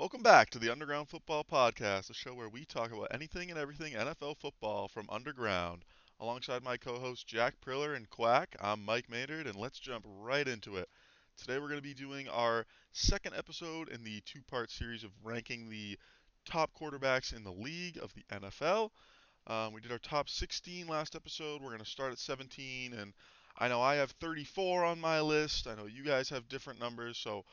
Welcome back to the Underground Football Podcast, a show where we talk about anything and everything NFL football from underground. Alongside my co-hosts Jack Priller and Quack, I'm Mike Maynard, and let's jump right into it. Today we're going to be doing our second episode in the two-part series of ranking the top quarterbacks in the league of the NFL. We did our top 16 last episode. We're going to start at 17, and I know I have 34 on my list. I know you guys have different numbers, so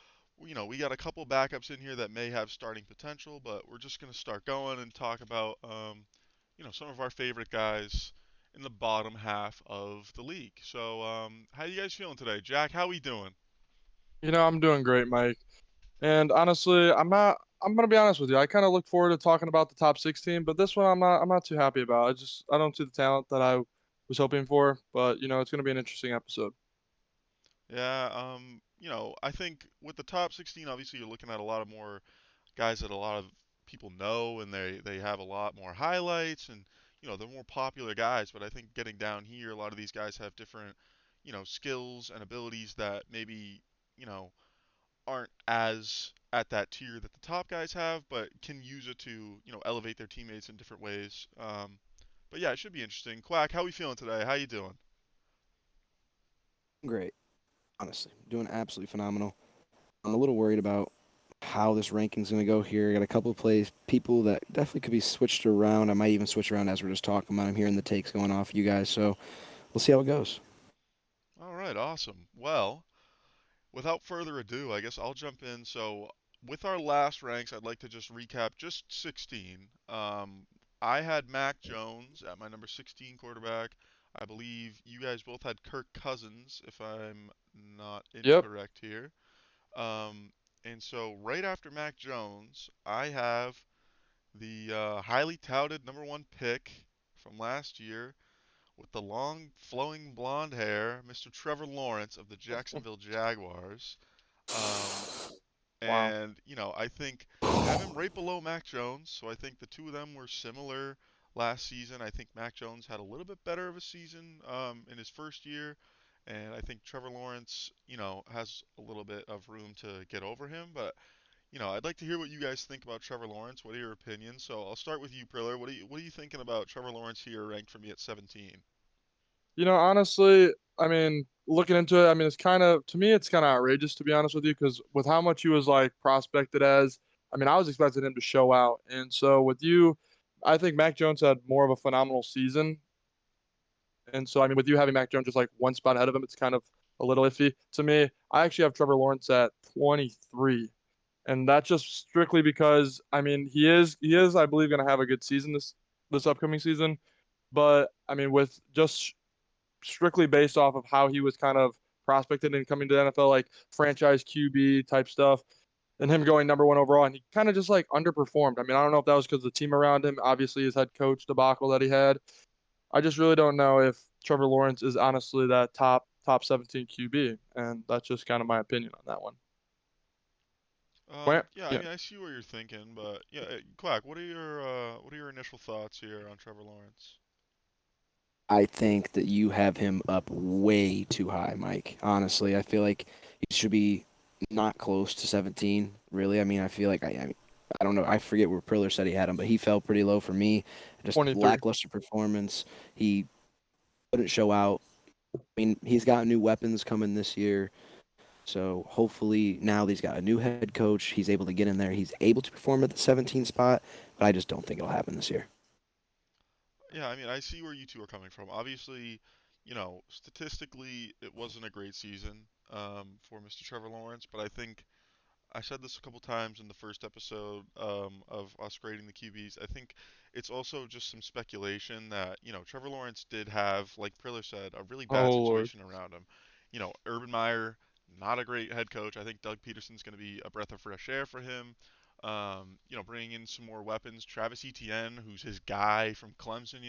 we got a couple backups in here that may have starting potential, but we're just going to start going and talk about some of our favorite guys in the bottom half of the league. So, how you guys feeling today, Jack? How we doing? I'm doing great, Mike. And honestly, I'm gonna be honest with you. I kind of look forward to talking about the top 16, but this one I'm not too happy about. I don't see the talent that I was hoping for, but it's gonna be an interesting episode. Yeah, I think with the top 16, obviously you're looking at a lot of more guys that a lot of people know, and they have a lot more highlights, and they're more popular guys. But I think getting down here, a lot of these guys have different skills and abilities that maybe you know aren't as at that tier that the top guys have, but can use it to elevate their teammates in different ways. But yeah, it should be interesting. Quack, how we feeling today? How you doing? Great, honestly, doing absolutely phenomenal. I'm a little worried about how this ranking's going to go here. I got a couple of people that definitely could be switched around. I might even switch around as we're just talking about. I'm hearing the takes going off you guys, so we'll see how it goes. All right, awesome. Well, without further ado, I guess I'll jump in. So, with our last ranks, I'd like to just recap just 16. I had Mack Jones at my number 16 quarterback. I believe you guys both had Kirk Cousins, if I'm not Yep. incorrect here. Um, and so, right after Mack Jones, I have the highly touted number one pick from last year with the long, flowing blonde hair, Mr. Trevor Lawrence of the Jacksonville Jaguars. Um, Wow. and, I think I have him right below Mac Jones. So I think the two of them were similar last season. I think Mac Jones had a little bit better of a season in his first year. And I think Trevor Lawrence, has a little bit of room to get over him. But, I'd like to hear what you guys think about Trevor Lawrence. What are your opinions? So I'll start with you, Priller. What are you thinking about Trevor Lawrence here, ranked for me at 17? Honestly, looking into it, it's kind of to me, it's kind of outrageous to be honest with you, because with how much he was like prospected as, I was expecting him to show out, and so with you, I think Mac Jones had more of a phenomenal season. And so, with you having Mac Jones just like one spot ahead of him, it's kind of a little iffy to me. I actually have Trevor Lawrence at 23, and that's just strictly because he is I believe going to have a good season this upcoming season. But with just strictly based off of how he was kind of prospected and coming to the NFL, like franchise QB type stuff, and him going number one overall, and he kind of just like underperformed. I don't know if that was because the team around him, obviously his head coach debacle that he had. I just really don't know if Trevor Lawrence is honestly that top 17 QB, and that's just kind of my opinion on that one. Yeah, I Yeah, mean, I see what you're thinking, but yeah, Quack, what are your initial thoughts here on Trevor Lawrence? I think that you have him up way too high, Mike. Honestly, I feel like he should be not close to 17. Really, I feel like I don't know. I forget where Priller said he had him, but he fell pretty low for me. Just 23. lackluster performance. He couldn't show out. He's got new weapons coming this year. So hopefully now that he's got a new head coach, he's able to get in there. He's able to perform at the 17 spot, but I just don't think it'll happen this year. Yeah, I mean, I see where you two are coming from. Obviously, statistically, it wasn't a great season for Mr. Trevor Lawrence, but I think I said this a couple times in the first episode of us grading the QBs. I think it's also just some speculation that, Trevor Lawrence did have, like Priller said, a really bad Oh Lord. situation around him. Urban Meyer, not a great head coach. I think Doug Peterson's going to be a breath of fresh air for him. Bringing in some more weapons. Travis Etienne, who's his guy from Clemson,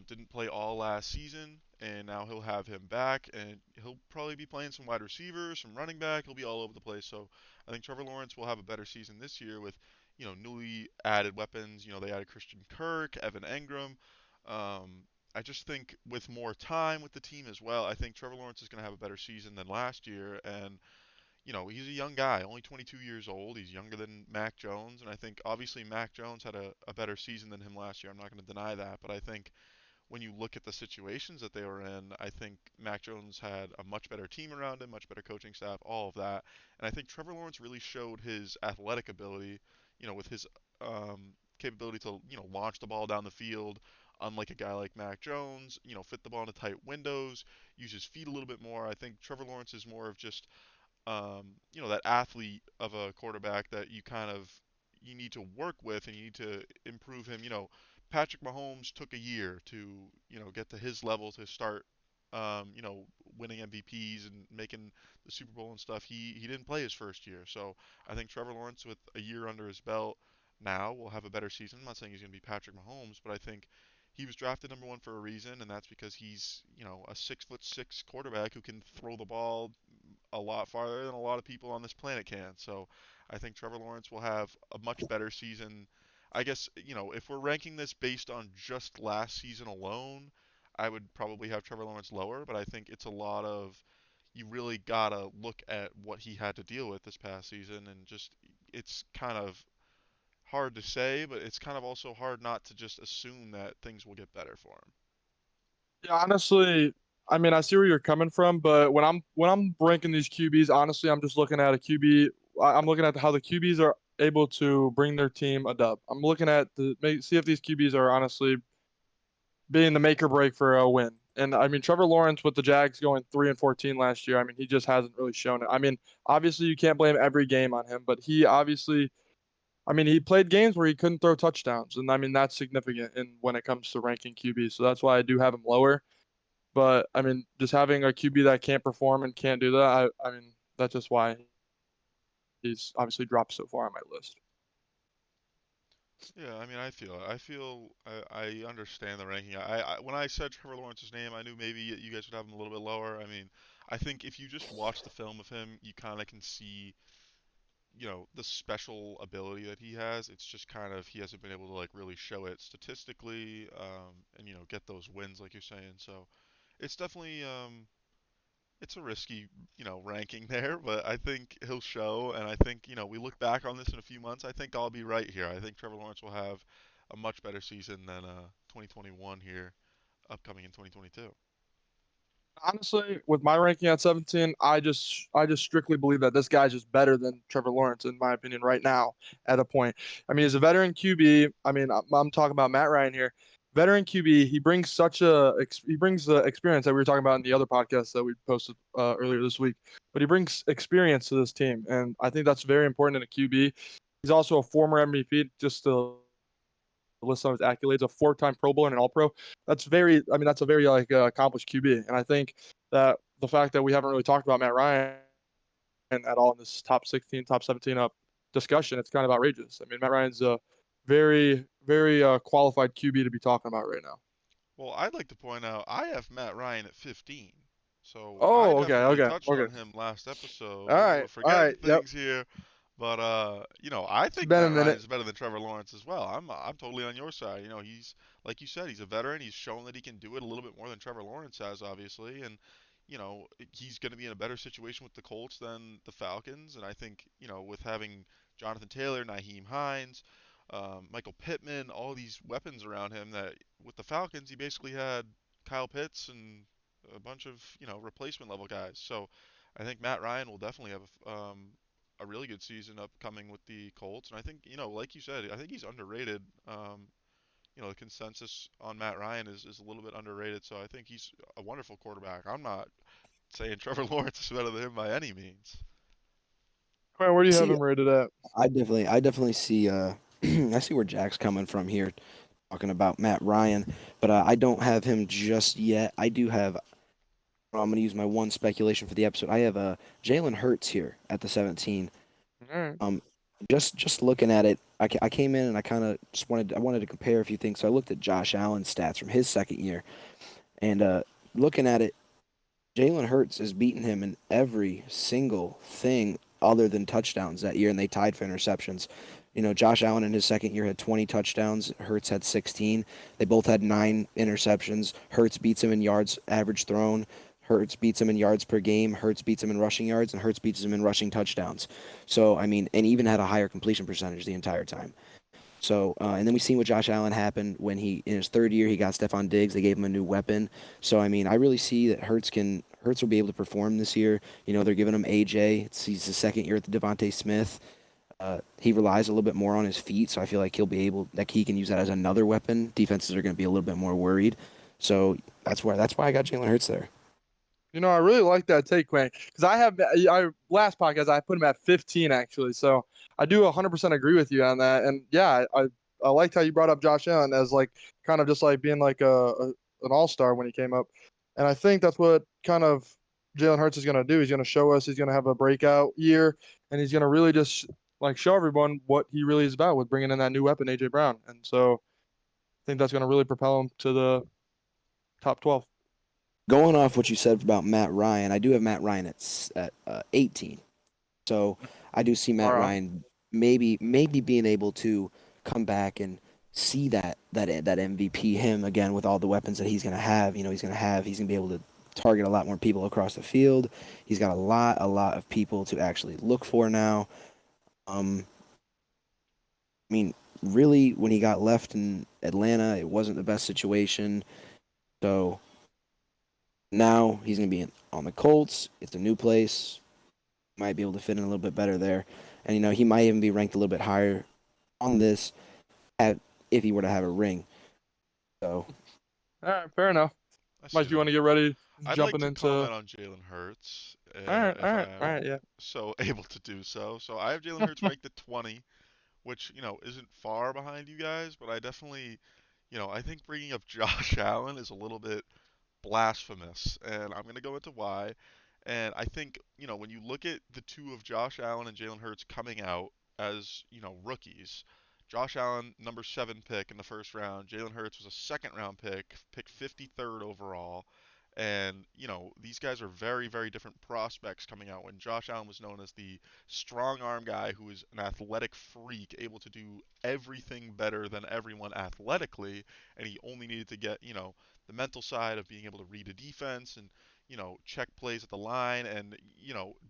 didn't play all last season, and now he'll have him back, and he'll probably be playing some wide receiver, some running back. He'll be all over the place. So I think Trevor Lawrence will have a better season this year with, newly added weapons. They added Christian Kirk, Evan Engram. I just think with more time with the team as well, I think Trevor Lawrence is going to have a better season than last year, and he's a young guy, only 22 years old. He's younger than Mack Jones, and I think obviously Mack Jones had a better season than him last year. I'm not going to deny that, but I think when you look at the situations that they were in, I think Mac Jones had a much better team around him, much better coaching staff, all of that. And I think Trevor Lawrence really showed his athletic ability, with his capability to, launch the ball down the field, unlike a guy like Mac Jones, fit the ball into tight windows, use his feet a little bit more. I think Trevor Lawrence is more of just that athlete of a quarterback that you need to work with and you need to improve him. Patrick Mahomes took a year to get to his level to start winning MVPs and making the Super Bowl and stuff. He didn't play his first year, so I think Trevor Lawrence with a year under his belt now will have a better season. I'm not saying he's going to be Patrick Mahomes, but I think he was drafted number one for a reason, and that's because he's a 6'6" quarterback who can throw the ball a lot farther than a lot of people on this planet can. So I think Trevor Lawrence will have a much better season. I guess, if we're ranking this based on just last season alone, I would probably have Trevor Lawrence lower, but I think it's a lot of you really gotta look at what he had to deal with this past season and just it's kind of hard to say, but it's kind of also hard not to just assume that things will get better for him. Yeah, honestly, I mean, I see where you're coming from, but when I'm ranking these QBs, honestly, I'm just looking at a QB. I'm looking at how the QBs are able to bring their team a dub. I'm looking at see if these QBs are honestly being the make or break for a win. And I mean, Trevor Lawrence with the Jags going 3-14 last year. I mean, he just hasn't really shown it. I mean, obviously you can't blame every game on him, but he obviously, I mean, he played games where he couldn't throw touchdowns, and I mean that's significant in when it comes to ranking QBs. So that's why I do have him lower. But I mean, just having a QB that can't perform and can't do that, I mean, that's just why he's obviously dropped so far on my list. Yeah, I mean, I feel it. I understand the ranking. When I said Trevor Lawrence's name, I knew maybe you guys would have him a little bit lower. I mean, I think if you just watch the film of him, you kind of can see, the special ability that he has. It's just kind of he hasn't been able to like really show it statistically, and get those wins like you're saying. So it's definitely it's a risky, ranking there, but I think he'll show, and I think, we look back on this in a few months. I think I'll be right here. I think Trevor Lawrence will have a much better season than 2021 here, upcoming in 2022. Honestly, with my ranking at 17, I just strictly believe that this guy's just better than Trevor Lawrence in my opinion right now at a point. I mean, he's a veteran QB. I mean, I'm talking about Matt Ryan here. Veteran QB, he brings he brings the experience that we were talking about in the other podcast that we posted earlier this week. But he brings experience to this team, and I think that's very important in a QB. He's also a former MVP, just to list some of his accolades, a four-time Pro Bowler and an All-Pro. I mean, that's a very like accomplished QB. And I think that the fact that we haven't really talked about Matt Ryan at all in this top 16, top 17 up discussion, it's kind of outrageous. I mean, Matt Ryan's a very, very qualified QB to be talking about right now. Well, I'd like to point out I have Matt Ryan at 15. So I Oh, okay, definitely okay, touched on okay. him last episode. All right, We're all forgetting right. Yep. things here. But I It's think been a Matt Ryan minute. is better than Trevor Lawrence as well. I'm totally on your side. He's like you said, he's a veteran. He's shown that he can do it a little bit more than Trevor Lawrence has, obviously, and he's going to be in a better situation with the Colts than the Falcons. And I think with having Jonathan Taylor, Naheem Hines, Michael Pittman, all these weapons around him, that with the Falcons he basically had Kyle Pitts and a bunch of replacement level guys. So I think Matt Ryan will definitely have a really good season upcoming with the Colts. And I think, like you said, I think he's underrated. The consensus on Matt Ryan is a little bit underrated. So I think he's a wonderful quarterback. I'm not saying Trevor Lawrence is better than him by any means. Man, where do you have See, him rated at? I definitely see I see where Jack's coming from here, talking about Matt Ryan, but I don't have him just yet. I do have. I'm going to use my one speculation for the episode. I have Jalen Hurts here at the 17. All right. Um, just looking at it, I came in and I kind of just wanted to compare a few things. So I looked at Josh Allen's stats from his second year, and looking at it, Jalen Hurts has beaten him in every single thing other than touchdowns that year, and they tied for interceptions. Josh Allen in his second year had 20 touchdowns. Hurts had 16. They both had 9 interceptions. Hurts beats him in yards average thrown. Hurts beats him in yards per game. Hurts beats him in rushing yards, and Hurts beats him in rushing touchdowns. So I mean, and even had a higher completion percentage the entire time. So, and then we seen what Josh Allen happened when he in his third year he got Stephon Diggs. They gave him a new weapon. So I mean, I really see that Hurts will be able to perform this year. You know, they're giving him AJ. He's the second year at the Devontae Smith. He relies a little bit more on his feet, so I feel like he can use that as another weapon. Defenses are going to be a little bit more worried. So that's why I got Jalen Hurts there. I really like that take, Quinn, because I last podcast I put him at 15 actually, so I do 100% agree with you on that. And yeah, I liked how you brought up Josh Allen as like kind of just like being like an all-star when he came up, and I think that's what kind of Jalen Hurts is going to do. He's going to show us he's going to have a breakout year, and he's going to really just like show everyone what he really is about with bringing in that new weapon, AJ Brown. And so I think that's going to really propel him to the top 12. Going off what you said about Matt Ryan, I do have Matt Ryan at 18. So I do see All Matt right. Ryan maybe being able to come back and see that MVP him again with all the weapons that he's gonna have. You know, he's gonna be able to target a lot more people across the field. He's got a lot of people to actually look for now. Um, I mean, really, when he got left in Atlanta, it wasn't the best situation. So now he's gonna be on the Colts. It's a new place. Might be able to fit in a little bit better there, and he might even be ranked a little bit higher on this at, if he were to have a ring. So All right, fair enough. I see Mike, do you want that. to get ready I'd like jumping to into? comment on Jalen Hurts All right, all if right, I all am right, yeah. so able to do so. So I have Jalen Hurts ranked at 20, which, isn't far behind you guys, but I definitely, I think bringing up Josh Allen is a little bit blasphemous, and I'm going to go into why. And I think, when you look at the two of Josh Allen and Jalen Hurts coming out as, rookies, Josh Allen, number 7 pick in the first round. Jalen Hurts was a second round pick 53rd overall. And, these guys are very, very different prospects coming out. When Josh Allen was known as the strong arm guy who is an athletic freak, able to do everything better than everyone athletically, and he only needed to get, the mental side of being able to read a defense and check plays at the line and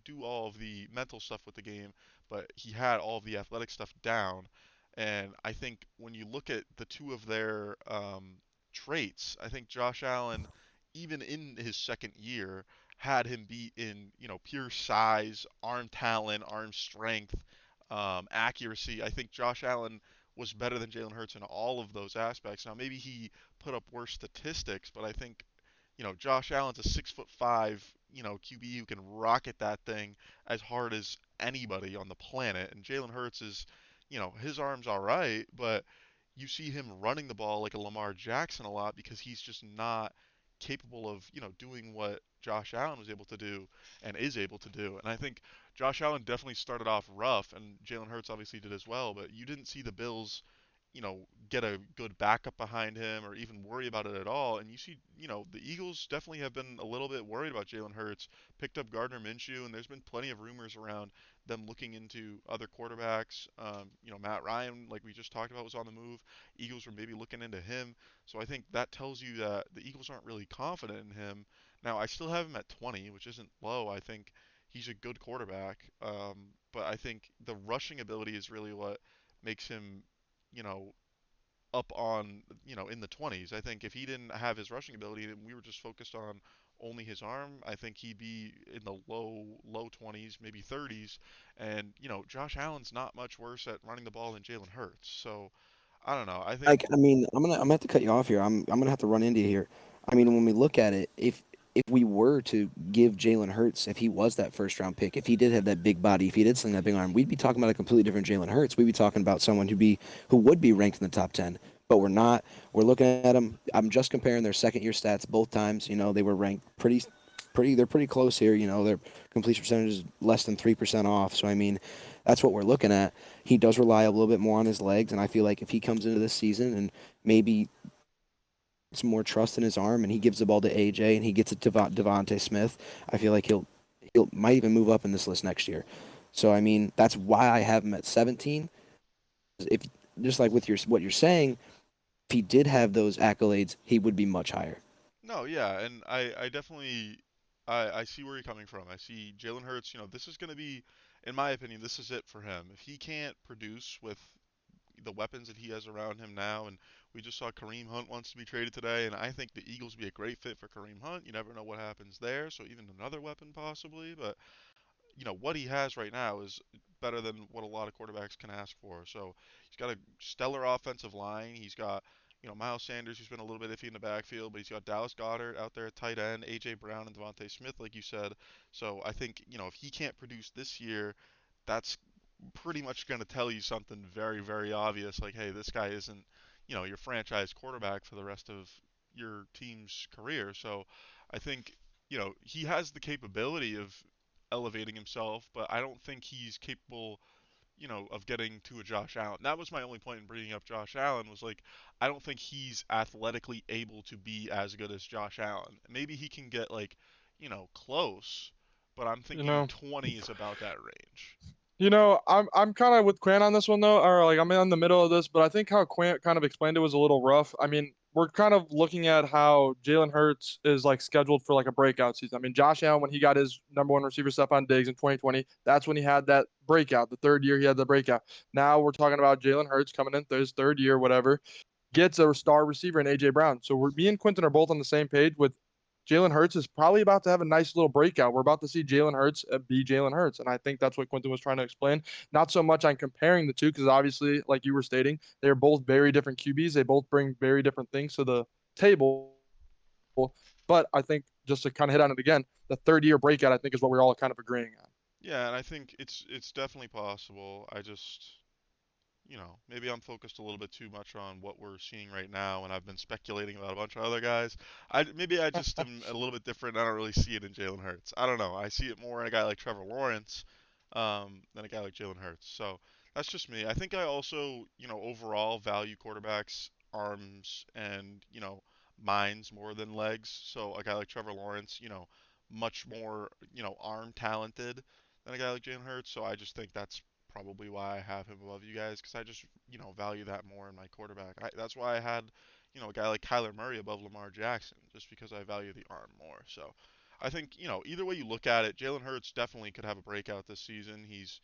do all of the mental stuff with the game, but he had all of the athletic stuff down. And I think when you look at the two of their traits, I think Josh Allen, even in his second year, had him beat in pure size, arm talent, arm strength, accuracy. I think Josh Allen was better than Jalen Hurts in all of those aspects. Now maybe he put up worse statistics, but I think Josh Allen's a 6'5", QB who can rocket that thing as hard as anybody on the planet. And Jalen Hurts is, his arm's all right, but you see him running the ball like a Lamar Jackson a lot because he's just not capable of, doing what Josh Allen was able to do and is able to do. And I think Josh Allen definitely started off rough, and Jalen Hurts obviously did as well, but you didn't see the Bills get a good backup behind him or even worry about it at all. And you see, the Eagles definitely have been a little bit worried about Jalen Hurts. Picked up Gardner Minshew, and there's been plenty of rumors around them looking into other quarterbacks. Matt Ryan, like we just talked about, was on the move. Eagles were maybe looking into him. So I think that tells you that the Eagles aren't really confident in him. Now, I still have him at 20, which isn't low. I think he's a good quarterback. But I think the rushing ability is really what makes him you know, up on, in the 20s. I think if he didn't have his rushing ability and we were just focused on only his arm, I think he'd be in the low 20s, maybe 30s. And, Josh Allen's not much worse at running the ball than Jalen Hurts. So, I don't know. I think like, I mean, I'm gonna have to cut you off here. I'm gonna have to run into you here. I mean, when we look at it, if we were to give Jalen Hurts, if he was that first round pick, if he did have that big body, if he did sling that big arm, we'd be talking about a completely different Jalen Hurts. We'd be talking about someone who would be ranked in the top 10. But we're not. We're looking at them. I'm just comparing their second year stats both times. They were ranked pretty. They're pretty close here. Their completion percentage is less than 3% off. So I mean, that's what we're looking at. He does rely a little bit more on his legs, and I feel like if he comes into this season and maybe some more trust in his arm and he gives the ball to AJ and he gets it to Devontae Smith, I feel like he'll might even move up in this list next year. So I mean, that's why I have him at 17. If just like with what you're saying, if he did have those accolades, he would be much higher. no, yeah, and I definitely I see where you're coming from. I see Jalen Hurts. This is going to be, in my opinion, this is it for him. If he can't produce with the weapons that he has around him now, and we just saw Kareem Hunt wants to be traded today, and I think the Eagles would be a great fit for Kareem Hunt. You never know what happens there, so even another weapon possibly, but what he has right now is better than what a lot of quarterbacks can ask for. So he's got a stellar offensive line. He's got, Miles Sanders, who's been a little bit iffy in the backfield, but he's got Dallas Goedert out there at tight end, A.J. Brown and Devontae Smith, like you said. So I think, if he can't produce this year, that's pretty much going to tell you something very, very obvious. Like, hey, this guy isn't, your franchise quarterback for the rest of your team's career. So I think, he has the capability of elevating himself, but I don't think he's capable, of getting to a Josh Allen. That was my only point in bringing up Josh Allen was like, I don't think he's athletically able to be as good as Josh Allen. Maybe he can get like, close, but I'm You thinking know. 20 is about that range. I'm kind of with Quinn on this one though, or like I'm in the middle of this, but I think how Quinn kind of explained it was a little rough. I mean, we're kind of looking at how Jalen Hurts is like scheduled for like a breakout season. I mean, Josh Allen when he got his number one receiver Stephon Diggs in 2020, that's when he had that breakout. The third year he had the breakout. Now we're talking about Jalen Hurts coming in his third year, whatever, gets a star receiver in AJ Brown. So me and Quentin are both on the same page with Jalen Hurts is probably about to have a nice little breakout. We're about to see Jalen Hurts be Jalen Hurts. And I think that's what Quentin was trying to explain. Not so much on comparing the two, because obviously, like you were stating, they're both very different QBs. They both bring very different things to the table. But I think just to kind of hit on it again, the third year breakout, I think, is what we're all kind of agreeing on. Yeah, and I think it's definitely possible. I just, maybe I'm focused a little bit too much on what we're seeing right now, and I've been speculating about a bunch of other guys. Maybe I just am a little bit different. I don't really see it in Jalen Hurts. I don't know. I see it more in a guy like Trevor Lawrence, than a guy like Jalen Hurts. So that's just me. I think I also, overall value quarterbacks' arms and minds more than legs. So a guy like Trevor Lawrence, much more, arm talented than a guy like Jalen Hurts. So I just think that's probably why I have him above you guys because I just value that more in my quarterback. That's why I had a guy like Kyler Murray above Lamar Jackson just because I value the arm more. So I think either way you look at it, Jalen Hurts definitely could have a breakout this season. He's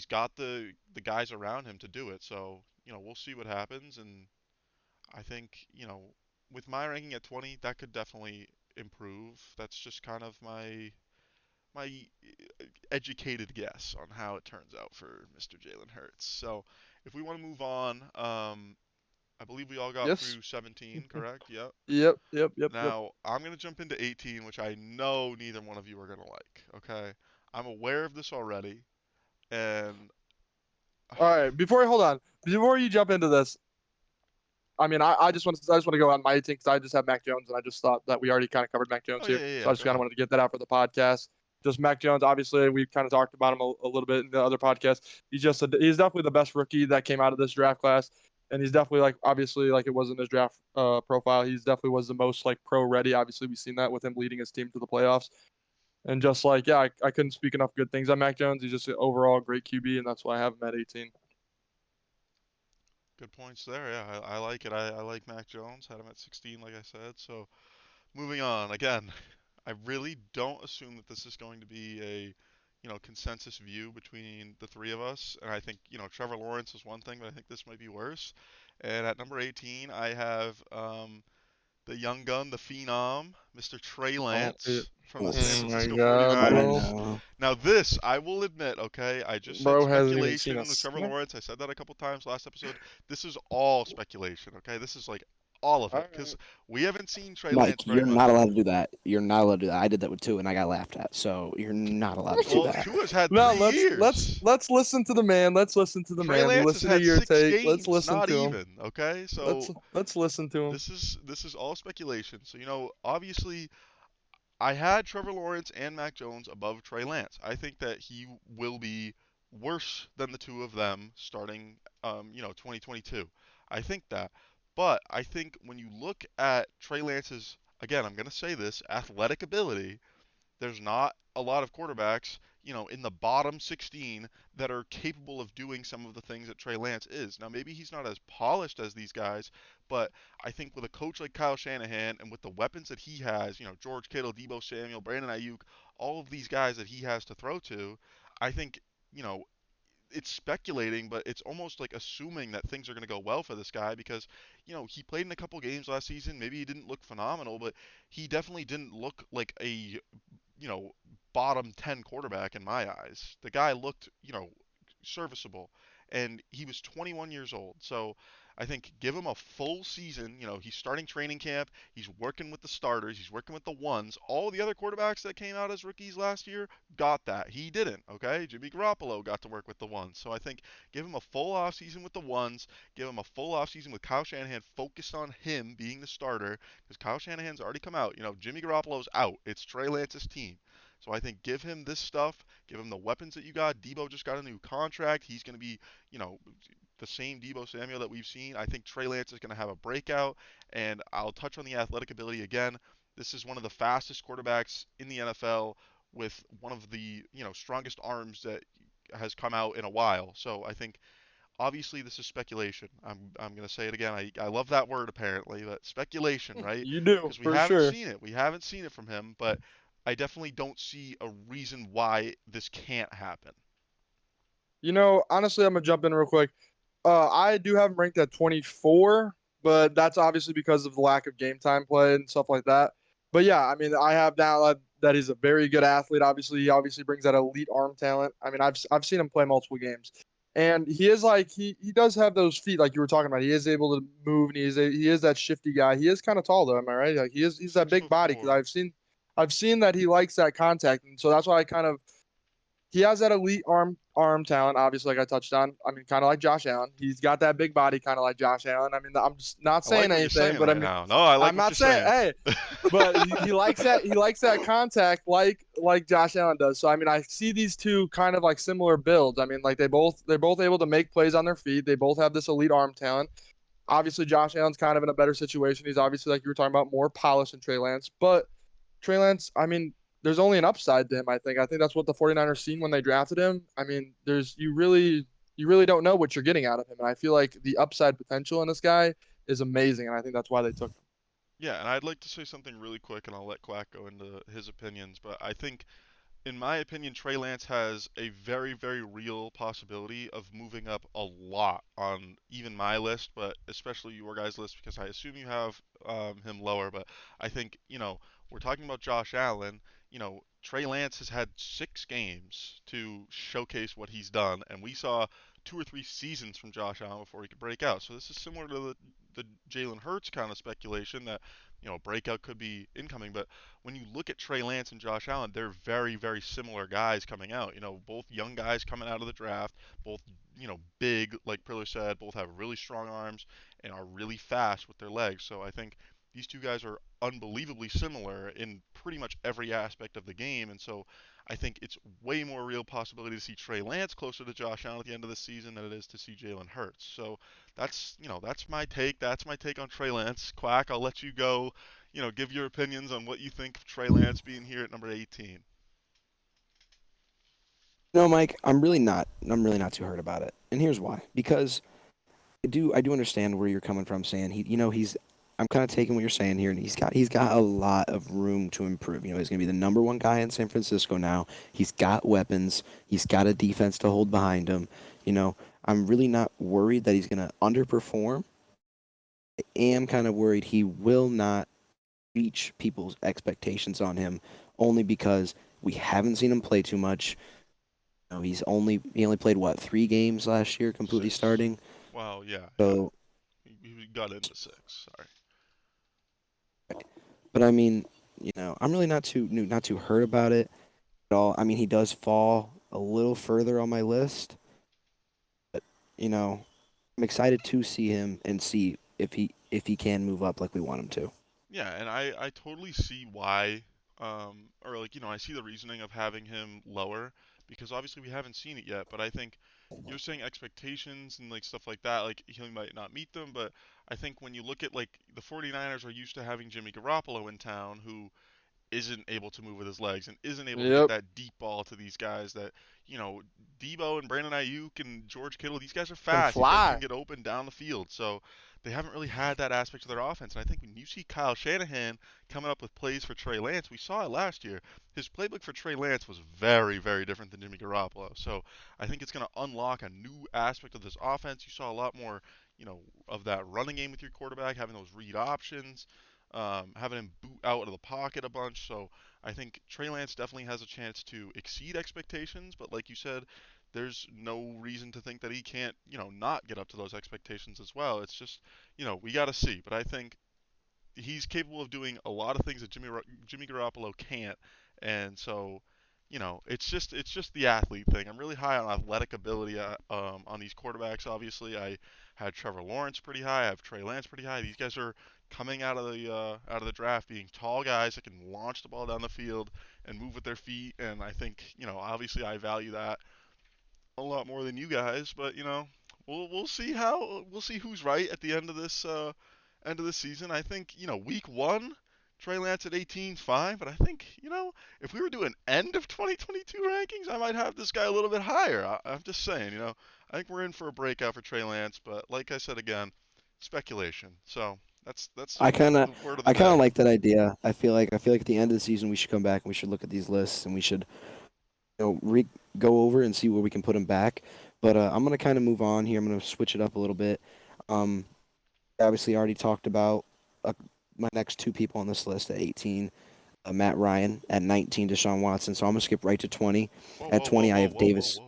got the guys around him to do it. So we'll see what happens. And I think with my ranking at 20, that could definitely improve. That's just kind of my educated guess on how it turns out for Mr. Jalen Hurts. So if we want to move on, I believe we all got Yes. through 17, correct? Yep. Yep. Yep. Yep. Yep. Now I'm going to jump into 18, which I know neither one of you are going to like. Okay. I'm aware of this already, and All right. Hold on. Before you jump into this, I mean, I just want to go on my 18 because I just have Mac Jones, and I just thought that we already kind of covered Mac Jones oh here, yeah, yeah, so yeah. I Go just kind of ahead. wanted to get that out for the podcast. Just Mac Jones, obviously, we kind of talked about him a little bit in the other podcast. He's definitely the best rookie that came out of this draft class, and he's definitely like obviously like it was in his draft profile. He's definitely was the most like pro ready. Obviously, we've seen that with him leading his team to the playoffs, and just like yeah, I couldn't speak enough good things on Mac Jones. He's just an overall great QB, and that's why I have him at 18. Good points there. Yeah, I like it. I like Mac Jones. Had him at 16, like I said. So moving on. Again, I really don't assume that this is going to be a, consensus view between the three of us. And I think, Trevor Lawrence is one thing, but I think this might be worse. And at number 18, I have the young gun, the phenom, Mr. Trey Oh, Lance from the San oh Oof. my Francisco God, I 49ers. bro. know. Now this, I will admit, okay, I just said Bro hasn't even seen a speculation with Trevor snap. Lawrence. I said that a couple times last episode. This is all speculation, okay? This is like all of All it because right. we haven't seen Trey Lance Mike, very you're not much. allowed to do that. You're not allowed to do that. I did that with two, and I got laughed at. So you're not allowed to do Well, that. Tua's had Now 3 years. let's listen to the man. Let's listen to the Trey man. We Lance has listen to had your six take. Let's games, listen not to him. even. Okay, so Let's listen to him. this is all speculation. So obviously, I had Trevor Lawrence and Mac Jones above Trey Lance. I think that he will be worse than the two of them starting, 2022. I think that. But I think when you look at Trey Lance's, again, I'm going to say this, athletic ability, there's not a lot of quarterbacks, in the bottom 16 that are capable of doing some of the things that Trey Lance is. Now, maybe he's not as polished as these guys, but I think with a coach like Kyle Shanahan and with the weapons that he has, George Kittle, Debo Samuel, Brandon Ayuk, all of these guys that he has to throw to, I think, you know, it's speculating, but it's almost like assuming that things are going to go well for this guy because, he played in a couple games last season. Maybe he didn't look phenomenal, but he definitely didn't look like a, you know, bottom 10 quarterback in my eyes. The guy looked, serviceable, and he was 21 years old. So I think give him a full season. He's starting training camp. He's working with the starters. He's working with the ones. All the other quarterbacks that came out as rookies last year got that. He didn't. Okay, Jimmy Garoppolo got to work with the ones. So I think give him a full off season with the ones. Give him a full off season with Kyle Shanahan focused on him being the starter because Kyle Shanahan's already come out. Jimmy Garoppolo's out. It's Trey Lance's team. So I think give him this stuff, give him the weapons that you got. Debo just got a new contract. He's going to be, you know, the same Debo Samuel that we've seen. I think Trey Lance is going to have a breakout, and I'll touch on the athletic ability again. This is one of the fastest quarterbacks in the NFL with one of the, strongest arms that has come out in a while. So I think obviously this is speculation. I'm going to say it again. I love that word apparently, but speculation, right? You do Because we for haven't sure. seen it. We haven't seen it from him, but I definitely don't see a reason why this can't happen. Honestly, I'm gonna jump in real quick. I do have him ranked at 24, but that's obviously because of the lack of game time play and stuff like that. But yeah, I mean, I have now that he's a very good athlete. Obviously, he obviously brings that elite arm talent. I mean, I've seen him play multiple games, and he is like he does have those feet like you were talking about. He is able to move, and he is that shifty guy. He is kind of tall though, am I right? Like he's that Six big foot body because four. I've seen that he likes that contact, and so that's why I kind of he has that elite arm talent, obviously, like I touched on. I mean, kind of like Josh Allen. He's got that big body, kind of like Josh Allen. I mean, I'm just not I saying like what you're anything, saying but I right mean, now. No, I like I'm what not you're saying saying. hey, but he likes that contact like Josh Allen does. So I mean, I see these two kind of like similar builds. I mean, like they're both able to make plays on their feet. They both have this elite arm talent. Obviously, Josh Allen's kind of in a better situation. He's obviously like you were talking about more polished than Trey Lance, but Trey Lance, I mean, there's only an upside to him, I think. I think that's what the 49ers seen when they drafted him. I mean, there's you really don't know what you're getting out of him. And I feel like the upside potential in this guy is amazing, and I think that's why they took him. Yeah, and I'd like to say something really quick, and I'll let Quack go into his opinions. But I think in my opinion, Trey Lance has a very, very real possibility of moving up a lot on even my list, but especially your guys' list because I assume you have him lower. But I think, we're talking about Josh Allen. Trey Lance has had 6 games to showcase what he's done, and we saw 2 or 3 seasons from Josh Allen before he could break out. So this is similar to the Jalen Hurts kind of speculation that, breakout could be incoming. But when you look at Trey Lance and Josh Allen, they're very, very similar guys coming out. Both young guys coming out of the draft, both, big, like Priller said, both have really strong arms and are really fast with their legs. So I think these two guys are unbelievably similar in pretty much every aspect of the game. And so I think it's way more real possibility to see Trey Lance closer to Josh Allen at the end of the season than it is to see Jalen Hurts. So that's my take. That's my take on Trey Lance. Quack, I'll let you go give your opinions on what you think of Trey Lance being here at number 18. No, Mike, I'm really not too hurt about it. And here's why. Because I do understand where you're coming from saying he's I'm kind of taking what you're saying here and he's got a lot of room to improve. He's going to be the number one guy in San Francisco now. He's got weapons. He's got a defense to hold behind him. I'm really not worried that he's going to underperform. I am kind of worried he will not reach people's expectations on him only because we haven't seen him play too much. He only played what 3 games last year, completely 6. starting. Well, yeah, yeah. So, He got into 6. Sorry. but I mean, I'm really not too hurt about it at all. I mean, he does fall a little further on my list, but you know, I'm excited to see him and see if he can move up like we want him to. Yeah, and I totally see why, or like, I see the reasoning of having him lower because obviously we haven't seen it yet, but I think you're saying expectations and like stuff like that, like he might not meet them, but I think when you look at like the 49ers are used to having Jimmy Garoppolo in town who isn't able to move with his legs and isn't able to get Yep. that deep ball to these guys that, Debo and Brandon Ayuk and George Kittle, these guys are Can fast. These guys can fly. get open down the field. So they haven't really had that aspect of their offense. And I think when you see Kyle Shanahan coming up with plays for Trey Lance, we saw it last year. His playbook for Trey Lance was very, very different than Jimmy Garoppolo. So I think it's going to unlock a new aspect of this offense. You saw a lot more, of that running game with your quarterback, having those read options, having him boot out of the pocket a bunch. So I think Trey Lance definitely has a chance to exceed expectations. But like you said, there's no reason to think that he can't, not get up to those expectations as well. It's just, we got to see. But I think he's capable of doing a lot of things that Jimmy Garoppolo can't, and so it's just the athlete thing. I'm really high on athletic ability on these quarterbacks. Obviously, I had Trevor Lawrence pretty high. I have Trey Lance pretty high. These guys are coming out of the draft being tall guys that can launch the ball down the field and move with their feet, and I think obviously I value that a lot more than you guys, but we'll see who's right at the end of this season. I think week one, Trey Lance at 18 is fine, but I think if we were doing end of 2022 rankings, I might have this guy a little bit higher. I'm just saying, I think we're in for a breakout for Trey Lance, but like I said again, speculation. So that's I kind of the word of the I kind day. of like that idea. I feel like at the end of the season we should come back and we should look at these lists and we should go over and see where we can put them back. But I'm gonna kind of move on here. I'm gonna switch it up a little bit. Um, Obviously, I already talked about uh, my next two people on this list at 18, Matt Ryan at 19, Deshaun Watson. So I'm gonna skip right to 20. Whoa, At whoa, whoa, 20, I whoa, have whoa, whoa, Davis. whoa.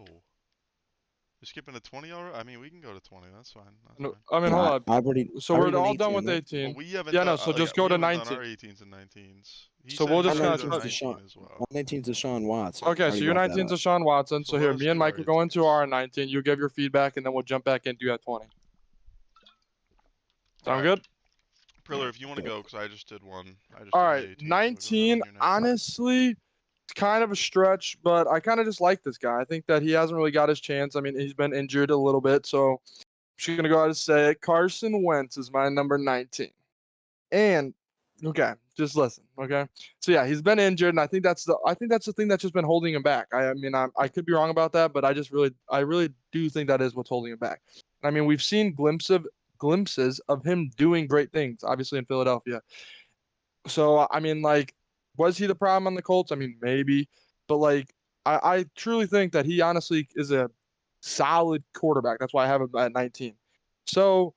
You're skipping to 20 already? I mean, we can go to 20. That's fine. That's No, fine. I mean, No, hold I, on. I've already So I've we're already done all done 18, with right? Well, 18. we haven't Yeah, done no. So like just go we to haven't done our 19. 18s and 19s. He So said we'll he just had kind it of as 119 touch. is Deshaun. 19 as well. 119 is Deshaun Watson. I Okay, so already your brought that 19 is up. Deshaun Watson. So So let here, us me and do our Mike are going to 18s. our 19. You give your feedback, and then we'll jump back into you at 20. All Sound right, good? Priller, if you want to Go. go, because I just did one. I just All did the right, 18, so go ahead 19. on your 19. Honestly, it's kind of a stretch, but I kind of just like this guy. I think that he hasn't really got his chance. I mean, he's been injured a little bit, so I'm just gonna go ahead and say it. Carson Wentz is my number 19. And okay, just listen. Okay, so yeah, he's been injured, and I think that's the thing that's just been holding him back. I mean, I could be wrong about that, but I really do think that is what's holding him back. I mean, we've seen glimpses of him doing great things, obviously in Philadelphia. So I mean, like, was he the problem on the Colts? I mean, maybe, but like, I truly think that he honestly is a solid quarterback. That's why I have him at 19. So,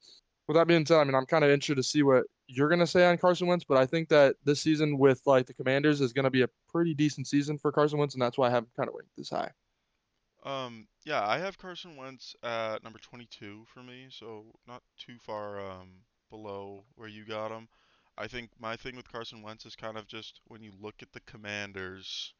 with that being said, I mean, I'm kind of interested to see what you're gonna say on Carson Wentz, but I think that this season with like the Commanders is gonna be a pretty decent season for Carson Wentz, and that's why I have him kind of ranked this high. Yeah, I have Carson Wentz at number 22 for me, so not too far below where you got him. I think my thing with Carson Wentz is kind of just when you look at the Commanders,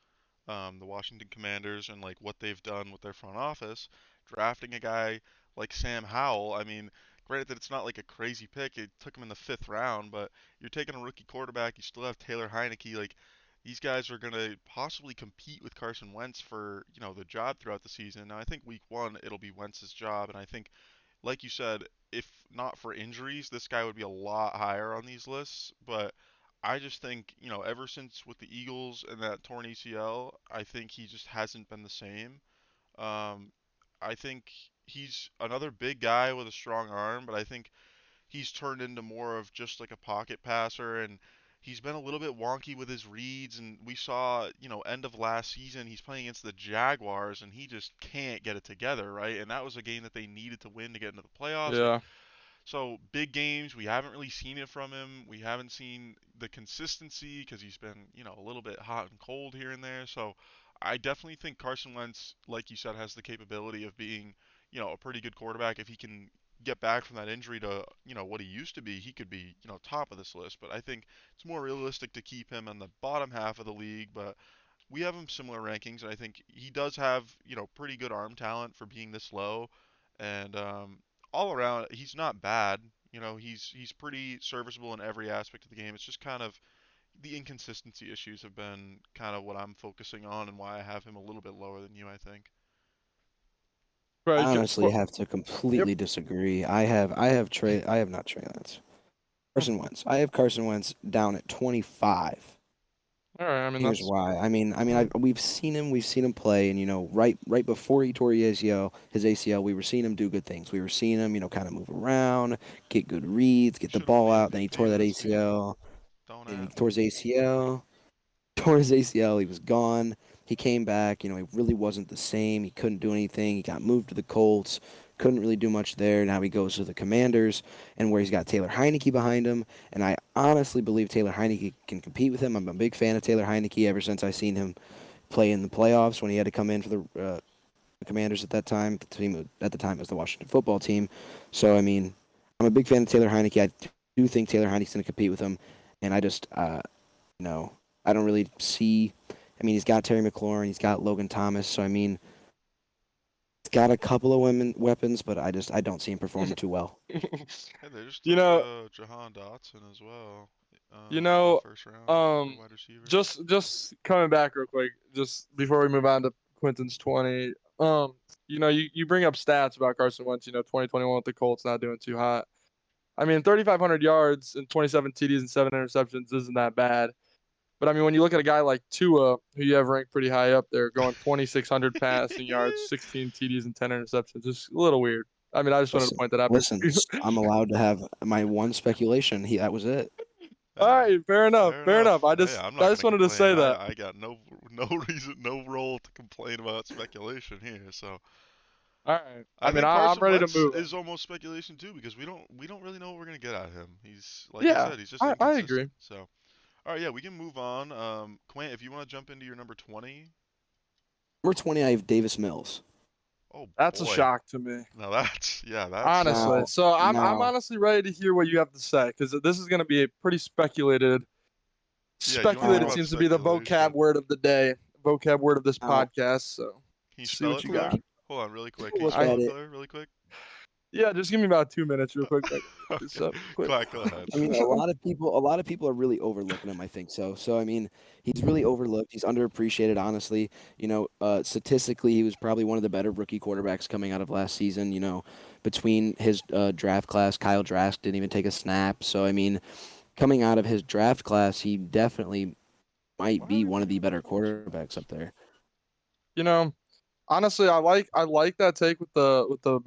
the Washington Commanders, and like what they've done with their front office, drafting a guy like Sam Howell. I mean, granted that it's not like a crazy pick. It took him in the fifth round, but you're taking a rookie quarterback. You still have Taylor Heineke. Like these guys are going to possibly compete with Carson Wentz for the job throughout the season. Now I think week one it'll be Wentz's job, and I think like you said, if not for injuries, this guy would be a lot higher on these lists. But I just think, ever since with the Eagles and that torn ACL, I think he just hasn't been the same. Um, I think he's another big guy with a strong arm, but I think he's turned into more of just like a pocket passer, and he's been a little bit wonky with his reads. And we saw, end of last season, he's playing against the Jaguars, and he just can't get it together, right? And that was a game that they needed to win to get into the playoffs. Like, Yeah, so big games, we haven't really seen it from him. We haven't seen the consistency because he's been, a little bit hot and cold here and there. So I definitely think Carson Wentz, like you said, has the capability of being, a pretty good quarterback. If he can get back from that injury to, what he used to be, he could be, top of this list. But I think it's more realistic to keep him in the bottom half of the league. But we have him similar rankings, and I think he does have, pretty good arm talent for being this low. And all around, he's not bad. He's pretty serviceable in every aspect of the game. It's just kind of the inconsistency issues have been kind of what I'm focusing on and why I have him a little bit lower than you, I think. I right. honestly have to Yep. completely disagree. I have not Trey Lance. Carson Wentz. I have Carson Wentz down at 25. All right. I mean, Here's that's why. We've seen him play, and right before he tore his ACL, we were seeing him do good things. We were seeing him, kind of move around, get good reads, get the Should have been ball the out. Then he MVP tore that this season. ACL. Don't Then he at tore me. his ACL. Tore his ACL. He was gone. He came back. He really wasn't the same. He couldn't do anything. He got moved to the Colts. Couldn't really do much there. Now he goes to the Commanders, and where he's got Taylor Heineke behind him. And I honestly believe Taylor Heineke can compete with him. I'm a big fan of Taylor Heineke ever since I seen him play in the playoffs when he had to come in for the Commanders at that time. The team at the time was the Washington football team. So I'm a big fan of Taylor Heineke. I do think Taylor Heineke's going to compete with him, and I just no, I don't really see. He's got Terry McLaurin, he's got Logan Thomas, so he's got a couple of weapons, but I don't see him performing too well. Hey, they just you took know, Jahan Dotson as well you in the know, first round for um, wide receiver. just coming back real quick, just before we move on to Quentin's 20. You bring up stats about Carson Wentz. 2021 with the Colts not doing too hot. I mean, 3,500 yards and 27 TDs and 7 interceptions isn't that bad. But I mean, when you look at a guy like Tua, who you have ranked pretty high up there, going 2,600 passing yards, 16 TDs, and 10 interceptions, it's a little weird. I mean, I just wanted to Listen, point that out listen, there. I'm allowed to have my one speculation. That was it. All Hey, right, fair enough, fair fair enough. enough. I Hey, just, I'm I not just gonna wanted to complain. say that. I got no reason, no role to complain about speculation here. So All right. I I mean, think I'm Carson ready to Wentz move on. is almost speculation too because we don't really know what we're gonna get out of him. He's like I Yeah, said, he's just I inconsistent. agree. So all right, yeah, we can move on. Quint, if you want to jump into your number 20. Number 20, I have Davis Mills. Oh That's a boy, shock to me, now that's yeah, that's honestly. Now, So I'm now, honestly ready to hear what you have to say because this is going to be a pretty speculated. yeah. You want to talk Speculated now, about seems to be the vocab speculation? word of the day, vocab word of this now, podcast. So Can you see spell what it, you Pillar? got. Hold on, really quick. people Can you look spell I at it, it. Pillar, really quick? Yeah, just give me about 2 minutes, real quick. I can look this Okay, up quick. Quack, go ahead. A lot of people are really overlooking him. I think so. So he's really overlooked. He's underappreciated, honestly. Statistically, he was probably one of the better rookie quarterbacks coming out of last season. Between his draft class, Kyle Trask didn't even take a snap. So coming out of his draft class, he definitely might Why are be we one of bringing the up better rookie quarterbacks QBs? up there. You know, honestly, I like that take with the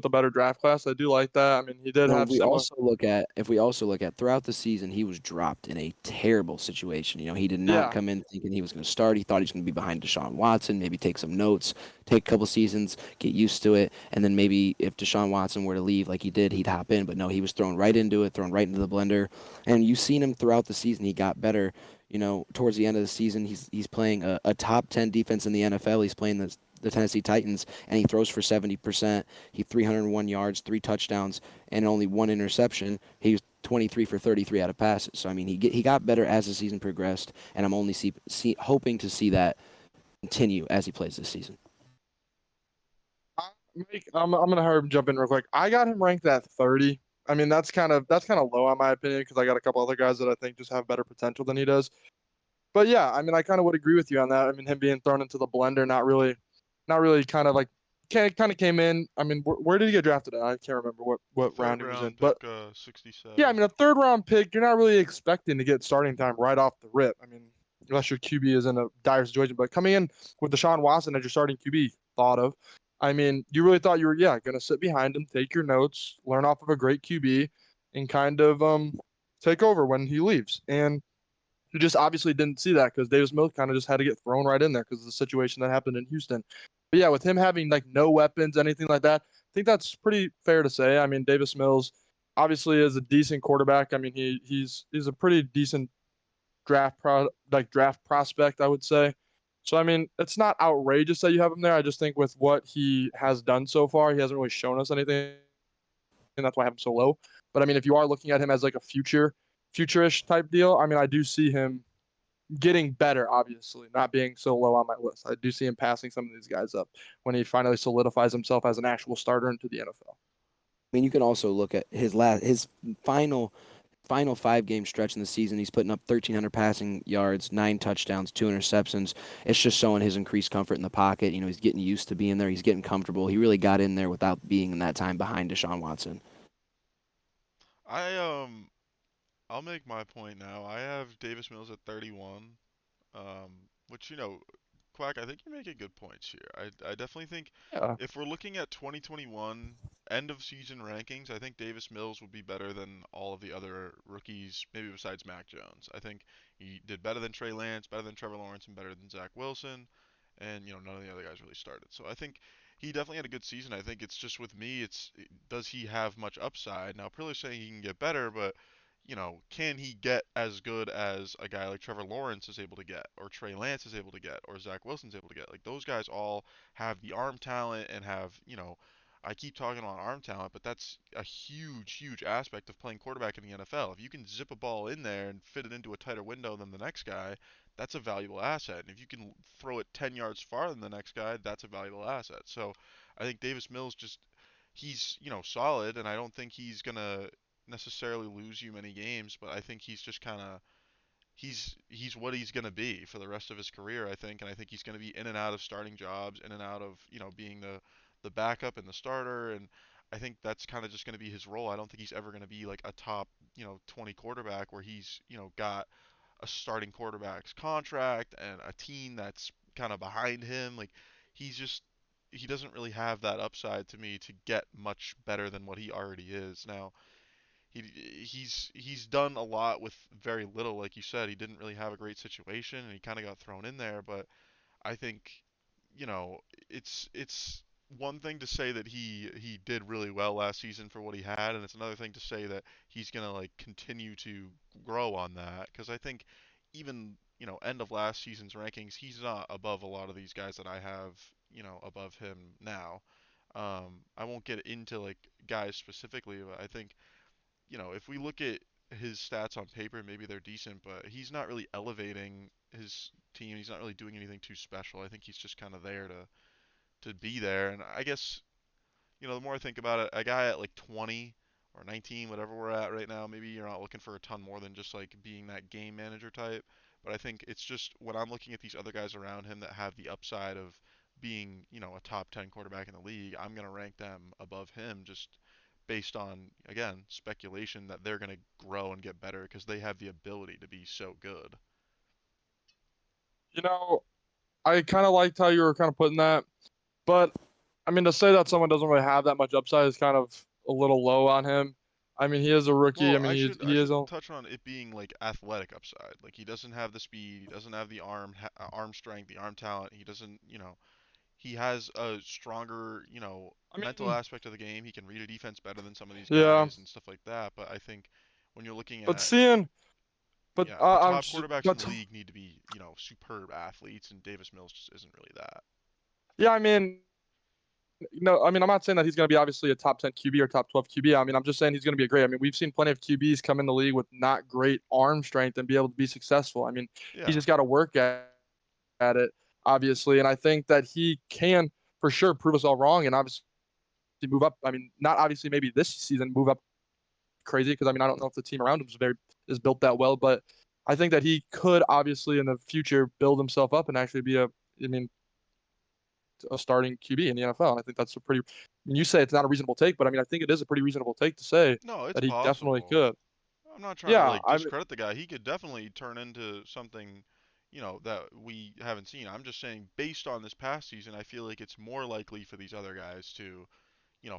better draft class. I do like that. I mean, he did If have we similar. also look at throughout the season, he was dropped in a terrible situation. He did not Yeah, come in thinking he was going to start. He thought he was going to be behind Deshaun Watson, maybe take some notes, take a couple seasons, get used to it, and then maybe if Deshaun Watson were to leave like he did, he'd hop in. But no, he was thrown right into it, thrown right into the blender. And you've seen him throughout the season. He got better. Towards the end of the season, he's playing a top 10 defense in the NFL. He's playing the Tennessee Titans, and he throws for 70%. He 301 yards, 3 touchdowns, and only one interception. He was 23 for 33 out of passes. So he got better as the season progressed, and I'm only hoping to see that continue as he plays this season. I'm gonna have him jump in real quick. I got him ranked at 30. I mean, that's kind of low in my opinion because I got a couple other guys that I think just have better potential than he does. But yeah, I mean, I kind of would agree with you on that. I mean, him being thrown into the blender, not really, kind of like, kind of came in. I mean, where did he get drafted at? I can't remember what Third round he was in. round pick, But yeah, I 67. mean, a third round pick, you're not really expecting to get starting time right off the rip. I mean, unless your QB is in a dire situation. But coming in with Deshaun Watson as your starting QB, thought of. I mean, you really thought you were, yeah, going to sit behind him, take your notes, learn off of a great QB, and kind of take over when he leaves. And you just obviously didn't see that because Davis Mills kind of just had to get thrown right in there because of the situation that happened in Houston. But yeah, with him having like no weapons, anything like that, I think that's pretty fair to say. I mean, Davis Mills obviously is a decent quarterback. I mean, he's a pretty decent draft prospect, I would say. So I mean, it's not outrageous that you have him there. I just think with what he has done so far, he hasn't really shown us anything, and that's why I have him so low. But I mean, if you are looking at him as like a futurish type deal, I mean, I do see him getting better, obviously, not being so low on my list. I do see him passing some of these guys up when he finally solidifies himself as an actual starter into the NFL. You can also look at his final 5 game stretch in the season. He's putting up 1,300 passing yards, 9 touchdowns, 2 interceptions. It's just showing his increased comfort in the pocket. He's getting used to being there. He's getting comfortable. He really got in there without being in that time behind Deshaun Watson. I I'll make my point now. I have Davis Mills at 31. Which, Quack, I think you're making good points here. I definitely think Yeah. if we're looking at 2021 end of season rankings, I think Davis Mills would be better than all of the other rookies, maybe besides Mack Jones. I think he did better than Trey Lance, better than Trevor Lawrence, and better than Zack Wilson. And, none of the other guys really started. So I think he definitely had a good season. I think it's just with me, does he have much upside? Now, Priller's saying he can get better, but can he get as good as a guy like Trevor Lawrence is able to get, or Trey Lance is able to get, or Zach Wilson's able to get? Like those guys all have the arm talent and have. I keep talking about arm talent, but that's a huge, huge aspect of playing quarterback in the NFL. If you can zip a ball in there and fit it into a tighter window than the next guy, that's a valuable asset. And if you can throw it 10 yards farther than the next guy, that's a valuable asset. So I think Davis Mills he's solid, and I don't think he's going to necessarily lose you many games, but I think he's just kind of he's what he's going to be for the rest of his career, I think, and I think he's going to be in and out of starting jobs, in and out of, being the backup and the starter, and I think that's kind of just going to be his role. I don't think he's ever going to be like a top, 20 quarterback where he's, got a starting quarterback's contract and a team that's kind of behind him. Like he doesn't really have that upside to me to get much better than what he already is. Now, he's done a lot with very little, like you said. He didn't really have a great situation, and he kind of got thrown in there. But I think, you know, it's one thing to say that he did really well last season for what he had, and it's another thing to say that he's gonna like continue to grow on that. Because I think even end of last season's rankings, he's not above a lot of these guys that I have above him now. I won't get into like guys specifically, but I think if we look at his stats on paper, maybe they're decent, but he's not really elevating his team. He's not really doing anything too special. I think he's just kind of there to be there. And I guess, the more I think about it, a guy at like 20 or 19, whatever we're at right now, maybe you're not looking for a ton more than just like being that game manager type. But I think it's just when I'm looking at these other guys around him that have the upside of being, a top 10 quarterback in the league, I'm going to rank them above him just based on, again, speculation that they're going to grow and get better because they have the ability to be so good. You know, I kind of liked how you were kind of putting that, but I mean, to say that someone doesn't really have that much upside is kind of a little low on him. I mean, he is a rookie. I Well, mean, I he is should a touch on it being like athletic upside. Like he doesn't have the speed, he doesn't have the arm strength, the arm talent. He doesn't, he has a stronger, I mental mean, aspect of the game. He can read a defense better than some of these yeah, guys and stuff like that. But I think when you're looking but at, seeing, but yeah, the top just, quarterbacks in the league need to be, superb athletes, and Davis Mills just isn't really that. yeah, I mean, no, I mean, I'm not saying that he's going to be obviously a top 10 QB or top 12 QB. I mean, I'm just saying he's going to be a great. I mean, we've seen plenty of QBs come in the league with not great arm strength and be able to be successful. I mean, he's Yeah, just got to work at it, obviously. And I think that he can for sure prove us all wrong and obviously move up. I mean, not obviously maybe this season move up crazy because I mean, I don't know if the team around him is built that well, but I think that he could obviously in the future build himself up and actually be I mean, a starting QB in the NFL. And I think that's a pretty. I mean, you say it's not a reasonable take, but I mean, I think it is a pretty reasonable take to say no, it's that he definitely possible. could. I'm not trying to Yeah, like I mean, discredit the guy. He could definitely turn into something, that we haven't seen. I'm just saying, based on this past season, I feel like it's more likely for these other guys to,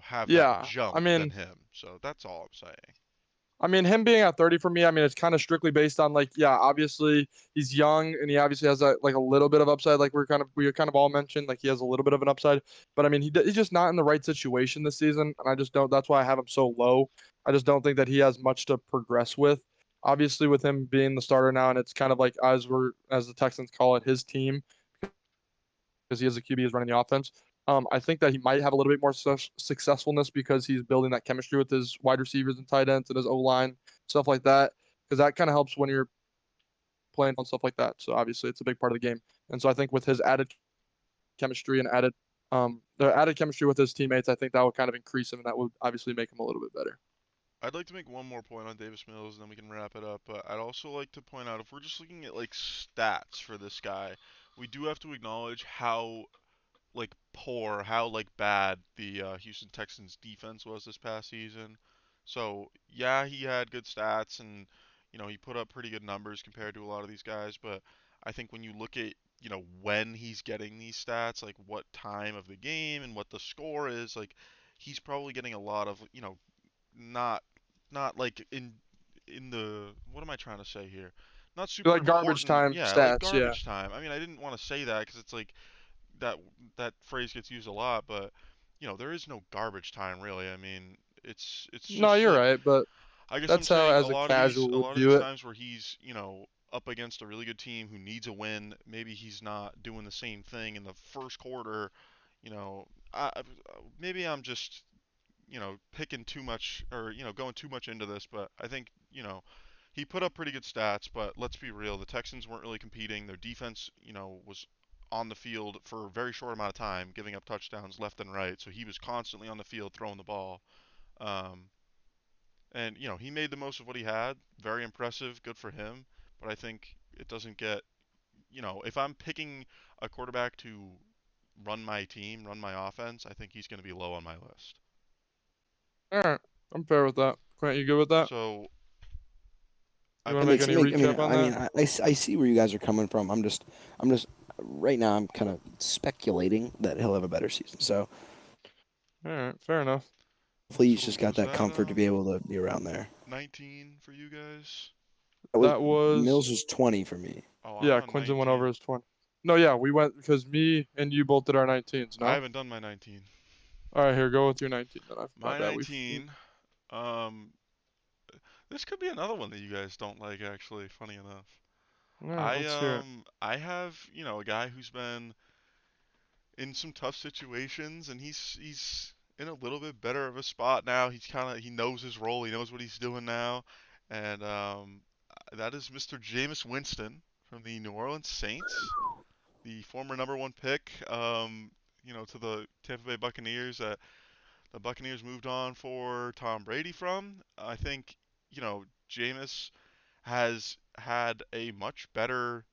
have that yeah, jump I than mean, him. So that's all I'm saying. him being at 30 for me, I mean, it's kind of strictly based on like, yeah, obviously he's young and he obviously has like a little bit of upside, like we kind of all mentioned, like he has a little bit of an upside, but I mean, he's just not in the right situation this season, and I just don't. That's why I have him so low. I just don't think that he has much to progress with. Obviously, with him being the starter now, and it's kind of like as the Texans call it, his team because he is a QB, is running the offense. I think that he might have a little bit more successfulness because he's building that chemistry with his wide receivers and tight ends and his O line, stuff like that. Because that kind of helps when you're playing and stuff like that. So obviously, it's a big part of the game. And so I think with his added chemistry and the added chemistry with his teammates, I think that would kind of increase him, and that would obviously make him a little bit better. I'd like to make one more point on Davis Mills, and then we can wrap it up. But I'd also like to point out, if we're just looking at like stats for this guy, we do have to acknowledge how like poor, how like bad the Houston Texans defense was this past season. So yeah, he had good stats and he put up pretty good numbers compared to a lot of these guys, but I think when you look at, when he's getting these stats, like what time of the game and what the score is, like he's probably getting a lot of, not not like in the what am I trying to say here? Not super Like garbage important, time yeah, like stats, yeah. garbage time. I mean, I didn't want to say that because it's like that that phrase gets used a lot, but there is no garbage time really. I mean, it's No, just you're like right, but I guess I'm that's how saying as a casual a would lot of view these it. times where he's, up against a really good team who needs a win, maybe he's not doing the same thing in the first quarter, you know, maybe I'm just, picking too much or, going too much into this, but I think, he put up pretty good stats, but let's be real, the Texans weren't really competing. Their defense, was on the field for a very short amount of time, giving up touchdowns left and right. So he was constantly on the field throwing the ball. Um, and he made the most of what he had. Very impressive, good for him. But I think it doesn't get, if I'm picking a quarterback to run my team, run my offense, I think he's going to be low on my list. All right, I'm fair with that. Quint, you good with that? So I You want It to make makes any make. I mean, recap on that? I see where you guys are coming from. I'm just right now. I'm kind of speculating that he'll have a better season. So All right, fair enough. hopefully he's so just got was that that comfort to be able to be around there. 19 for you guys? That was That was Mills was 20 for me. Oh, I'm yeah. on Quinton went over 19. his 20. No, yeah, we went because me and you both did our 19s. I No. haven't done my 19. All right, here, go with your 19. Then my My bad. 19, um, this could be another one that you guys don't like, actually, funny enough. All right, I let's hear it. I have, a guy who's been in some tough situations and he's in a little bit better of a spot now. He knows his role, he knows what he's doing now. And that is Mr. Jameis Winston from the New Orleans Saints, the former number 1 pick to the Tampa Bay Buccaneers. The Buccaneers moved on for Tom Brady from. I think, Jameis has had a much better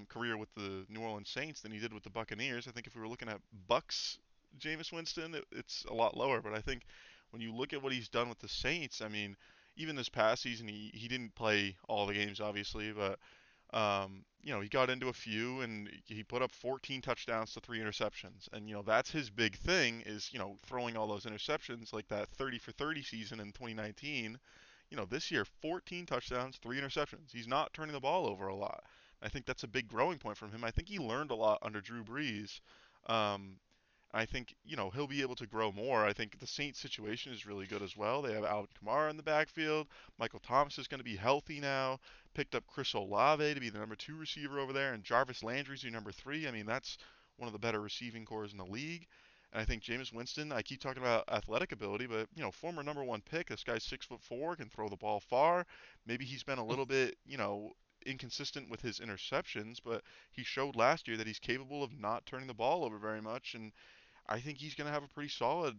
career with the New Orleans Saints than he did with the Buccaneers. I think if we were looking at Bucks Jameis Winston, it's a lot lower. But I think when you look at what he's done with the Saints, I mean, even this past season, he didn't play all the games, obviously, but he got into a few and he put up 14 touchdowns to 3 interceptions. And, that's his big thing is, throwing all those interceptions like that 30 for 30 season in 2019. This year, 14 touchdowns, 3 interceptions. He's not turning the ball over a lot. I think that's a big growing point from him. I think he learned a lot under Drew Brees. Um, I think, he'll be able to grow more. I think the Saints situation is really good as well. They have Alvin Kamara in the backfield. Michael Thomas is going to be healthy now. Picked up Chris Olave to be the number 2 receiver over there, and Jarvis Landry's your number 3. I mean, that's one of the better receiving cores in the league. And I think Jameis Winston, I keep talking about athletic ability, but former number 1 pick. This guy's 6'4", can throw the ball far. Maybe he's been a little bit, inconsistent with his interceptions, but he showed last year that he's capable of not turning the ball over very much, and I think he's going to have a pretty solid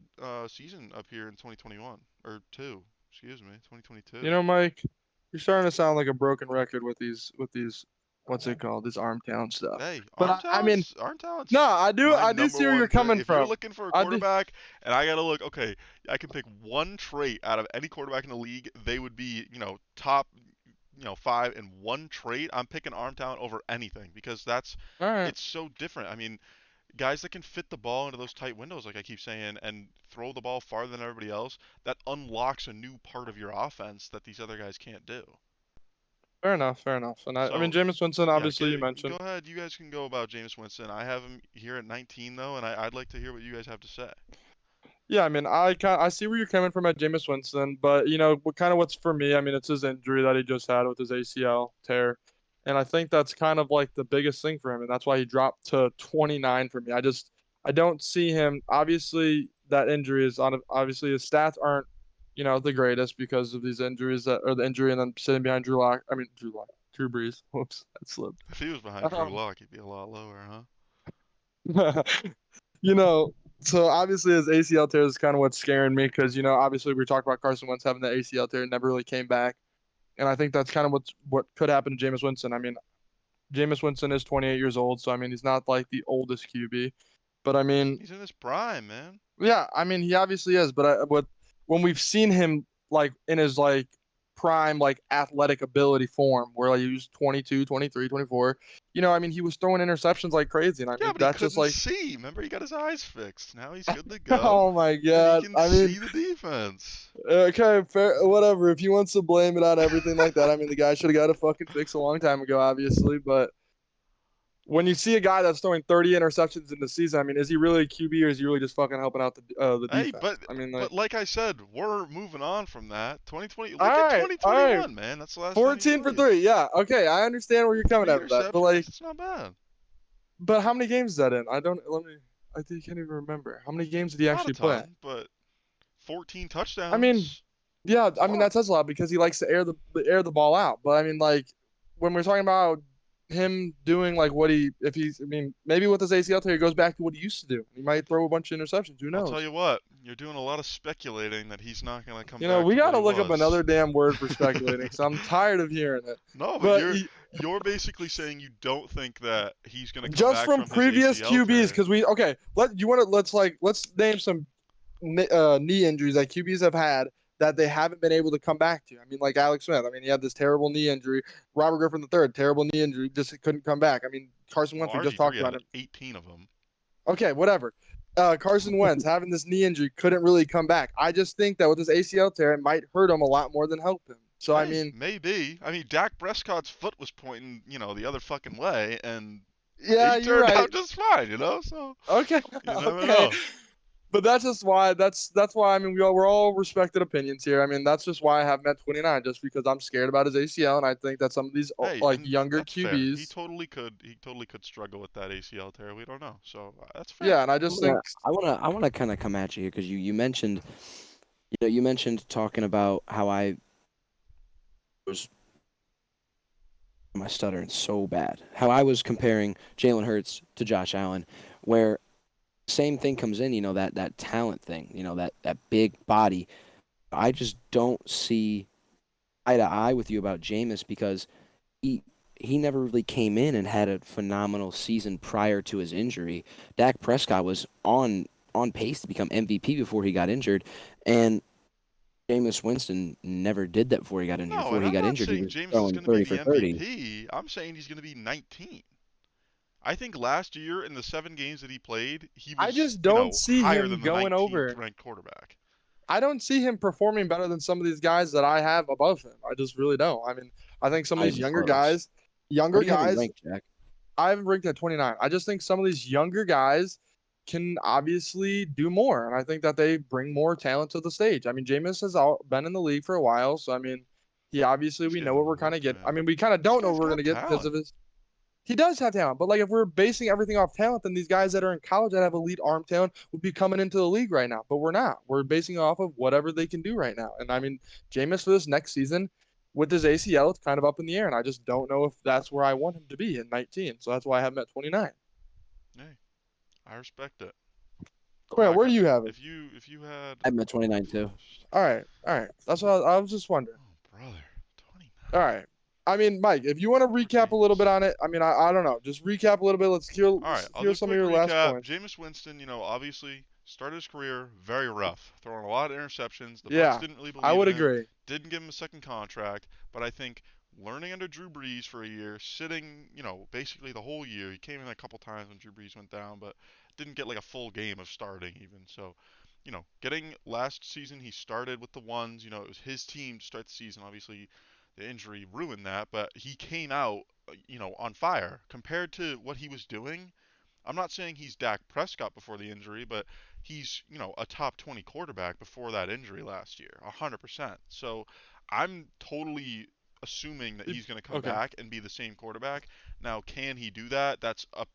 season up here in 2021 or two. Excuse me, 2022. Mike, you're starting to sound like a broken record with these what's it called? This arm talent stuff. Hey, But I mean, arm no, talent's I my do number see where you're one pick. coming If you're from. looking for a I do. quarterback, and I gotta look, okay, I can pick one trait out of any quarterback in the league. They would be, top, 5 in one trait. I'm picking arm talent over anything because All right. it's so different. I mean, guys that can fit the ball into those tight windows, like I keep saying, and throw the ball farther than everybody else, that unlocks a new part of your offense that these other guys can't do. Fair enough. Fair enough. And I mean, So, Jameis Winston, yeah, obviously you go mentioned. ahead. You guys can go about Jameis Winston. I have him here at 19, though, and I'd like to hear what you guys have to say. Yeah, I mean, I see where you're coming from at Jameis Winston, but what's for me. I mean, it's his injury that he just had with his ACL tear, and I think that's kind of like the biggest thing for him, and that's why he dropped to 29 for me. I don't see him. Obviously, that injury is on. Obviously, his stats aren't, the greatest because of these injuries that or the injury and then sitting behind Drew Lock. I mean, Drew Lock, Drew Brees. Whoops, that slipped. If he was behind Drew Um, Lock, he'd be a lot lower, huh? you know, so obviously his ACL tear is kind of what's scaring me because obviously we talked about Carson Wentz having the ACL tear and never really came back, and I think that's kind of what could happen to Jameis Winston. I mean, Jameis Winston is 28 years old, so I mean he's not like the oldest QB, but I mean, He's in his prime, man. yeah, I mean he obviously is, but when we've seen him like in his like prime like athletic ability form where like, he was 22, 23, 24. I mean, he was throwing interceptions like crazy, and I Yeah, mean but he that's just couldn't like, see. Remember, he got his eyes fixed. Now he's good to go, oh my and he god. can I mean, see the defense. okay, fair, whatever. If he wants to blame it on everything like that, I mean, the guy should have got a fucking fix a long time ago, obviously. But when you see a guy that's throwing 30 interceptions in the season, I mean, is he really a QB or is he really just fucking helping out the Hey, defense? but I mean, but like, like I said, we're moving on from that. 2020. all Look at right, all right, 2021, man. That's the last time he 14 for played. 3. Yeah, okay, I understand where you're coming Three at with that, but interceptions. like, That's not bad. but how many games is that in? I don't. Let me. I can't even remember. How many games did he Not a actually play? ton, but 14 I mean, touchdowns. yeah, It's a I mean lot. that says a lot because he likes to air the ball out. But I mean, like when we're talking about him doing like what he if he's I mean maybe with his ACL tear he goes back to what he used to do. He might throw a bunch of interceptions. Who I'll tell knows? you what, you're doing a lot of speculating that he's not going to come back We to got what to he look up was. another damn word for speculating because I'm tired of hearing it. No, but But you're basically saying you don't think that he's going to come just back from from his previous ACL QBs, tear. because we okay, let's name some knee injuries that QBs have had that they haven't been able to come back to. I mean, like Alex Smith. I mean, he had this terrible knee injury. Robert Griffin III, terrible knee injury, just couldn't come back. I mean, Carson Well, Wentz, we just RG3 talked had about like him. 18 of them. Okay, whatever. Carson Wentz having this knee injury couldn't really come back. I just think that with his ACL tear, it might hurt him a lot more than help him. So I Hey, mean, maybe. I mean, Dak Prescott's foot was pointing, the other fucking way, and yeah, he you're turned right. out just fine. So Okay, you never okay. know. But that's just why that's why I mean we're all respected opinions here. I mean that's just why I have him at 29, just because I'm scared about his ACL, and I think that some of these Hey, like and younger that's fair. He QBs, totally could. He totally could struggle with that ACL tear. We don't know. So that's fair. yeah, and I just think I wanna kind of come at you here because you mentioned you mentioned talking about how I was my stuttering so bad. How I was comparing Jalen Hurts to Josh Allen, where same thing comes in, that talent thing, that big body. I just don't see eye to eye with you about Jameis because he he never really came in and had a phenomenal season prior to his injury. Dak Prescott was on pace to become MVP before he got injured, and Jameis Winston never did that before he got injured. No, Before and he I'm got not injured, he saying was James is throwing going to be 30 the for 30. MVP. I'm saying he's going to be 19. I think last year in the 7 games that he played, he I was, just don't see higher him than the going 19th over. ranked quarterback. I don't see him performing better than some of these guys that I have above him. I just really don't. I mean, I think some of Not these even close. Where younger do you have him guys, ranked, Jack? I have him ranked at 29. I just think some of these younger guys can obviously do more, and I think that they bring more talent to the stage. I mean, Jameis has been in the league for a while, so I mean, he obviously He's we know getting what we're kind old, of get. I man. mean, we kind of This don't know what guy's we're got gonna get because talent. of his. He does have talent, but like if we're basing everything off talent, then these guys that are in college that have elite arm talent would be coming into the league right now. But we're not. We're basing it off of whatever they can do right now. And I mean, Jameis for this next season with his ACL, it's kind of up in the air, and I just don't know if that's where I want him to be in 19. So that's why I have him at 29. Hey, I respect it. Quinn, Quack, where do you have him? if you had I have him at where did 29 you too. finish? All right. That's what I was just wondering. Oh, brother, All 29. right. I mean, Mike, if you want to Poor recap a little bit Jameis. on it, I mean, I don't know. Just recap a little bit. All right, Let's I'll do hear a some of quick your last recap. points. Jameis Winston, obviously started his career very rough, throwing a lot of interceptions. The Bucks Yeah, didn't really I believe would in him, agree. didn't give him a second contract, but I think learning under Drew Brees for a year, sitting, basically the whole year. He came in a couple times when Drew Brees went down, but didn't get like a full game of starting even. So, getting last season he started with the ones, it was his team to start the season. Obviously, the injury ruined that, but he came out, on fire compared to what he was doing. I'm not saying he's Dak Prescott before the injury, but he's, a top 20 quarterback before that injury last year, 100%. So I'm totally assuming that he's going to come Okay. back and be the same quarterback. Now, can he do that? That's up,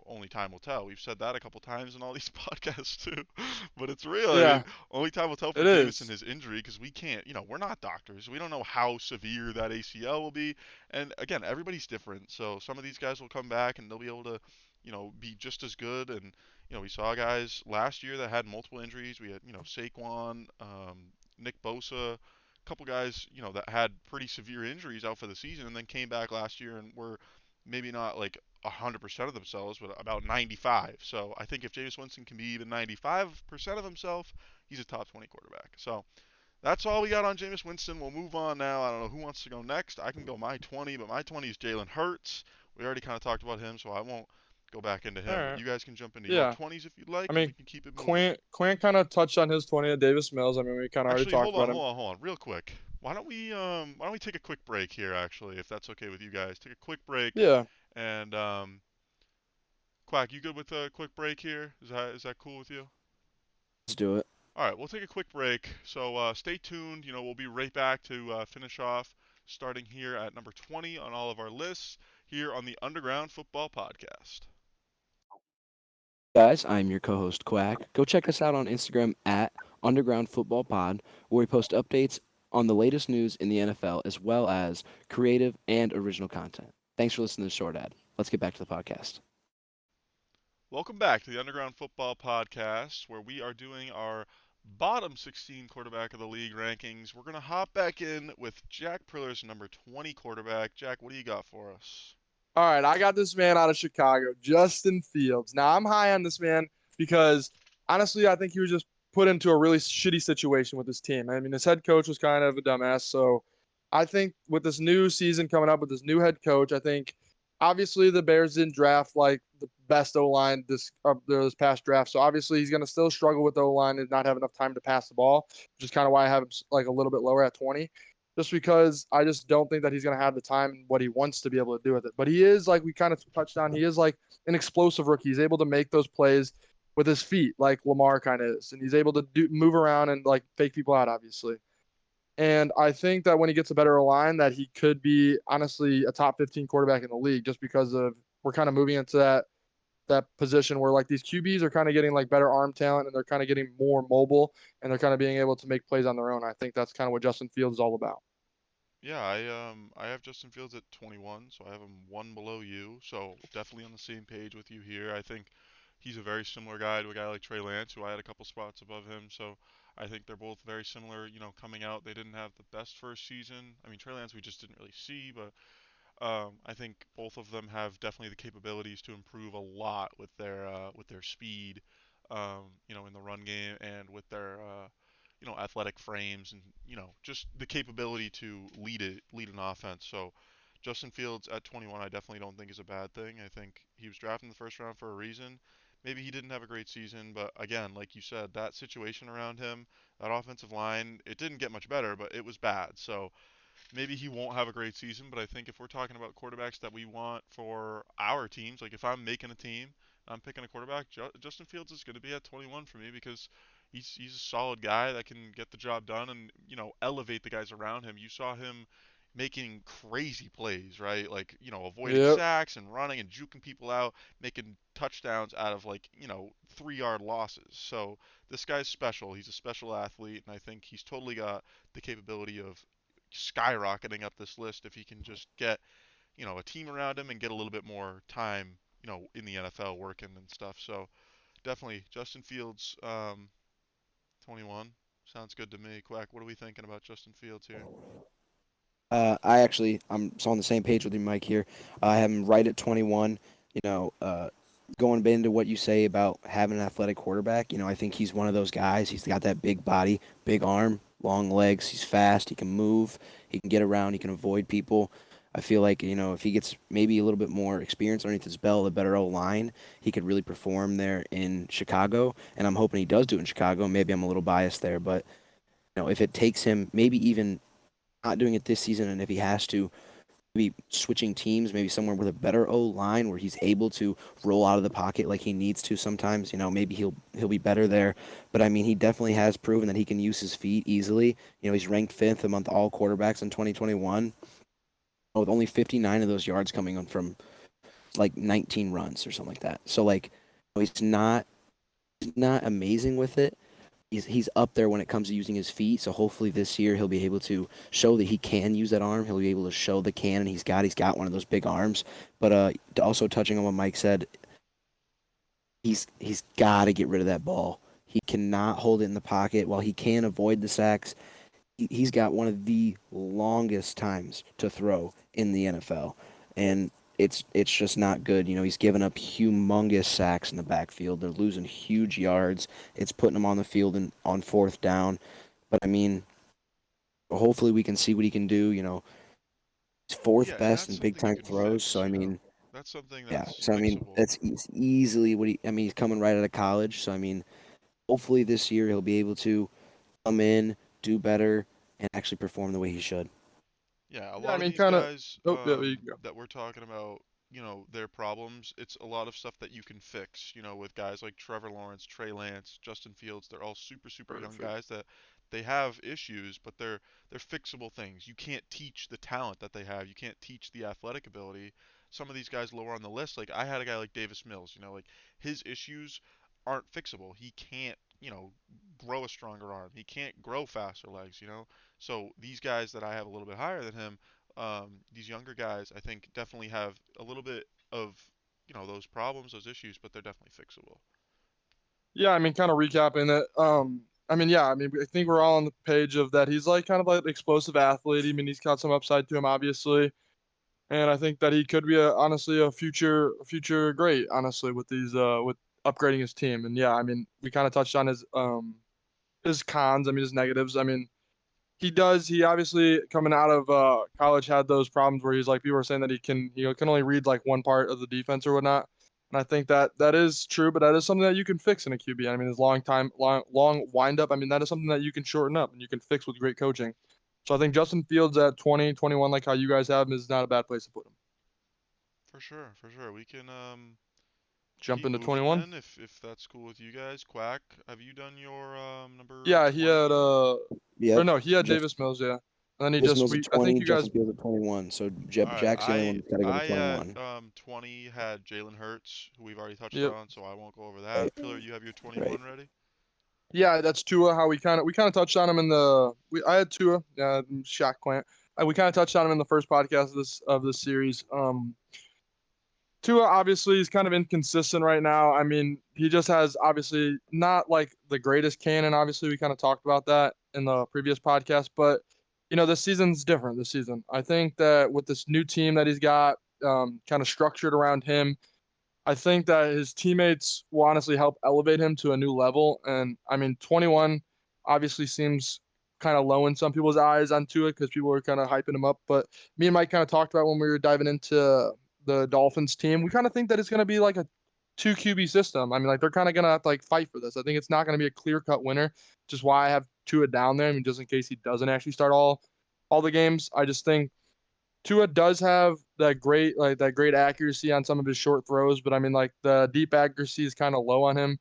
only time will tell. We've said that a couple times in all these podcasts too, but it's real. I mean, Yeah, only time will tell for it Jameis and is. his injury because we can't, we're not doctors. We don't know how severe that ACL will be. And again, everybody's different. So some of these guys will come back and they'll be able to, be just as good. And we saw guys last year that had multiple injuries. We had, Saquon, Nick Bosa, a couple guys, that had pretty severe injuries out for the season, and then came back last year and were maybe not like 100% of themselves, but about 95. So I think if Jameis Winston can be even 95% of himself, he's a top 20 quarterback. So that's all we got on Jameis Winston. We'll move on now. I don't know who wants to go next. I can go my 20, but my 20 is Jalen Hurts. We already kind of talked about him, so I won't go back into All him. But right. you guys can jump into your Yeah. 20s if you'd like, I and we mean, can keep it moving. Quinn kind of touched on his 20 at Davis Mills. I mean, we kind of already Actually, talked hold on, about him. hold on, hold on, real quick. Why don't we take a quick break here? Actually, if that's okay with you guys, take a quick break. Yeah. And Quack, you good with a quick break here? Is that cool with you? Let's do it. All right, we'll take a quick break. So stay tuned. We'll be right back to finish off, starting here at number 20 on all of our lists here on the Underground Football Podcast. Guys, I'm your co-host Quack. Go check us out on Instagram at Underground Football Pod, where we post updates on the latest news in the NFL as well as creative and original content. Thanks for listening to the short ad. Let's get back to the podcast. Welcome back to the Underground Football Podcast, where we are doing our bottom 16 quarterback of the league rankings. We're going to hop back in with Jack Priller's number 20 quarterback. Jack, what do you got for us? All right, I got this man out of Chicago, Justin Fields. Now, I'm high on this man because honestly, I think he was just put into a really shitty situation with his team. I mean, his head coach was kind of a dumbass. So I think with this new season coming up with this new head coach, I think obviously the Bears didn't draft like the best O line this past draft. So obviously he's going to still struggle with the O line and not have enough time to pass the ball, which is kind of why I have him like a little bit lower at 20 just because I just don't think that he's going to have the time and what he wants to be able to do with it. But he is, like we kind of touched on, he is like an explosive rookie. He's able to make those plays with his feet, like Lamar kind of is, and he's able to move around and like fake people out, obviously. And I think that when he gets a better line, that he could be honestly a top 15 quarterback in the league, just because of we're kind of moving into that position where like these QBs are kind of getting like better arm talent and they're kind of getting more mobile and they're kind of being able to make plays on their own. I think that's kind of what Justin Fields is all about. Yeah, I have Justin Fields at 21, so I have him one below you. So definitely on the same page with you here. I think he's a very similar guy to a guy like Trey Lance, who I had a couple spots above him. So I think they're both very similar. Coming out, they didn't have the best first season. I mean, Trey Lance we just didn't really see, but I think both of them have definitely the capabilities to improve a lot with their speed, in the run game and with their athletic frames and just the capability to lead an offense. So Justin Fields at 21, I definitely don't think is a bad thing. I think he was drafted in the first round for a reason. Maybe he didn't have a great season, but again, like you said, that situation around him, that offensive line, it didn't get much better, but it was bad. So maybe he won't have a great season, but I think if we're talking about quarterbacks that we want for our teams, like if I'm making a team, I'm picking a quarterback, Justin Fields is going to be at 21 for me because he's a solid guy that can get the job done and elevate the guys around him. You saw him making crazy plays, right? Like avoiding Yep. sacks and running and juking people out, making touchdowns out of like 3-yard losses. So this guy's special. He's a special athlete, and I think he's totally got the capability of skyrocketing up this list if he can just get, a team around him and get a little bit more time, in the NFL working and stuff. So definitely Justin Fields, 21 sounds good to me. Quack, what are we thinking about Justin Fields here? I'm so on the same page with you, Mike. Here, I have him right at 21. You know, going into what you say about having an athletic quarterback, I think he's one of those guys. He's got that big body, big arm, long legs. He's fast. He can move. He can get around. He can avoid people. I feel like if he gets maybe a little bit more experience underneath his belt, a better O line, he could really perform there in Chicago. And I'm hoping he does do it in Chicago. Maybe I'm a little biased there, but if it takes him maybe even not doing it this season, and if he has to, maybe switching teams, maybe somewhere with a better O line where he's able to roll out of the pocket like he needs to sometimes. Maybe he'll be better there. But I mean, he definitely has proven that he can use his feet easily. He's ranked fifth among all quarterbacks in 2021, with only 59 of those yards coming on from like 19 runs or something like that. So like, he's not amazing with it. He's up there when it comes to using his feet. So hopefully this year he'll be able to show that he can use that arm. He'll be able to show the cannon he's got. He's got one of those big arms. But also touching on what Mike said, he's got to get rid of that ball. He cannot hold it in the pocket. While he can avoid the sacks, he's got one of the longest times to throw in the NFL, and it's just not good. He's given up humongous sacks in the backfield. They're losing huge yards. It's putting him on the field and on fourth down. But I mean, hopefully we can see what he can do. He's fourth Yeah, and best that's in big something you time can throws. So fix, I you know. mean, That's something yeah. that's So I mean, fixable. that's easily what he. I mean, he's coming right out of college. So I mean, hopefully this year he'll be able to come in, do better, and actually perform the way he should. Yeah, a Yeah, I lot of mean, these kind of. guys Oh, yeah, you can go. that we're talking about, their problems, it's a lot of stuff that you can fix, with guys like Trevor Lawrence, Trey Lance, Justin Fields. They're all super, super young Perfect. guys that they have issues, but they're fixable things. You can't teach the talent that they have. You can't teach the athletic ability. Some of these guys lower on the list, like I had a guy like Davis Mills, like his issues aren't fixable. He can't, grow a stronger arm. He can't grow faster legs. So these guys that I have a little bit higher than him, these younger guys, I think definitely have a little bit of those problems, those issues, but they're definitely fixable. Yeah, I mean, kind of recapping it. I mean, yeah, I mean, I think we're all on the page of that. He's like kind of like an explosive athlete. I mean, he's got some upside to him, obviously, and I think that he could be honestly a future great, honestly, with with upgrading his team. And yeah, I mean, we kind of touched on his cons. I mean, his negatives. I mean, he obviously coming out of college had those problems where he's like people were saying that he can only read like one part of the defense or whatnot. And I think that that is true, but that is something that you can fix in a QB. I mean, his long wind up. I mean, that is something that you can shorten up and you can fix with great coaching. So I think Justin Fields at 20, 21, like how you guys have him, is not a bad place to put him. For sure, for sure. We can Jump keep into moving 21. then if that's cool with you guys. Quack, have you done your number Yeah, he 20 had yet? or Yep. no, he had Jeff Davis Mills. Yeah, and then he Davis just Mills at we I think 20, you Justin guys. Fields at 21. So All right, Jack's the only one I that's got to go to I at 21. 20 had Jalen Hurts, who we've already touched Yep. on, so I won't go over that. Right. Pillar, you have your Right. 21 ready? Yeah, that's Tua. How we kind of touched on him in the we I had Tua, Shaq Plant. We kind of touched on him in the first podcast of this series. Tua obviously is kind of inconsistent right now. I mean, he just has obviously not like the greatest cannon. Obviously, we kind of talked about that in the previous podcast, but this season's different. This season, I think that with this new team that he's got, kind of structured around him, I think that his teammates will honestly help elevate him to a new level. And I mean, 21 obviously seems kind of low in some people's eyes onto it because people are kind of hyping him up. But me and Mike kind of talked about when we were diving into the Dolphins team. We kind of think that it's going to be like a two QB system. I mean, like they're kind of going to have to like fight for this. I think it's not going to be a clear cut winner, which is why I have Tua down there. I mean, just in case he doesn't actually start all the games. I just think Tua does have that great accuracy on some of his short throws, but I mean like the deep accuracy is kind of low on him,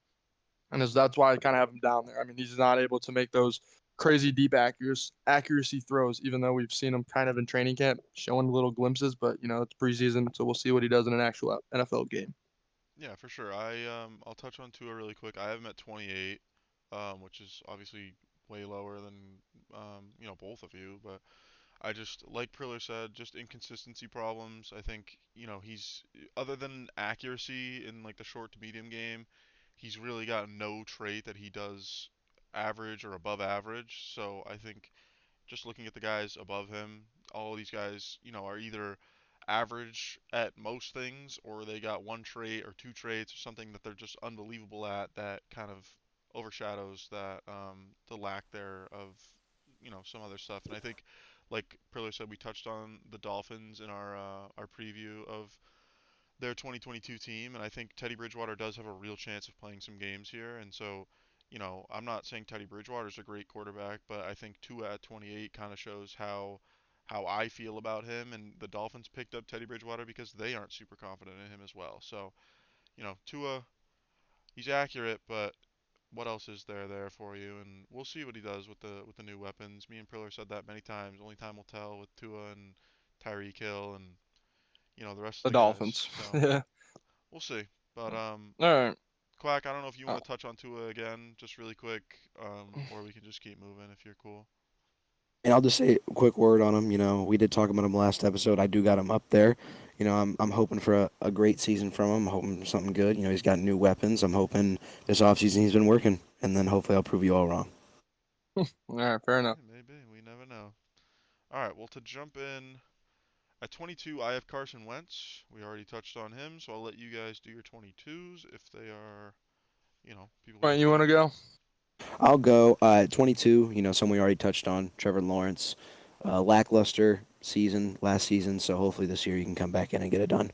and that's why I kind of have him down there. I mean he's not able to make those crazy deep accuracy throws, even though we've seen him kind of in training camp showing little glimpses. But it's preseason, so we'll see what he does in an actual NFL game. Yeah, for sure. I'll touch on Tua really quick. I have him at 28, which is obviously way lower than both of you, but I just, like Priller said, just inconsistency problems. I think, he's, other than accuracy in like the short to medium game, he's really got no trait that he does average or above average. So I think just looking at the guys above him, all these guys, are either average at most things or they got one trait or two traits or something that they're just unbelievable at that kind of overshadows that the lack there of some other stuff. And I think, like Priller said, we touched on the Dolphins in our preview of their 2022 team, and I think Teddy Bridgewater does have a real chance of playing some games here. And so, I'm not saying Teddy Bridgewater is a great quarterback, but I think Tua at 28 kind of shows how I feel about him. And the Dolphins picked up Teddy Bridgewater because they aren't super confident in him as well. So, Tua, he's accurate, but what else is there for you? And we'll see what he does with the new weapons. Me and Priller said that many times. Only time will tell with Tua and Tyreek Hill and the rest The of the guys. Dolphins. So Yeah. we'll see. But All right. Quack, I don't know if you Uh, want to touch on Tua again, just really quick, or we can just keep moving if you're cool. And I'll just say a quick word on him. We did talk about him last episode. I do got him up there. I'm hoping for a great season from him. I'm hoping for something good. He's got new weapons. I'm hoping this offseason he's been working, and then hopefully I'll prove you all wrong. all right. Fair enough. Maybe. We never know. All right. Well, to jump in at 22, I have Carson Wentz. We already touched on him, so I'll let you guys do your 22s if they are, people All you right. You want to think. go? I'll go at 22. Someone we already touched on, Trevor Lawrence. Lackluster season last season, so hopefully this year you can come back in and get it done.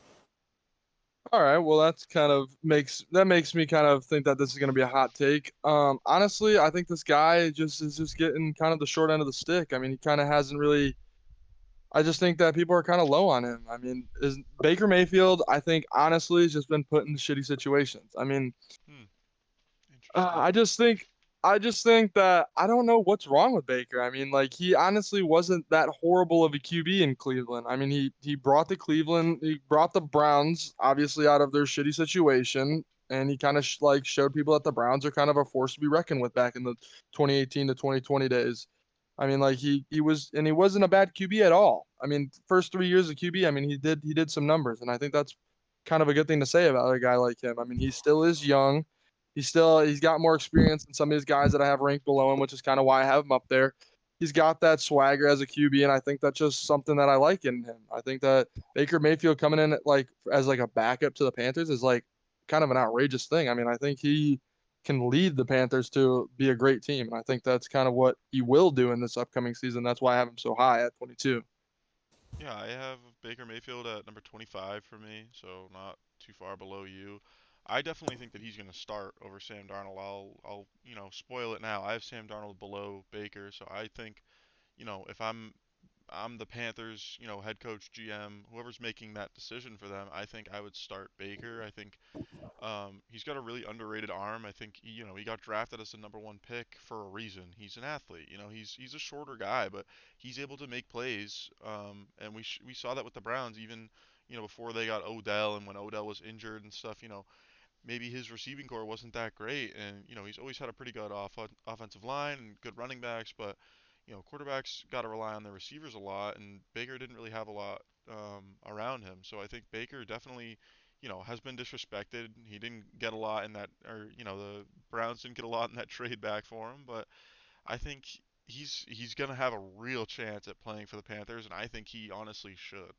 All right, well that's kind of makes me kind of think that this is going to be a hot take. Honestly, I think this guy just getting kind of the short end of the stick. I mean, he kind of hasn't really. I just think that people are kind of low on him. I mean, is Baker Mayfield? I think honestly has just been put in shitty situations. I mean, Hmm. Uh, Interesting. I just think I just think that I don't know what's wrong with Baker. I mean, like he honestly wasn't that horrible of a QB in Cleveland. I mean, he brought the Browns obviously out of their shitty situation, and he kind of like showed people that the Browns are kind of a force to be reckoned with back in the 2018 to 2020 days. I mean, like he wasn't a bad QB at all. I mean, first 3 years of QB, I mean, he did some numbers, and I think that's kind of a good thing to say about a guy like him. I mean, he still is young. He's got more experience than some of these guys that I have ranked below him, which is kind of why I have him up there. He's got that swagger as a QB, and I think that's just something that I like in him. I think that Baker Mayfield coming in like as like a backup to the Panthers is like kind of an outrageous thing. I mean, I think he can lead the Panthers to be a great team, and I think that's kind of what he will do in this upcoming season. That's why I have him so high at 22. Yeah, I have Baker Mayfield at number 25 for me, so not too far below you. I definitely think that he's going to start over Sam Darnold. I'll spoil it now. I have Sam Darnold below Baker, so I think, if I'm the Panthers, head coach, GM, whoever's making that decision for them, I think I would start Baker. I think he's got a really underrated arm. I think he got drafted as the number one pick for a reason. He's an athlete. He's a shorter guy, but he's able to make plays. And we saw that with the Browns, even before they got Odell and when Odell was injured and stuff. Maybe his receiving core wasn't that great, and he's always had a pretty good offensive line and good running backs, but quarterbacks got to rely on their receivers a lot, and Baker didn't really have a lot around him. So I think Baker definitely, has been disrespected. He didn't get a lot in that, or the Browns didn't get a lot in that trade back for him, but I think he's gonna have a real chance at playing for the Panthers, and I think he honestly should.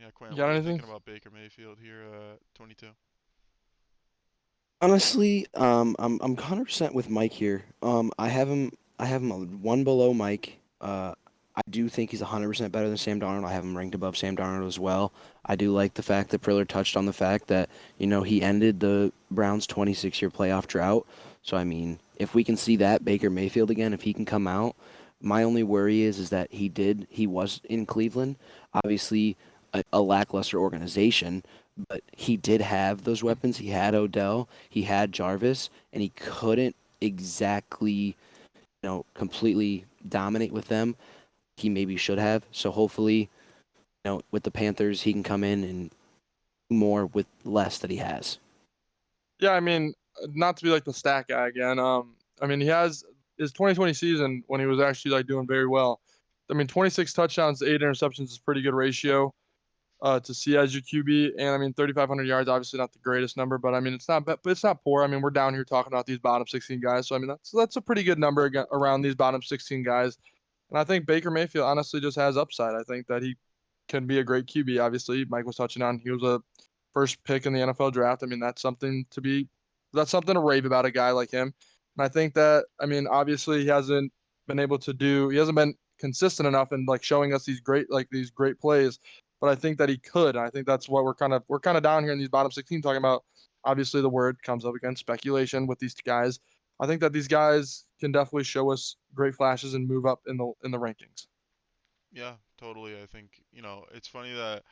Yeah, You Quinn, what got are you anything? thinking about Baker Mayfield here, 22? Honestly, I'm 100% with Mike here. I have him a one below Mike. I do think he's 100% better than Sam Darnold. I have him ranked above Sam Darnold as well. I do like the fact that Priller touched on the fact that, he ended the Browns' 26-year playoff drought. So, I mean, if we can see that Baker Mayfield again, if he can come out, my only worry is that he was in Cleveland, obviously a lackluster organization, but he did have those weapons. He had Odell, he had Jarvis, and he couldn't exactly, completely dominate with them. He maybe should have. So hopefully, with the Panthers, he can come in and do more with less that he has. Yeah, I mean, not to be like the stat guy again. I mean, he has his 2020 season when he was actually like doing very well. I mean, 26 touchdowns, 8 interceptions is pretty good ratio to see as your QB. And I mean, 3,500 yards, obviously not the greatest number, but I mean, but it's not poor. I mean, we're down here talking about these bottom 16 guys, so I mean, that's a pretty good number around these bottom 16 guys. And I think Baker Mayfield honestly just has upside. I think that he can be a great QB. Obviously, Mike was touching on he was a first pick in the NFL draft. I mean, that's something to rave about a guy like him. And I think that I mean, obviously, he hasn't been consistent enough in like showing us these great plays. But I think that he could. And I think that's what we're kind of down here in these bottom 16 talking about. Obviously, the word comes up against speculation with these guys. I think that these guys can definitely show us great flashes and move up in the rankings. Yeah, totally. I think, it's funny that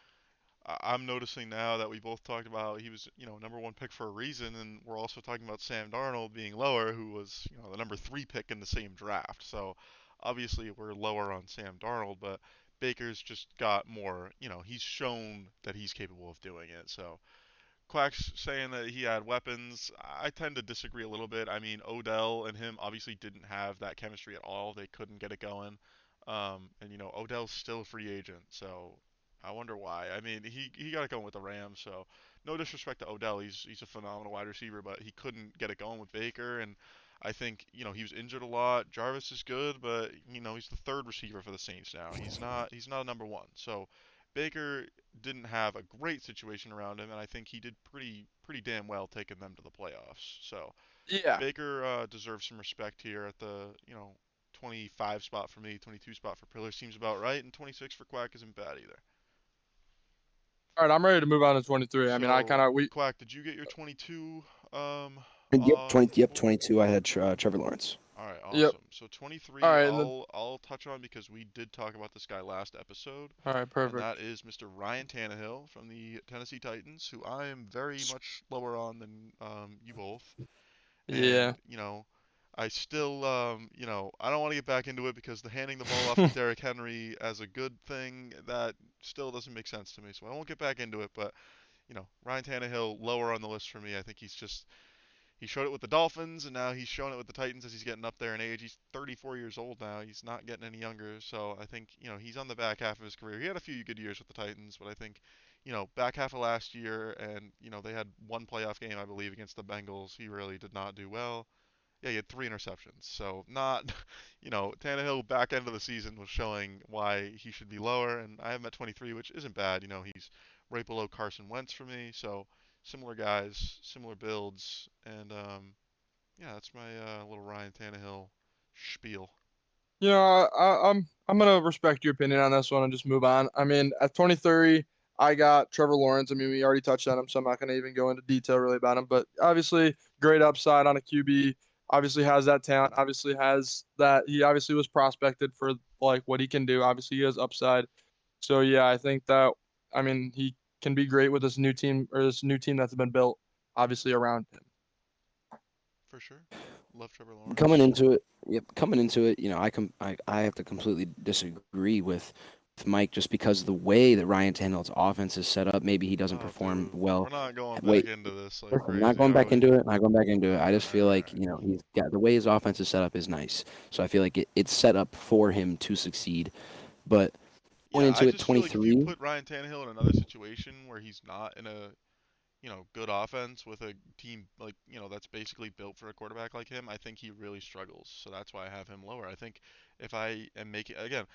I'm noticing now that we both talked about he was, number one pick for a reason, and we're also talking about Sam Darnold being lower, who was, the number three pick in the same draft. So obviously we're lower on Sam Darnold, but Baker's just got more, he's shown that he's capable of doing it. So Quack's saying that he had weapons. I tend to disagree a little bit. I mean, Odell and him obviously didn't have that chemistry at all. They couldn't get it going. And Odell's still a free agent, so I wonder why. I mean, he got it going with the Rams, so no disrespect to Odell. He's a phenomenal wide receiver, but he couldn't get it going with Baker, and I think he was injured a lot. Jarvis is good, but he's the third receiver for the Saints now. He's not a number one. So Baker didn't have a great situation around him, and I think he did pretty damn well taking them to the playoffs. So Yeah. Baker deserves some respect here at the 25 spot for me, 22 spot for Priller seems about right, and 26 for Quack isn't bad either. All right, I'm ready to move on to 23. I mean, I kind So of we Quack, did you get your 22 Yep, on the board? 22. I had Trevor Lawrence. All right, Yep. awesome. So All 23, right, and then I'll touch on because we did talk about this guy last episode, all right, and that perfect. is Mr. Ryan Tannehill from the Tennessee Titans, who I am very much lower on than you both. Yeah. And I still I don't want to get back into it because the handing the ball off to Derrick Henry as a good thing, that still doesn't make sense to me. So I won't get back into it, but Ryan Tannehill lower on the list for me. I think he showed it with the Dolphins, and now he's showing it with the Titans as he's getting up there in age. He's 34 years old now. He's not getting any younger. So I think, he's on the back half of his career. He had a few good years with the Titans, but I think, back half of last year, and, they had one playoff game, I believe, against the Bengals. He really did not do well. Yeah, he had 3 interceptions. So not, Tannehill back end of the season was showing why he should be lower, and I have him at 23, which isn't bad. He's right below Carson Wentz for me. So similar guys, similar builds, and yeah, that's my little Ryan Tannehill spiel. I'm gonna respect your opinion on this one and just move on. I mean, at 23, I got Trevor Lawrence. I mean, we already touched on him, so I'm not gonna even go into detail really about him. But obviously, great upside on a QB. Obviously has that talent. Obviously has that. He obviously was prospected for like what he can do. Obviously, he has upside. So yeah, I think that I mean he can be great with this new team or this new team that's been built obviously around him. For sure. Love Trevor Coming Lawrence. into it, yep, coming into it, I have to completely disagree with Mike just because of the way that Ryan Tannehill's offense is set up. Maybe he doesn't Oh, perform dude, we're well. not going back Wait, into this like listen, not crazy, going are back we? into it. Not going back into it. I just All right, feel all like right. he's got the way his offense is set up is nice. So I feel like it's set up for him to succeed. But going Yeah, I into it, just feel like if you 23. put Ryan Tannehill in another situation where he's not in a good offense with a team like, that's basically built for a quarterback like him, I think he really struggles. So that's why I have him lower. I think if I am making, again,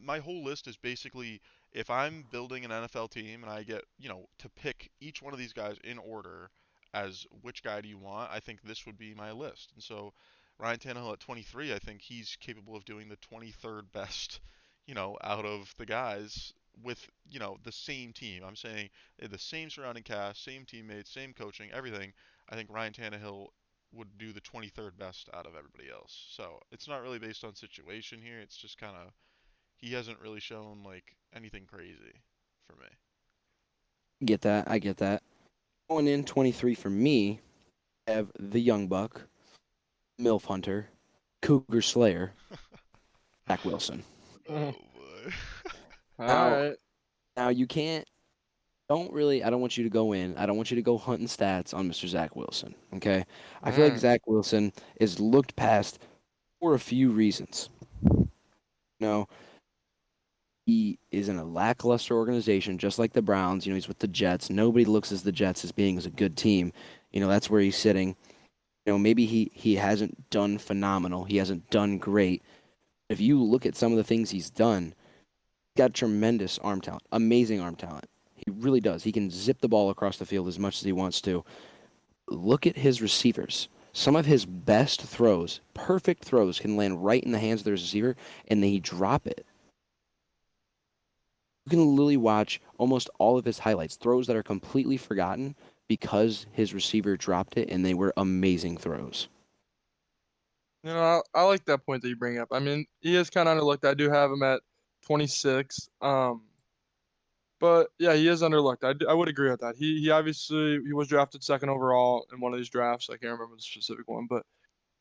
my whole list is basically if I'm building an NFL team and I get, to pick each one of these guys in order as which guy do you want, I think this would be my list. And so Ryan Tannehill at 23, I think he's capable of doing the 23rd best, out of the guys with, the same team. I'm saying the same surrounding cast, same teammates, same coaching, everything. I think Ryan Tannehill would do the 23rd best out of everybody else. So it's not really based on situation here. It's just kind of he hasn't really shown like anything crazy for me. Get that? I get that. Going in 23 for me, I have the Young Buck, MILF Hunter, Cougar Slayer, Zack Wilson. Mhm. Oh boy. All Now, right. now you can't. Don't really. I don't want you to go in. I don't want you to go hunting stats on Mr. Zack Wilson. Okay. I feel like Mm. Zack Wilson is looked past for a few reasons. No, he is in a lackluster organization, just like the Browns. He's with the Jets. Nobody looks at the Jets as being as a good team. That's where he's sitting. Maybe he hasn't done phenomenal. He hasn't done great. If you look at some of the things he's done, he's got tremendous arm talent, amazing arm talent. He really does. He can zip the ball across the field as much as he wants to. Look at his receivers. Some of his best throws, perfect throws, can land right in the hands of the receiver, and then he drop it. You can literally watch almost all of his highlights, throws that are completely forgotten because his receiver dropped it, and they were amazing throws. I like that point that you bring up. I mean, he is kind of underlooked. I do have him at 26. But yeah, he is underlooked. I would agree with that. He obviously he was drafted second overall in one of these drafts. I can't remember the specific one, but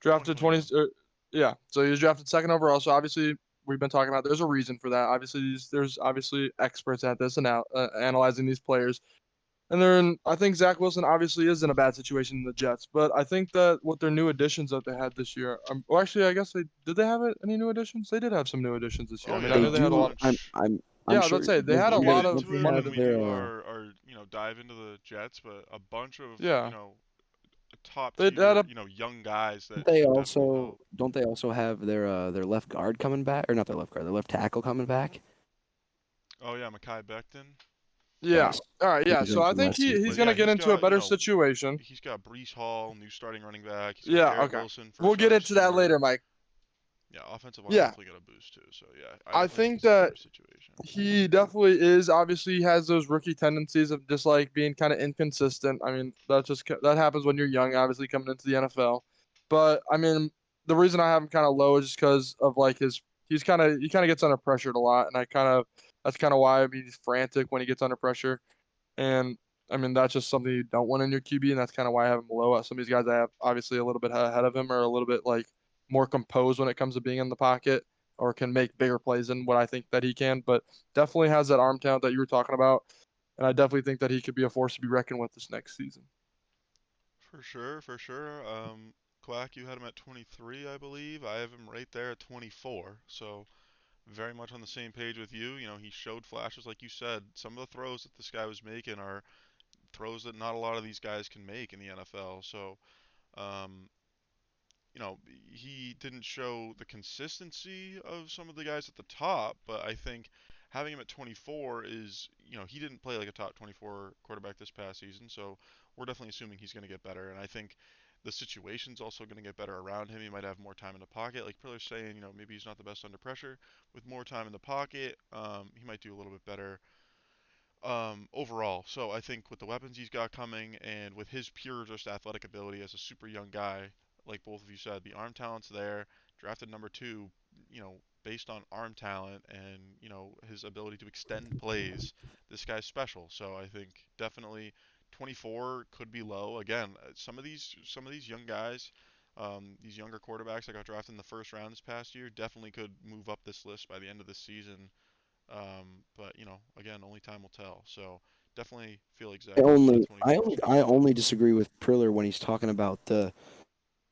drafted 20. 2021. Yeah, so he was drafted second overall. So obviously we've been talking about. There's a reason for that. Obviously, there's obviously experts at this and now analyzing these players. And then I think Zach Wilson obviously is in a bad situation in the Jets, but I think that with their new additions that they had this year, well, actually, I guess they did they have any new additions? They did have some new additions this year. I Oh mean, I yeah, They know they a had a do. lot. bunch. I'm Yeah, let's sure. say they had a We'll get lot of Don't into they it money. have when we do their? our dive into the Jets, but a bunch of Yeah, top they had tier a young guys that They should definitely also help. don't they also have their left guard coming back, or not their left guard, their left tackle coming back? Oh yeah, Mekhi Becton. Yeah. Yes. All right. Yeah. He's So in I from think last he's But season. going to yeah, get he's into a got, you better know, situation. he's got Brees Hall, new starting running back. He's got Yeah. Garrett Okay. Wilson, We'll first get wide into that receiver. later, Mike. Yeah, offensive line Yeah. definitely got a boost too. So yeah, I I definitely think think it's a that better situation. he definitely is. Obviously, he has those rookie tendencies of just like being kind of inconsistent. I mean, that happens when you're young, obviously coming into the NFL. But I mean, the reason I have him kind of low is just because of like he kind of gets under pressure a lot, and that's kind of why he's frantic when he gets under pressure. And I mean, that's just something you don't want in your QB, and that's kind of why I have him low. Some of these guys I have obviously a little bit ahead of him, or a little bit like more composed when it comes to being in the pocket, or can make bigger plays than what I think that he can. But definitely has that arm talent that you were talking about, and I definitely think that he could be a force to be reckoned with this next season. For sure, for sure. Quack, you had him at 23, I believe. I have him right there at 24. So very much on the same page with you. You know, he showed flashes, like you said. Some of the throws that this guy was making are throws that not a lot of these guys can make in the NFL. So, um, you know, he didn't show the consistency of some of the guys at the top, but I think having him at 24 is, you know, he didn't play like a top 24 quarterback this past season, so we're definitely assuming he's going to get better. And I think the situation's also going to get better around him. He might have more time in the pocket. Like Pillar's saying, you know, maybe he's not the best under pressure. With more time in the pocket, he might do a little bit better overall. So I think with the weapons he's got coming and with his pure just athletic ability as a super young guy, like both of you said, the arm talent's there. Drafted number two, you know, based on arm talent and you know his ability to extend plays, this guy's special. So I think definitely 24 could be low. Again, some of these young guys. These younger quarterbacks that got drafted in the first round this past year definitely could move up this list by the end of this season. But you know, again, only time will tell. So definitely feel like I Zach Wilson at only, I 24 is only, pretty I solid. only disagree with Priller when he's talking about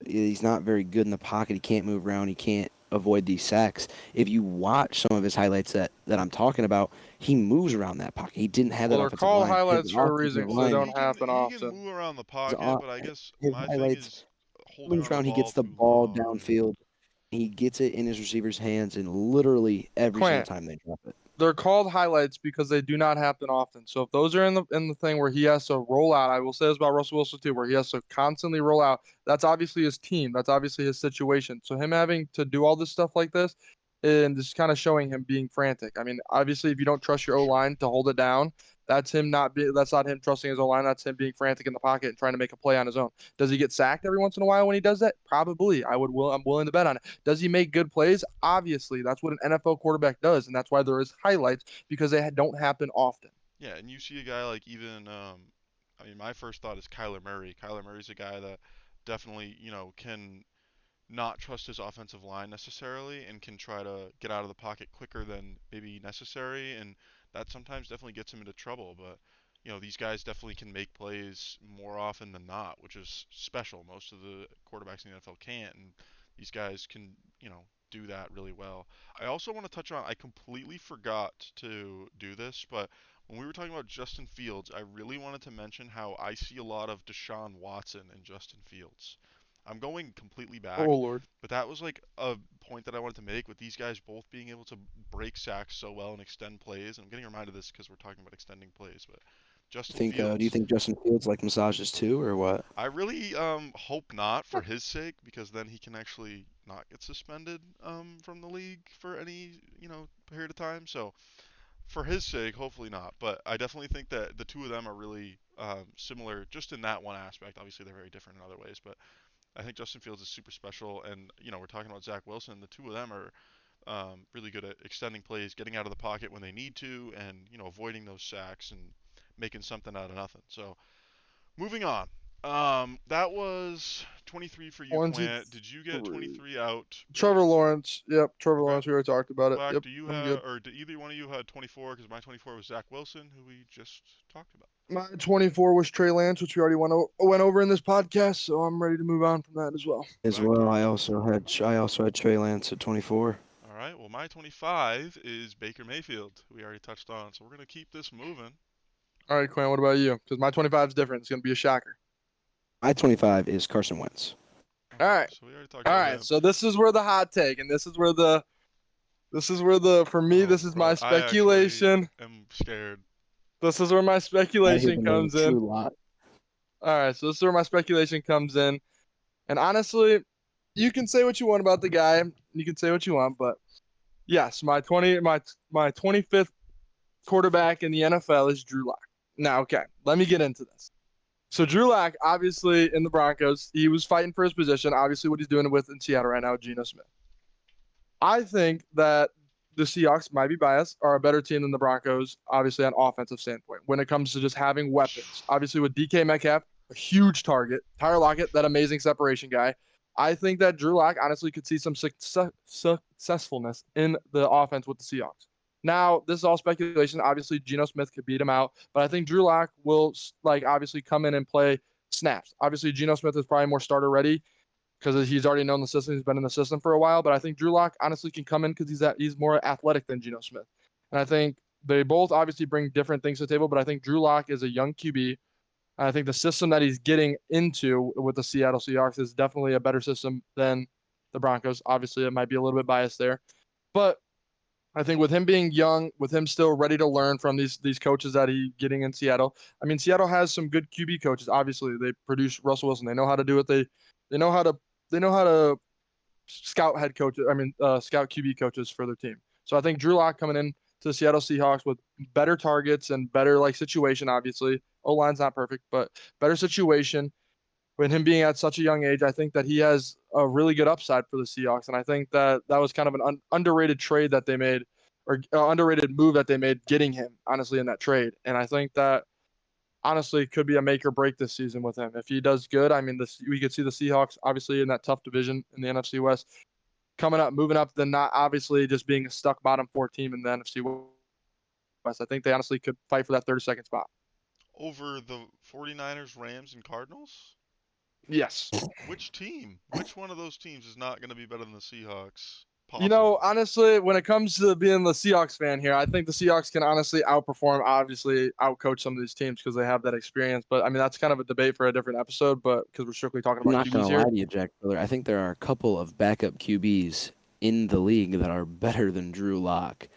he's not very good in the pocket. He can't move around. He can't avoid these sacks. If you watch some of his highlights that I'm talking about, he moves around that pocket. He didn't have Well, that they're offensive called line. His highlights for a reason offensive because they Well, line, don't he can happen he can often. move around the his, pocket, o- but I guess his my thing highlights, is holding moves on to the around. He ball gets the too ball long. And downfield. He gets it in his receiver's hands, and literally every single Quant, time they drop it. they're called highlights because they do not happen often. So if those are in the thing where he has to roll out, I will say this about Russell Wilson too, where he has to constantly roll out. That's obviously his team. That's obviously his situation. So him having to do all this stuff like this, and just kind of showing him being frantic. I mean, obviously, if you don't trust for your O sure. line to hold it down, that's not him trusting his O line. That's him being frantic in the pocket and trying to make a play on his own. Does he get sacked every once in a while when he does that? Probably. I'm willing to bet on it. Does he make good plays? Obviously, that's what an NFL quarterback does, and that's why there is highlights because don't happen often. Yeah, and you see a guy like even I mean, my first thought is Kyler Murray. Kyler Murray's a guy that definitely you know can not trust his offensive line necessarily and can try to get out of the pocket quicker than maybe necessary, and that sometimes definitely gets him into trouble. But you know, these guys definitely can make plays more often than not, which is special. Most of the quarterbacks in the NFL can't, and these guys can, you know, do that really well. I also want to touch on, I completely forgot to do this, but when we were talking about Justin Fields, I really wanted to mention how I see a lot of Deshaun Watson in Justin Fields. I'm going completely Oh back, Lord. but that was like a point that I wanted to make with these guys both being able to break sacks so well and extend plays. And I'm getting reminded of this because we're talking about extending plays, but Justin Do you Fields, think Justin Fields like massages too, or what? I really hope not for his sake because then he can actually not get suspended from the league for any period of time. So for his sake, hopefully not. But I definitely think that the two of them are really similar just in that one aspect. Obviously, they're very different in other ways, but I think Justin Fields is super special, and you know we're talking about Zack Wilson. The two of them are really good at extending plays, getting out of the pocket when they need to, and you know avoiding those sacks and making something out of nothing. So moving on. That was 23 for you, Quant. Did you get 23. 23 out? Trevor Lawrence. Yep, Trevor Okay. Lawrence. We already talked about it. Quack, Yep, do you I'm have, good. or do either one of you had 24? Because my 24 was Zach Wilson, who we just talked about. My 24 was Trey Lance, which we already went over in this podcast, so I'm ready to move on from that as well. As Quack, well, yours? I also had Trey Lance at 24. All right. Well, my 25 is Baker Mayfield, who we already touched on. So we're gonna keep this moving. All right, Quinn, what about you? Because my 25 is different. It's going to be a shocker. My 25 is Carson Wentz. All Okay. right. So we already talked All about right. him. So this is where the hot take, and this is where This is where for me, Oh this is my God, I actually speculation. am scared. This is where my I hear speculation the name comes in. Drew Lock. All right, so this is where my speculation comes in. And honestly, you can say what you want about the guy. You can say what you want, but yes, my 25th quarterback in the NFL is Drew Lock. Now, okay, let me get into this. So Drew Lock, obviously in the Broncos, he was fighting for his position. Obviously, what he's doing with in Seattle right now, with Geno Smith. I think that the Seahawks might be biased, are a better team than the Broncos, obviously on offensive standpoint. When it comes to just having weapons, obviously with DK Metcalf, a huge target. Tyler Lockett, that amazing separation guy. I think that Drew Lock honestly could see some successfulness in the offense with the Seahawks. Now, this is all speculation. Obviously, Geno Smith could beat him out, but I think Drew Lock will obviously come in and play snaps. Obviously, Geno Smith is probably more starter ready because he's already known the system. He's been in the system for a while. But I think Drew Lock honestly can come in because he's more athletic than Geno Smith. And I think they both obviously bring different things to the table. But I think Drew Lock is a young QB. And I think the system that he's getting into with the Seattle Seahawks is definitely a better system than the Broncos. Obviously, it might be a little bit biased there. But I think with him being young, with him still ready to learn from these coaches that he's getting in Seattle. I mean, Seattle has some good QB coaches. Obviously, they produce Russell Wilson. They know how to do it. They know how to scout head coaches. I mean, scout QB coaches for their team. So I think Drew Lock coming in to the Seattle Seahawks with better targets and better situation. Obviously, O line's not perfect, but better situation. With him being at such a young age, I think that he has a really good upside for the Seahawks, and I think that that was kind of an underrated trade that they made, or underrated move that they made, getting him honestly in that trade. And I think that honestly could be a make or break this season with him. If he does good, I mean, we could see the Seahawks obviously in that tough division in the NFC West coming up, moving up, then not obviously just being a stuck bottom four team in the NFC West. I think they honestly could fight for that 32nd spot. Over the 49ers, Rams, and Cardinals? Yes. Which team? Which one of those teams is not going to be better than the Seahawks? You know, Possibly. honestly, when it comes to being the Seahawks fan here, I think the Seahawks can honestly outperform, obviously outcoach some of these teams because they have that experience. But I mean, that's kind of a debate for a different episode. But because we're strictly talking I'm about not QBs gonna lie here, to you, Jack Miller. I think there are a couple of backup QBs in the league that are better than Drew Lock.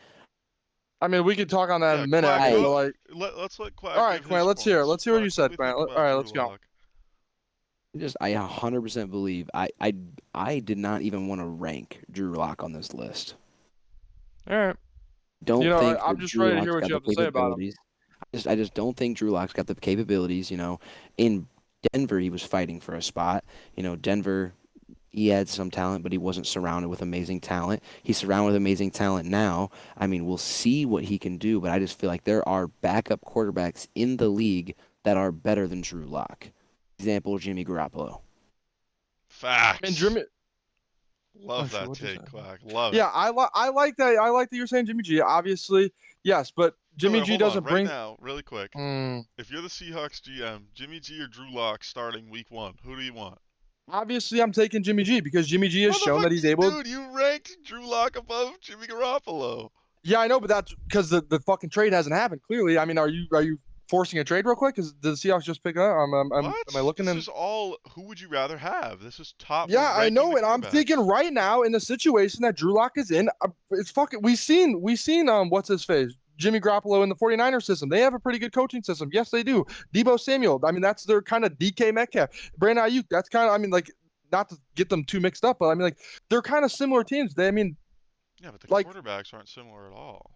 I mean, we could talk on that in Yeah, a minute. I Quack, mean, I but go. like, Let's let all Quack right, give Quinn, his let's hear it. points. Let's hear what you Quack, what do said, you Quinn. think All about right, Drew let's go. Lock? I 100% believe I did not even want to rank Drew Lock on this list. All right. Don't think I'm that just Drew ready to hear Lock's what got you the have to say about him. capabilities. I just don't think Drew Lock's got the capabilities. In Denver he was fighting for a spot. Denver, he had some talent, but he wasn't surrounded with amazing talent. He's surrounded with amazing talent now. I mean, we'll see what he can do, but I just feel like there are backup quarterbacks in the league that are better than Drew Lock. Example, Jimmy Garoppolo. I mean, Facts. Jimmy. Oh Love shit, that what'd you say? take, Quack. Love it. Yeah, I like that. I like that you're saying Jimmy G. Obviously, yes, but Jimmy Pillar, G hold on. doesn't Right bring. now, really quick. Mm, If you're the Seahawks GM, Jimmy G or Drew Lock starting week 1, who do you want? obviously, I'm taking Jimmy G because Jimmy G has shown that he's Motherfucker, able. dude, you ranked Drew Lock above Jimmy Garoppolo. Yeah, I know, but that's because the fucking trade hasn't happened. Clearly, I mean, are you forcing a trade real quick? Because the Seahawks just pick it up. Am I What? looking This in? is all who would you rather have? This is top. We're Yeah, I ranking the know, and I'm thinking quarterbacks. right now in the situation that Drew Lock is in, it's fucking. We seen what's his face, Jimmy Garoppolo in the 49ers system. They have a pretty good coaching system. Yes, they do. Debo Samuel. I mean, that's their kind of DK Metcalf. Brandon Ayuk. That's kind of. I mean, like not to get them too mixed up, but I mean, like they're kind of similar teams. I mean, Yeah, but the like quarterbacks aren't similar at all.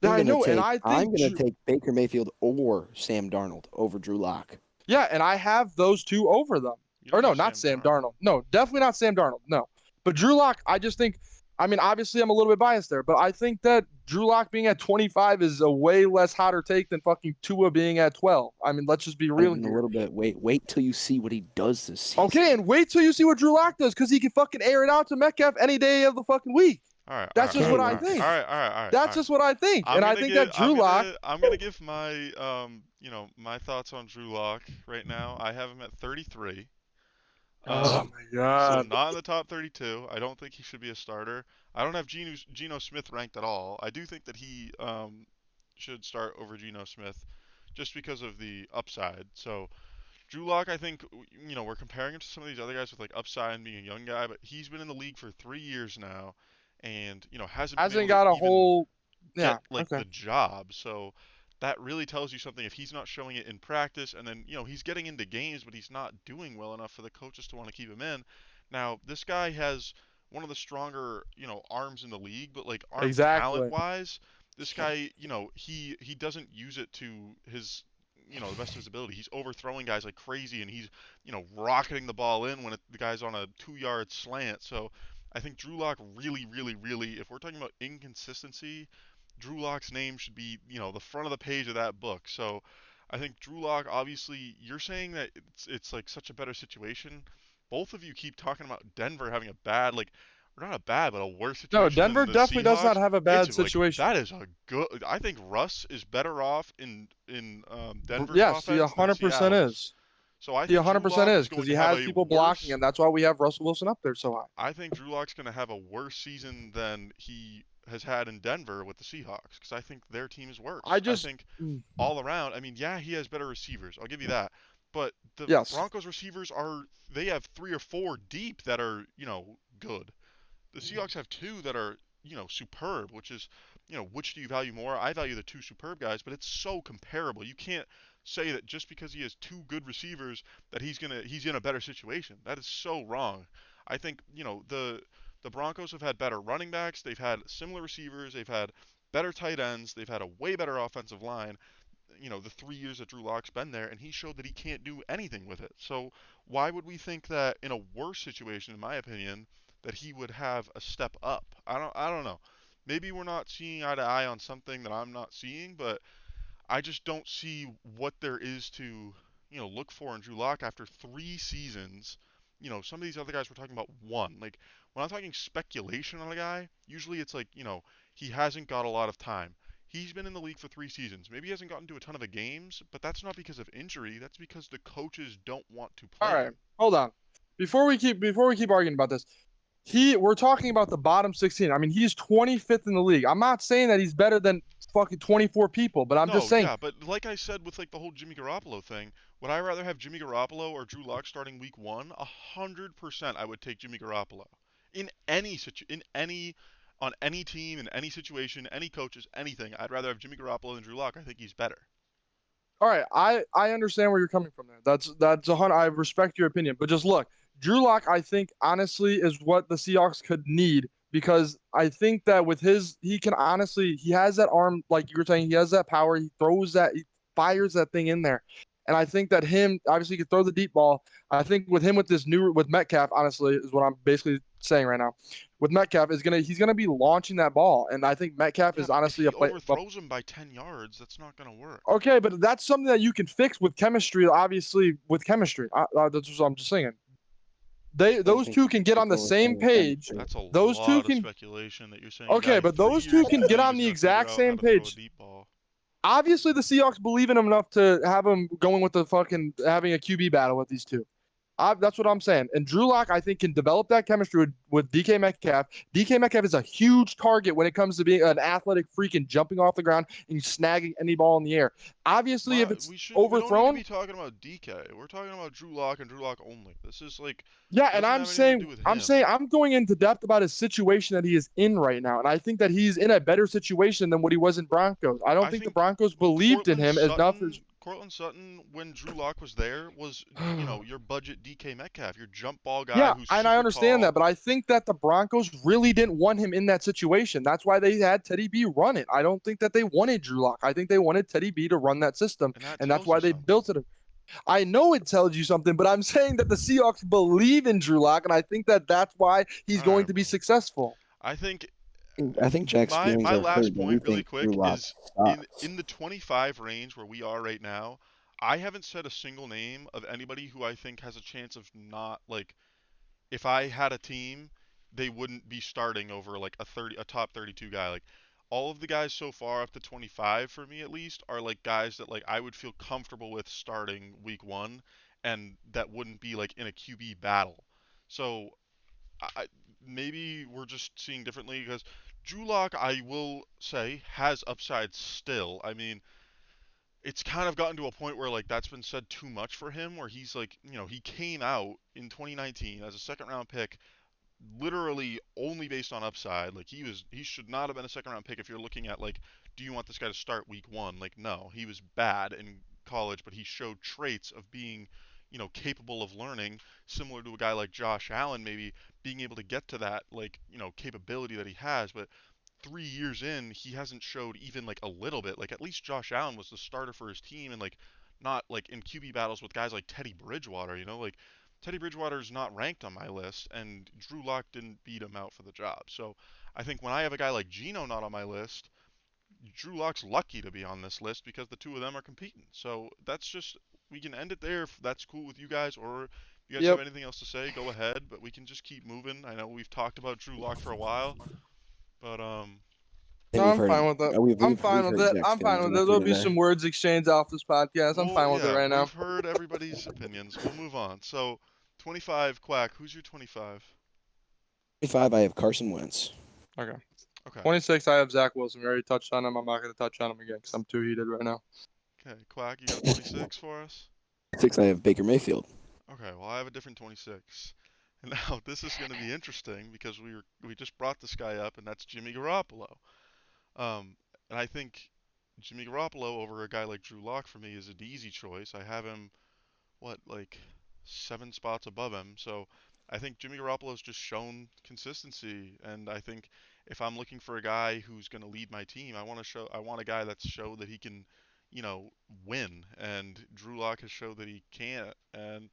I'm I gonna know, and take I I'm think gonna take Baker Mayfield or Sam Darnold over Drew Lock. yeah, and I have those two over them. You Or don't no, have not Sam Sam Darnold. Darnold. No, definitely not Sam Darnold. No. But Drew Lock, I just think, I mean, obviously I'm a little bit biased there, but I think that Drew Lock being at 25 is a way less hotter take than fucking Tua being at 12. I mean, let's just be real In a here. little bit. Wait till you see what he does this season. Okay, and wait till you see what Drew Lock does because he can fucking air it out to Metcalf any day of the fucking week. All right, all That's right, just all right, what Okay, all I right, think. all right, all right, all right, all That's right. just what I think. I'm And I gonna think that give Drew Lock, I'm gonna give my my thoughts on Drew Lock right now. I have him at 33. oh Um, my so God. not in the top 32. I don't think he should be a starter. I don't have Geno Smith ranked at all. I do think that he should start over Geno Smith just because of the upside. So Drew Lock, I think, we're comparing him to some of these other guys with like upside and being a young guy, but he's been in the league for 3 years now, and hasn't been able Hasn't to got a even whole. get Yeah. like Okay. the job. So that really tells you something if he's not showing it in practice, and then he's getting into games but he's not doing well enough for the coaches to want to keep him in. Now, this guy has one of the stronger, arms in the league, but like arm talent Exactly. wise, this guy, he doesn't use it to his the best of his ability. He's overthrowing guys like crazy, and he's rocketing the ball in when the guy's on a 2-yard slant. So I think Drew Lock really, really, really, if we're talking about inconsistency, Drew Lock's name should be, the front of the page of that book. So I think Drew Lock, obviously, you're saying that it's like such a better situation. Both of you keep talking about Denver having a bad, like, or not a bad, but a worse No, situation than Denver the definitely does not Seahawks. have a It's bad like situation. that is a good. I think Russ is better off in Denver's Yes, he offense than 100% Seattle's. is. So I He think Drew 100% Lock is is because going he to have has a people blocking worse him. That's why we have Russell Wilson up there so high. I think Drew Lock's going to have a worse season than he has had in Denver with the Seahawks because I think their team is I worse. I just. think all around, I mean, yeah, he has better receivers. I'll give you that. But the Yes. Broncos receivers they have 3 or 4 deep that are, good. The Seahawks have 2 that are, superb, which is, which do you value more? I value the 2 superb guys, but it's so comparable. You can't say that just because he has 2 good receivers that he's in a better situation. That is so wrong. I think, the Broncos have had better running backs, they've had similar receivers, they've had better tight ends, they've had a way better offensive line, the 3 years that Drew Lock's been there, and he showed that he can't do anything with it. So why would we think that in a worse situation, in my opinion, that he would have a step up? I don't know. Maybe we're not seeing eye to eye on something that I'm not seeing, but I just don't see what there is to, look for in Drew Lock after 3 seasons. Some of these other guys we're talking about one. Like when I'm talking speculation on a guy, usually it's like, he hasn't got a lot of time. He's been in the league for 3 seasons. Maybe he hasn't gotten to a ton of the games, but that's not because of injury. That's because the coaches don't want to All play right. him. Hold on. Before we keep arguing about this, we're talking about the bottom 16. I mean, he's 25th in the league. I'm not saying that he's better than fucking 24 people, but I'm just No, saying. yeah, but like I said with like the whole Jimmy Garoppolo thing, would I rather have Jimmy Garoppolo or Drew Lock starting week 1? 100% I would take Jimmy Garoppolo. In any on any team, in any situation, any coaches, anything, I'd rather have Jimmy Garoppolo than Drew Lock. I think he's better. All right, I understand where you're coming from there. That's 100. I respect your opinion, but just look, Drew Lock, I think honestly is what the Seahawks could need because I think that with he can honestly, he has that arm, like you were saying, he has that power. He fires that thing in there, and I think that him obviously he can throw the deep ball. I think with him with Metcalf, honestly, is what I'm basically saying right now. With Metcalf he's gonna be launching that ball, and I think Metcalf Yeah, is but if honestly he a overthrows him by 10 yards, that's not going to work. Okay, but that's something that you can fix with chemistry. Obviously, with chemistry, that's what I'm just saying. I Those think two can get on the people are same saying page. chemistry. That's a Those two lot of can. speculation that you're saying a Okay, guy but three those two years in can the get league on is the going to figure exact out how same to throw a page. deep ball. Obviously, the Seahawks believe in him enough to have him going with the fucking having a QB battle with these two. That's what I'm saying. And Drew Lock, I think, can develop that chemistry with DK Metcalf. DK Metcalf is a huge target when it comes to being an athletic freak and jumping off the ground and snagging any ball in the air. Obviously, if it's We don't need to overthrown, be talking about DK. We're talking about Drew Lock and Drew Lock only. This is like yeah, and doesn't have anything to do with I'm him. saying I'm going into depth about his situation that he is in right now, and I think that he's in a better situation than what he was in Broncos. I don't I think the think Broncos believed in him as enough as. Cortland Sutton, when Drew Lock was there, was your budget DK Metcalf, your jump ball guy Yeah, who's and I super understand tall, that, but I think that the Broncos really didn't want him in that situation. That's why they had Teddy B run it. I don't think that they wanted Drew Lock. I think they wanted Teddy B to run that system, and that and that's tells you why they something. built it. I know it tells you something, but I'm saying that the Seahawks believe in Drew Lock, and I think that that's why he's All going right, to be well, successful. I think I think Jack's feelings my are last hurt, but we point really think Drew quick Lock is sucks. in the 25 range where we are right now. I haven't said a single name of anybody who I think has a chance of not like if I had a team, they wouldn't be starting over like a top 32 guy. Like all of the guys so far up to 25 for me at least are like guys that like I would feel comfortable with starting week 1 and that wouldn't be like in a QB battle. So I maybe we're just seeing differently because Drew Lock, I will say, has upside still. I mean, it's kind of gotten to a point where like that's been said too much for him, where he's like, he came out in 2019 as a second round pick literally only based on upside. Like he should not have been a second round pick if you're looking at like, do you want this guy to start week one? Like no, he was bad in college, but he showed traits of being, capable of learning, similar to a guy like Josh Allen, maybe being able to get to that like, capability that he has. But 3 years in, he hasn't showed even like a little bit. Like at least Josh Allen was the starter for his team and like not like in QB battles with guys like Teddy Bridgewater, like Teddy Bridgewater's not ranked on my list and Drew Lock didn't beat him out for the job. So I think when I have a guy like Geno not on my list, Drew Lock's lucky to be on this list because the two of them are competing. So that's just we can end it there if that's cool with you guys, or if you guys have Yep. anything else to say, go ahead, but we can just keep moving. I know we've talked about Drew Lock for a while, but I think No, we've I'm heard fine it. with it. We've I'm we've fine we've with hurt it. Jack's I'm fine feelings with it. enough for There'll be today. some words exchanged off this podcast. I'm Well, fine with it yeah, right now. we've heard everybody's opinions. We'll move on. So, 25 Quack. Who's your 25? 25, I have Carson Wentz. Okay. Okay. 26, I have Zack Wilson. We already touched on him. I'm not going to touch on him again because I'm too heated right now. Okay, Quack, you got a 26 for us? 6, I have Baker Mayfield. Okay, well I have a different 26. And now this is going to be interesting because we just brought this guy up, and that's Jimmy Garoppolo. Um, and I think Jimmy Garoppolo over a guy like Drew Lock for me is an easy choice. I have him like 7 spots above him. So I think Jimmy Garoppolo's just shown consistency, and I think if I'm looking for a guy who's going to lead my team, I want a guy that's showed that he can, you know, win. And Drew Lock has showed that he can't. And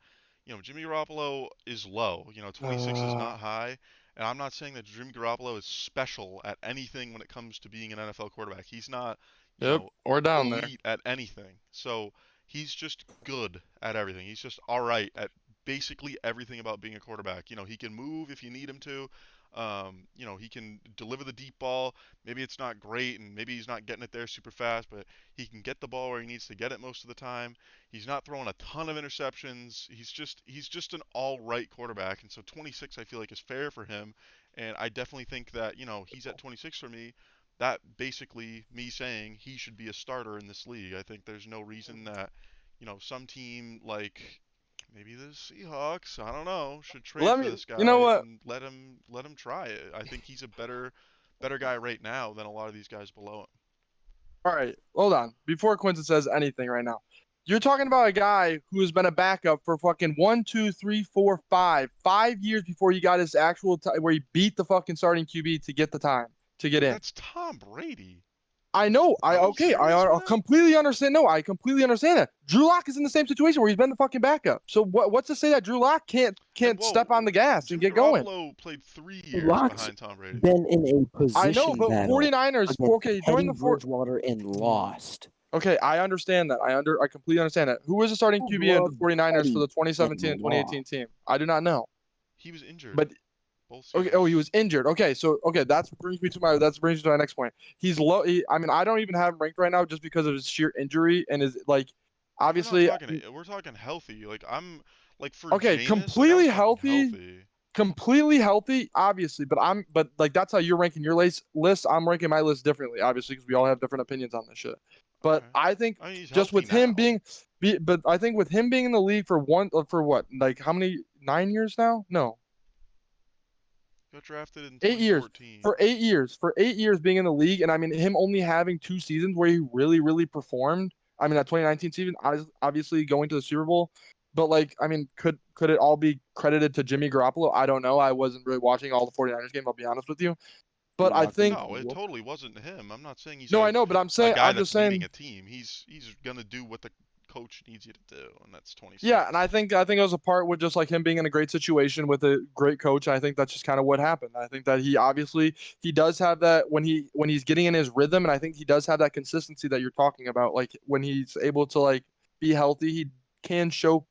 Jimmy Garoppolo is low. 26 is Uh, not high. And I'm not saying that Jimmy Garoppolo is special at anything when it comes to being an NFL quarterback. He's not, yep. Or down there. elite at anything. So he's just good at everything. He's just all right at basically everything about being a quarterback. He can move if you need him to. He can deliver the deep ball. Maybe it's not great, and maybe he's not getting it there super fast, but he can get the ball where he needs to get it most of the time. He's not throwing a ton of interceptions. He's just an all right quarterback, and so 26 I feel like is fair for him. And I definitely think that he's at 26 for me, that basically me saying he should be a starter in this league. I think there's no reason that, some team like maybe the Seahawks, I don't know, should trade Let for me, this you know guy what? and let him try it. I think he's a better guy right now than a lot of these guys below him. All right. Hold on. Before Quinton says anything right now, you're talking about a guy who has been a backup for fucking 5 years before he got his actual time, where he beat the fucking starting QB to get the time to get But in. that's Tom Brady. I know. Are we serious right now? Completely understand. No, I completely understand that. Drew Lock is in the same situation where he's been the fucking backup. So what's to say that Drew Lock can't And can't step on the gas and Jimmy get going? Garoppolo played 3 years Lock's behind Tom Brady. been in a I know, position but battle 49ers, against okay, during Teddy the four. Bridgewater and lost. Okay, I understand that. I completely understand that. Who was the starting Who QB at the loved 49ers for Teddy the 2017 and and 2018 lost? team? I do not know. He was injured But both okay, oh, he seasons. was injured. Okay, so okay, that brings me to my next point. He's low. I mean, I don't even have him ranked right now just because of his sheer injury and his like, We're not obviously, talking. We're talking healthy. Like I'm like for okay, Jameis, like I was talking healthy. completely healthy, obviously. But like that's how you're ranking your list. I'm ranking my list differently, obviously, because we all have different opinions on this shit. All But right. I think I mean, he's just healthy with him now. but I think with him being in the league for what, like how many 9 years now? No, Got drafted in 8 years. 2014. For 8 years being in the league, and I mean him only having 2 seasons where he really performed. I mean that 2019 season, obviously going to the Super Bowl, but like I mean, could it all be credited to Jimmy Garoppolo? I don't know. I wasn't really watching all the 49ers games. I'll be honest with you, Drew but I Lock was think No, it whooped. totally wasn't him. I'm not saying he's no, I a know, but a guy I'm just that's leading saying. a team. He's gonna do what the coach needs you to do, and that's Yeah, and 26. I think it was a part with just like him being in a great situation with a great coach. I think that's just kind of what happened. I think that he does have that when he's getting in his rhythm, and I think he does have that consistency that you're talking about. Like when he's able to like be healthy, he can show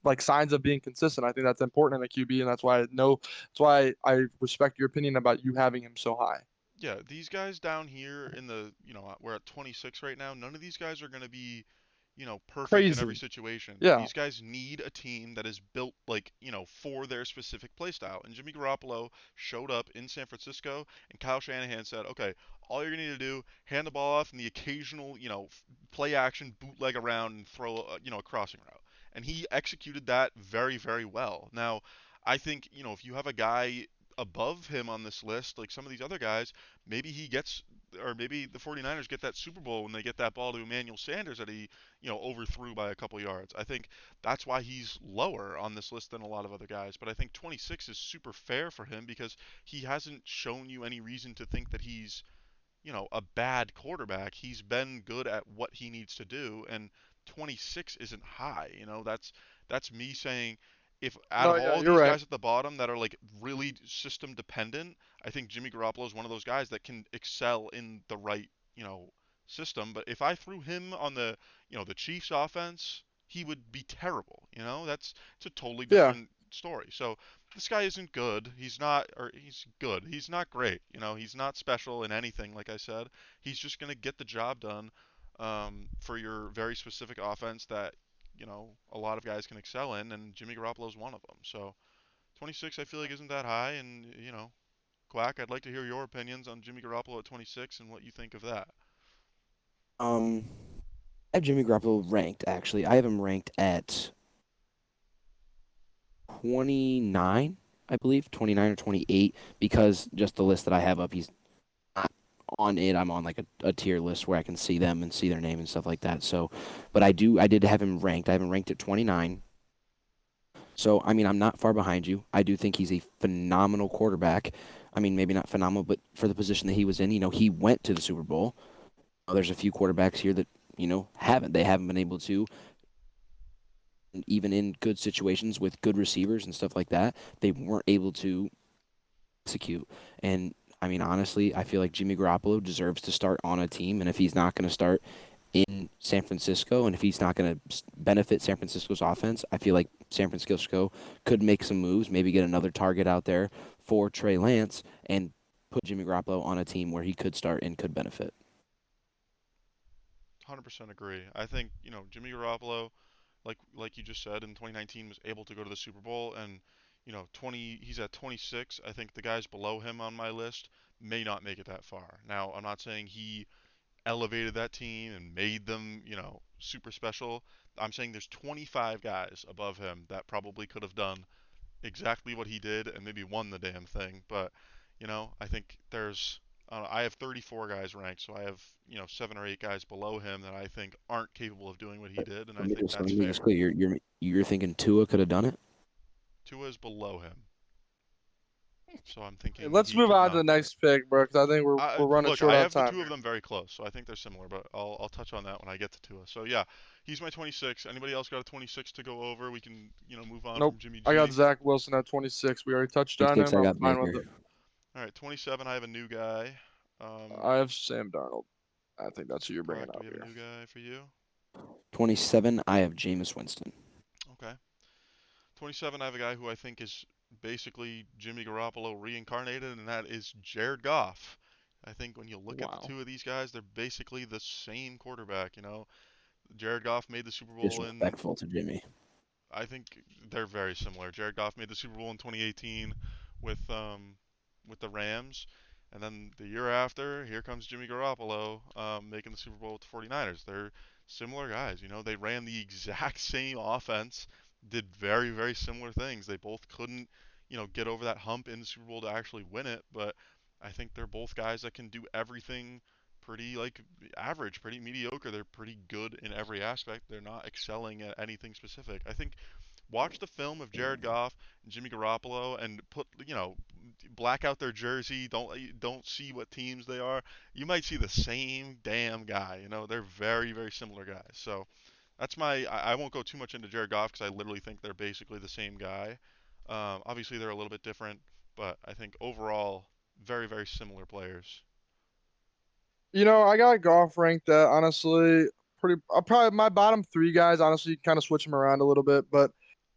like signs of being consistent. I think that's important in a QB, and that's why I respect your opinion about you having him so high. Yeah, these guys down here in the, we're at 26 right now. None of these guys are gonna be, perfect in every Crazy. situation. Yeah. These guys need a team that is built like, for their specific play style. And Jimmy Garoppolo showed up in San Francisco, and Kyle Shanahan said, okay, all you're gonna need to do, hand the ball off and the occasional, play action bootleg around and throw, a crossing route. And he executed that very, very well. Now, I think, if you have a guy above him on this list, like some of these other guys, maybe he gets, or maybe the 49ers get that Super Bowl when they get that ball to Emmanuel Sanders that he, overthrew by a couple yards. I think that's why he's lower on this list than a lot of other guys. But I think 26 is super fair for him because he hasn't shown you any reason to think that he's a bad quarterback. He's been good at what he needs to do, and 26 isn't high. That's me saying if out No, of yeah, all you're these right. guys at the bottom that are like really system dependent, I think Jimmy Garoppolo is one of those guys that can excel in the right, system. But if I threw him on the Chiefs offense, he would be terrible. It's a totally Yeah, different story. So this guy isn't good. He's not, or he's good. He's not great. He's not special in anything. Like I said, he's just gonna get the job done for your very specific offense that a lot of guys can excel in, and Jimmy Garoppolo is one of them. So 26, I feel like isn't that high, and Quack, I'd like to hear your opinions on Jimmy Garoppolo at 26 and what you think of that. Um, I have Jimmy Garoppolo ranked, actually. I have him ranked at 29, I believe, 29 or 28, because just the list that I have up, he's not on it. I'm on like a tier list where I can see them and see their name and stuff like that. So, but I did have him ranked. I have him ranked at 29. So, I mean, I'm not far behind you. I do think he's a phenomenal quarterback. I mean, maybe not phenomenal, but for the position that he was in, he went to the Super Bowl. There's a few quarterbacks here that, haven't. They haven't been able to, even in good situations with good receivers and stuff like that, they weren't able to execute. And I mean, honestly, I feel like Jimmy Garoppolo deserves to start on a team. And if he's not going to start in San Francisco, and if he's not going to benefit San Francisco's offense, I feel like San Francisco could make some moves, maybe get another target out there for Trey Lance, and put Jimmy Garoppolo on a team where he could start and could benefit. 100% agree. I think Jimmy Garoppolo, like you just said, in 2019 was able to go to the Super Bowl, and 20 he's at 26. I think the guys below him on my list may not make it that far. Now, I'm not saying he elevated that team and made them, super special. I'm saying there's 25 guys above him that probably could have done exactly what he did and maybe won the damn thing. But, I think I have 34 guys ranked, so I have, 7 or 8 guys below him that I think aren't capable of doing what he did, and I think Let that's me just fair. clear. You're thinking Tua could have done it? Tua is below him, so I'm hey, thinking let's he move could on to the not do it. next pick, bro, because I think we're running Look, short I on have the time two of here. them very close, so I think they're similar, but I'll touch on that when I get to Tua. So yeah, he's my 26. Anybody else got a 26 to go over? We can, move on Nope. from Jimmy I got G. Zach Wilson at 26. We already touched on 26, him. I I'm got fine with Baker. it. All right, 27. I have a new guy. I have Sam Darnold. I think that's who you're bringing Quack, do up we have a here. new guy for you? 27, I have Jameis Winston. Okay. 27. I have a guy who I think is basically Jimmy Garoppolo reincarnated, and that is Jared Goff. I think when you look at the Wow. two of these guys, they're basically the same quarterback. Jared Goff made the Super Bowl in Disrespectful to Jimmy. I think they're very similar. Jared Goff made the Super Bowl in 2018 with the Rams, and then the year after, here comes Jimmy Garoppolo making the Super Bowl with the 49ers. They're similar guys. They ran the exact same offense, did very very similar things. They both couldn't get over that hump in the Super Bowl to actually win it, but I think they're both guys that can do everything pretty like average, pretty mediocre. They're pretty good in every aspect. They're not excelling at anything specific. I think watch the film of Jared Goff and Jimmy Garoppolo and black out their jersey. Don't see what teams they are. You might see the same damn guy. They're very very similar guys. So that's I won't go too much into Jared Goff because I literally think they're basically the same guy. Obviously they're a little bit different, but I think overall very very similar players. I got Goff ranked at honestly pretty. Probably my bottom three guys. Honestly, you kind of switch them around a little bit, but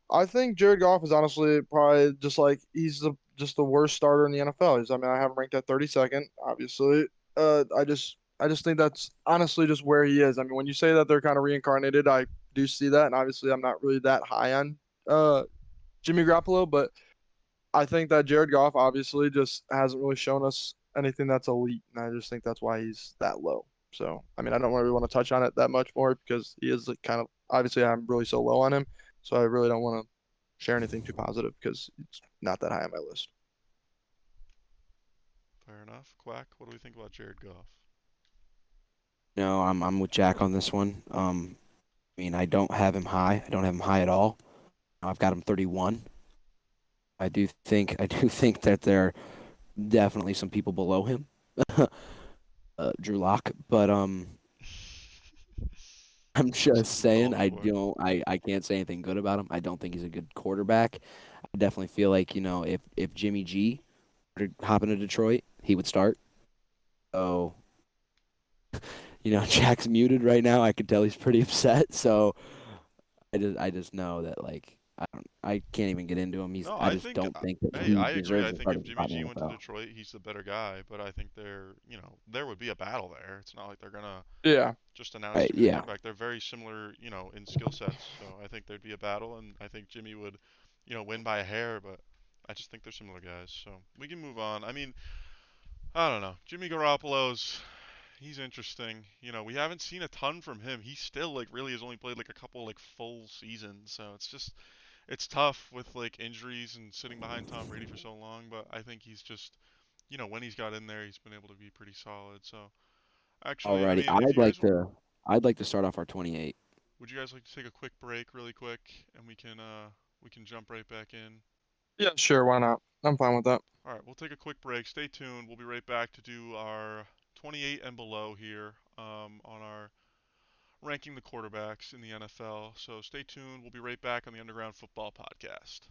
I think Jared Goff is honestly probably just the worst starter in the NFL. I mean, I have him ranked at 32nd, obviously. I just think that's honestly just where he is. I mean, when you say that they're kind of reincarnated, I do see that, and obviously I'm not really that high on uh Jimmy Garoppolo, but I think that Jared Goff obviously just hasn't really shown us anything that's elite, and I just think that's why he's that low. So, I mean, I don't really want to touch on it that much more because he is like kind of obviously I'm really so low on him, so I really don't want to share anything too positive because it's not that high on my list. enough. Quack, what do we think about Jared Goff? No, I'm with Jack on this one. I mean, I don't have him high. I don't have him high at all. I've got him 31. I do think that there are definitely some people below him. Drew Lock, but I'm Some just people saying all over. I can't say anything good about him. I don't think he's a good quarterback. I definitely feel like, if Jimmy G were to hop into Detroit, he would start. So, Jack's muted right now. I can tell he's pretty upset. So I just know that, like, I can't even get into him. No, I I just think, don't think that hey, he I agree. deserves I a think if starting Jimmy spot in G the went to NFL. Detroit, he's the better guy. But I think there would be a battle there. It's not like they're gonna Yeah. just announce Right, to be the yeah. quarterback. They're very similar, in skill sets. So I think there'd be a battle, and I think Jimmy would, win by a hair. But I just think they're similar guys. So we can move on. I mean, I don't know. Jimmy Garoppolo's he's interesting. We haven't seen a ton from him. He still like really has only played like a couple like full seasons. So it's tough with like injuries and sitting behind Tom Brady for so long. But I think he's just when he's got in there, he's been able to be pretty solid. So actually, I Alrighty. mean, if I'd you like guys to I'd like to start off our 28. would you guys like to take a quick break really quick and we can jump right back in? Yeah, sure. Why not? I'm fine with that. All right, we'll take a quick break. Stay tuned. We'll be right back to do our 28 and below here on our ranking the quarterbacks in the NFL. So stay tuned. We'll be right back on the Underground Football Podcast.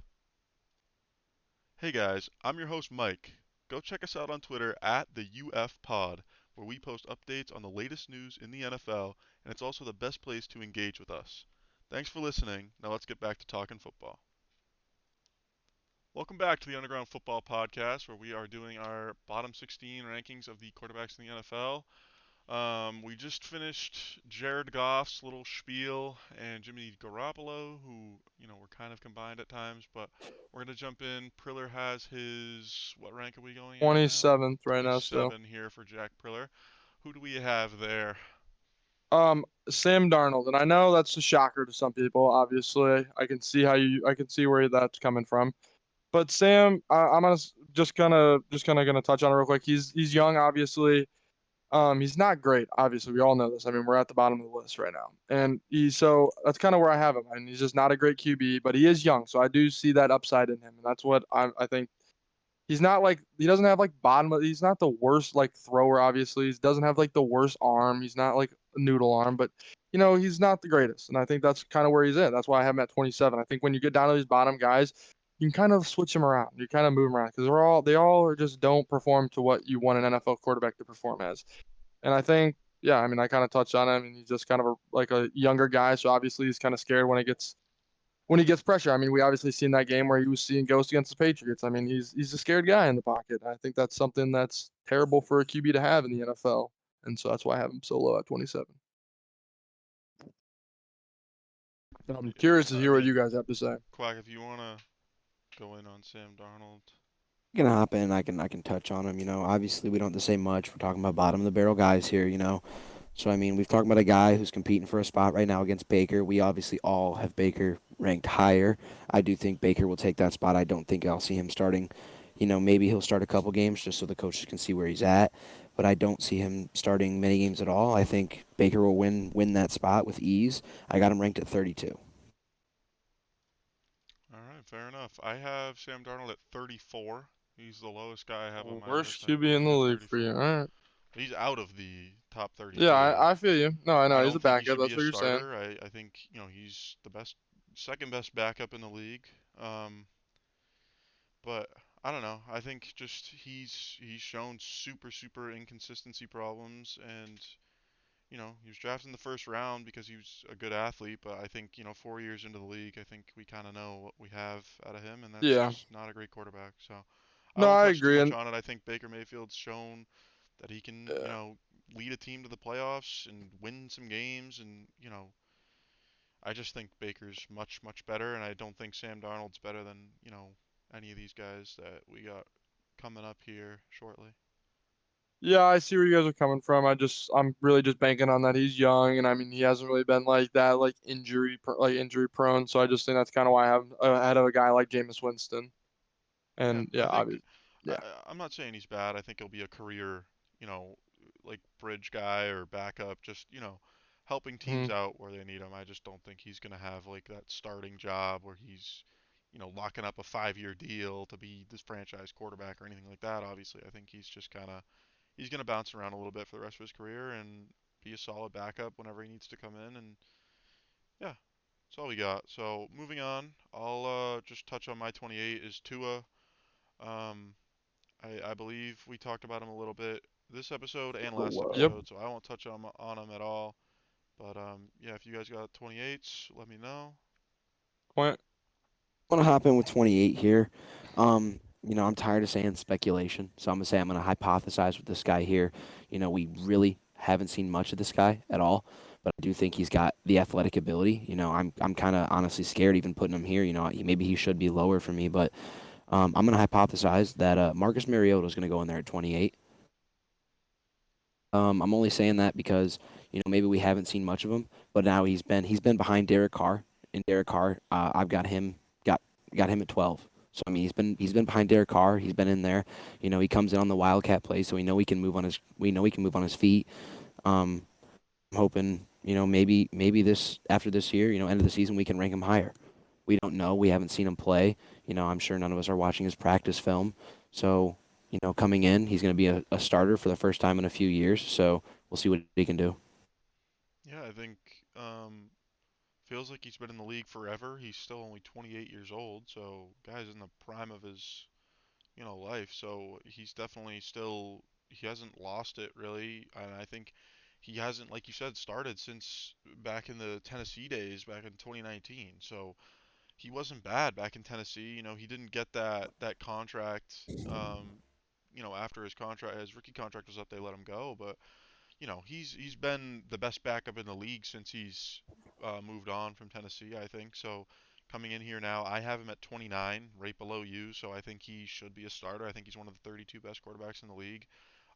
Hey guys, I'm your host Mike. Go check us out on Twitter at the UF Pod, where we post updates on the latest news in the NFL, and it's also the best place to engage with us. Thanks for listening. Now let's get back to talking football. Welcome back to the Underground Football Podcast, where we are doing our bottom 16 rankings of the quarterbacks in the NFL. We just finished Jared Goff's little spiel and Jimmy Garoppolo, who, were kind of combined at times, but we're going to jump in. Priller has his, what rank are we going at now? 27th right now still. 27 here for Jack Priller. Who do we have there? Sam Darnold, and I know that's a shocker to some people. Obviously, I can see where that's coming from. But Sam, I'm gonna touch on it real quick. He's young, obviously. He's not great. Obviously, we all know this. I mean, we're at the bottom of the list right now, and so that's kind of where I have him. I mean, he's just not a great QB, but he is young, so I do see that upside in him, and that's what I think. He's not like he doesn't have like bottom. He's not the worst like thrower. Obviously, he doesn't have like the worst arm. He's not like a noodle arm, but he's not the greatest, and I think that's kind of where he's at. That's why I have him at 27. I think when you get down to these bottom guys, you can kind of switch them around. You kind of move them around because they all are just don't perform to what you want an NFL quarterback to perform as. And I think, yeah, I mean, I kind of touched on him, and he's just kind of like a younger guy, so obviously he's kind of scared when he gets pressure. I mean, we obviously seen that game where he was seeing ghosts against the Patriots. I mean, he's a scared guy in the pocket. I think that's something that's terrible for a QB to have in the NFL, and so that's why I have him so low at 27. I'm curious to I hear what mean, you guys have to say. Quack, if you want to go in on Sam Darnold. Gonna hop in. I can touch on him. Obviously we don't have to say much. We're talking about bottom of the barrel guys here. So I mean, we've talked about a guy who's competing for a spot right now against Baker. We obviously all have Baker ranked higher. I do think Baker will take that spot. I don't think I'll see him starting. Maybe he'll start a couple games just so the coaches can see where he's at. But I don't see him starting many games at all. I think Baker will win that spot with ease. I got him ranked at 32. All right, fair enough. I have Sam Darnold at 34. He's the lowest guy I have on my Worst list. I QB put in him the at league for you. All 34. right. He's out of the top Yeah, 32. I feel you. No, I I know he's a don't think he backup. should be That's a what you're saying. starter. I think, he's the second best backup in the league. Um, but I don't know. I think just he's shown super inconsistency problems, and he was drafted in the first round because he was a good athlete. But I think 4 years into the league, I think we kind of know what we have out of him, and that's Yeah. just not a great quarterback. So I No, won't I touch too agree. much And on it. I think Baker Mayfield's shown that he can, uh, lead a team to the playoffs and win some games. And, I just think Baker's much better. And I don't think Sam Darnold's better than, any of these guys that we got coming up here shortly. yeah, I see where you guys are coming from. I'm really just banking on that he's young, and I mean he hasn't really been like that, like injury prone. So I just think that's kind of why I have ahead of a guy like Jameis Winston. Yeah, And yeah, I think obviously. Yeah. I'm not saying he's bad. I think he'll be a career, you know, like bridge guy or backup, just, helping teams Mhm. out where they need him. I just don't think he's going to have like that starting job where he's, locking up a 5-year deal to be this franchise quarterback or anything like that. Obviously, I think he's just kind of he's going to bounce around a little bit for the rest of his career and be a solid backup whenever he needs to come in. And yeah, that's all we got. So moving on, I'll just touch on my 28 is Tua. Um, I believe we talked about him a little bit this episode and last Yep. episode, so I won't touch on him at all. But yeah, if you guys got 28s, let me know. Point. I'm gonna hop in with 28 here. I'm tired of saying speculation, so I'm gonna say I'm gonna hypothesize with this guy here. We really haven't seen much of this guy at all, but I do think he's got the athletic ability. I'm kind of honestly scared even putting him here. Maybe he should be lower for me, but I'm gonna hypothesize that Marcus Mariota is gonna go in there at 28. I'm only saying that because maybe we haven't seen much of him, but now he's been behind Derek Carr, and Derek Carr, I've got him at 12. So I mean he's been behind Derek Carr. He's been in there. He comes in on the Wildcat play, so we know he can move on his feet. Um, I'm hoping maybe this after this year, end of the season, we can rank him higher. We don't know. We haven't seen him play. I'm sure none of us are watching his practice film. So, coming in, he's going to be a starter for the first time in a few years. So we'll see what he can do. Yeah, I think feels like he's been in the league forever. He's still only 28 years old, so guy's in the prime of his, life. So he's definitely still he hasn't lost it really, and I think he hasn't, like you said, started since back in the Tennessee days, back in 2019. So he wasn't bad back in Tennessee. He didn't get that contract. After his rookie contract was up, they let him go. But he's been the best backup in the league since he's moved on from Tennessee, I think. So coming in here now, I have him at 29, right below you. So I think he should be a starter. I think he's one of the 32 best quarterbacks in the league.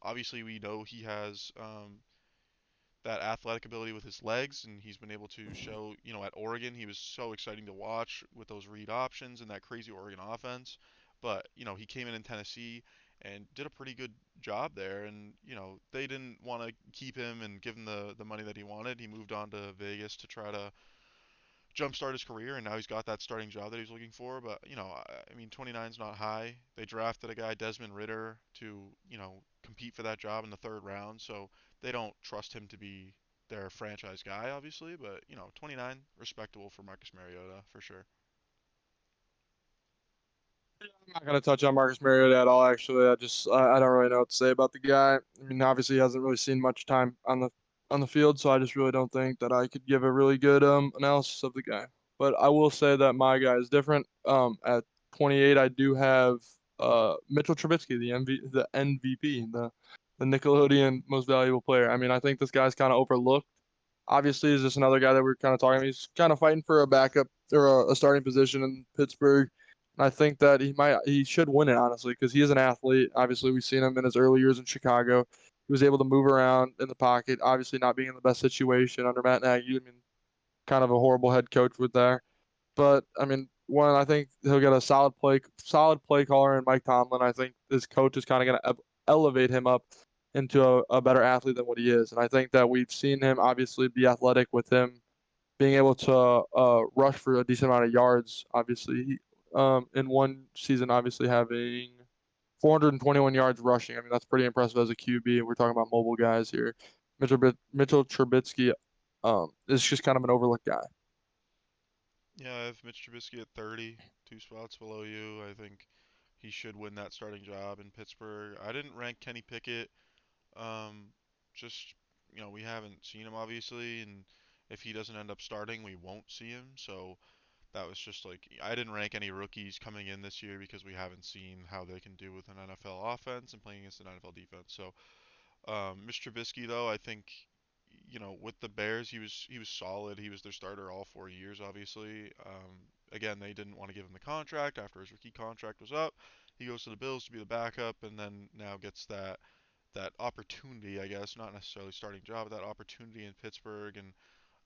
Obviously, we know he has that athletic ability with his legs, and he's been able to show, at Oregon, he was so exciting to watch with those read options and that crazy Oregon offense. But, he came in Tennessee and did a pretty good job there, and, they didn't want to keep him and give him the money that he wanted. He moved on to Vegas to try to jumpstart his career, and now he's got that starting job that he's looking for. But I mean, 29 is not high. They drafted a guy, Desmond Ritter, to compete for that job in the third round, so they don't trust him to be their franchise guy, obviously. But 29, respectable for Marcus Mariota for sure. I'm not gonna touch on Marcus Mariota at all. Actually, I don't really know what to say about the guy. I mean, obviously, he hasn't really seen much time on the field, so I just really don't think that I could give a really good analysis of the guy. But I will say that my guy is different. At 28, I do have Mitchell Trubisky, the MVP, the Nickelodeon Most Valuable Player. I mean, I think this guy's kind of overlooked. Obviously, is just another guy that we're kind of talking about. He's kind of fighting for a backup or a starting position in Pittsburgh. And I think that he should win it, honestly, because he is an athlete. Obviously, we've seen him in his early years in Chicago. He was able to move around in the pocket, obviously not being in the best situation under Matt Nagy. I mean, kind of a horrible head coach with there. But I mean, I think he'll get a solid play caller in Mike Tomlin. I think this coach is kind of going to elevate him up into a better athlete than what he is. And I think that we've seen him obviously be athletic with him being able to rush for a decent amount of yards. Obviously, in one season, obviously having 421 yards rushing. I mean, that's pretty impressive as a QB. We're talking about mobile guys here. Mitchell Trubisky is just kind of an overlooked guy. Yeah, I have Mitch Trubisky at 30, 2 spots below you. I think he should win that starting job in Pittsburgh. I didn't rank Kenny Pickett. Um, just we haven't seen him obviously, and if he doesn't end up starting, we won't see him. So that was just like I didn't rank any rookies coming in this year because we haven't seen how they can do with an NFL offense and playing against an NFL defense. So Mr. Trubisky though, I think with the Bears he was solid. He was their starter all 4 years, obviously. Again, they didn't want to give him the contract after his rookie contract was up. He goes to the Bills to be the backup, and then now gets that opportunity, I guess, not necessarily starting job, but that opportunity in Pittsburgh, and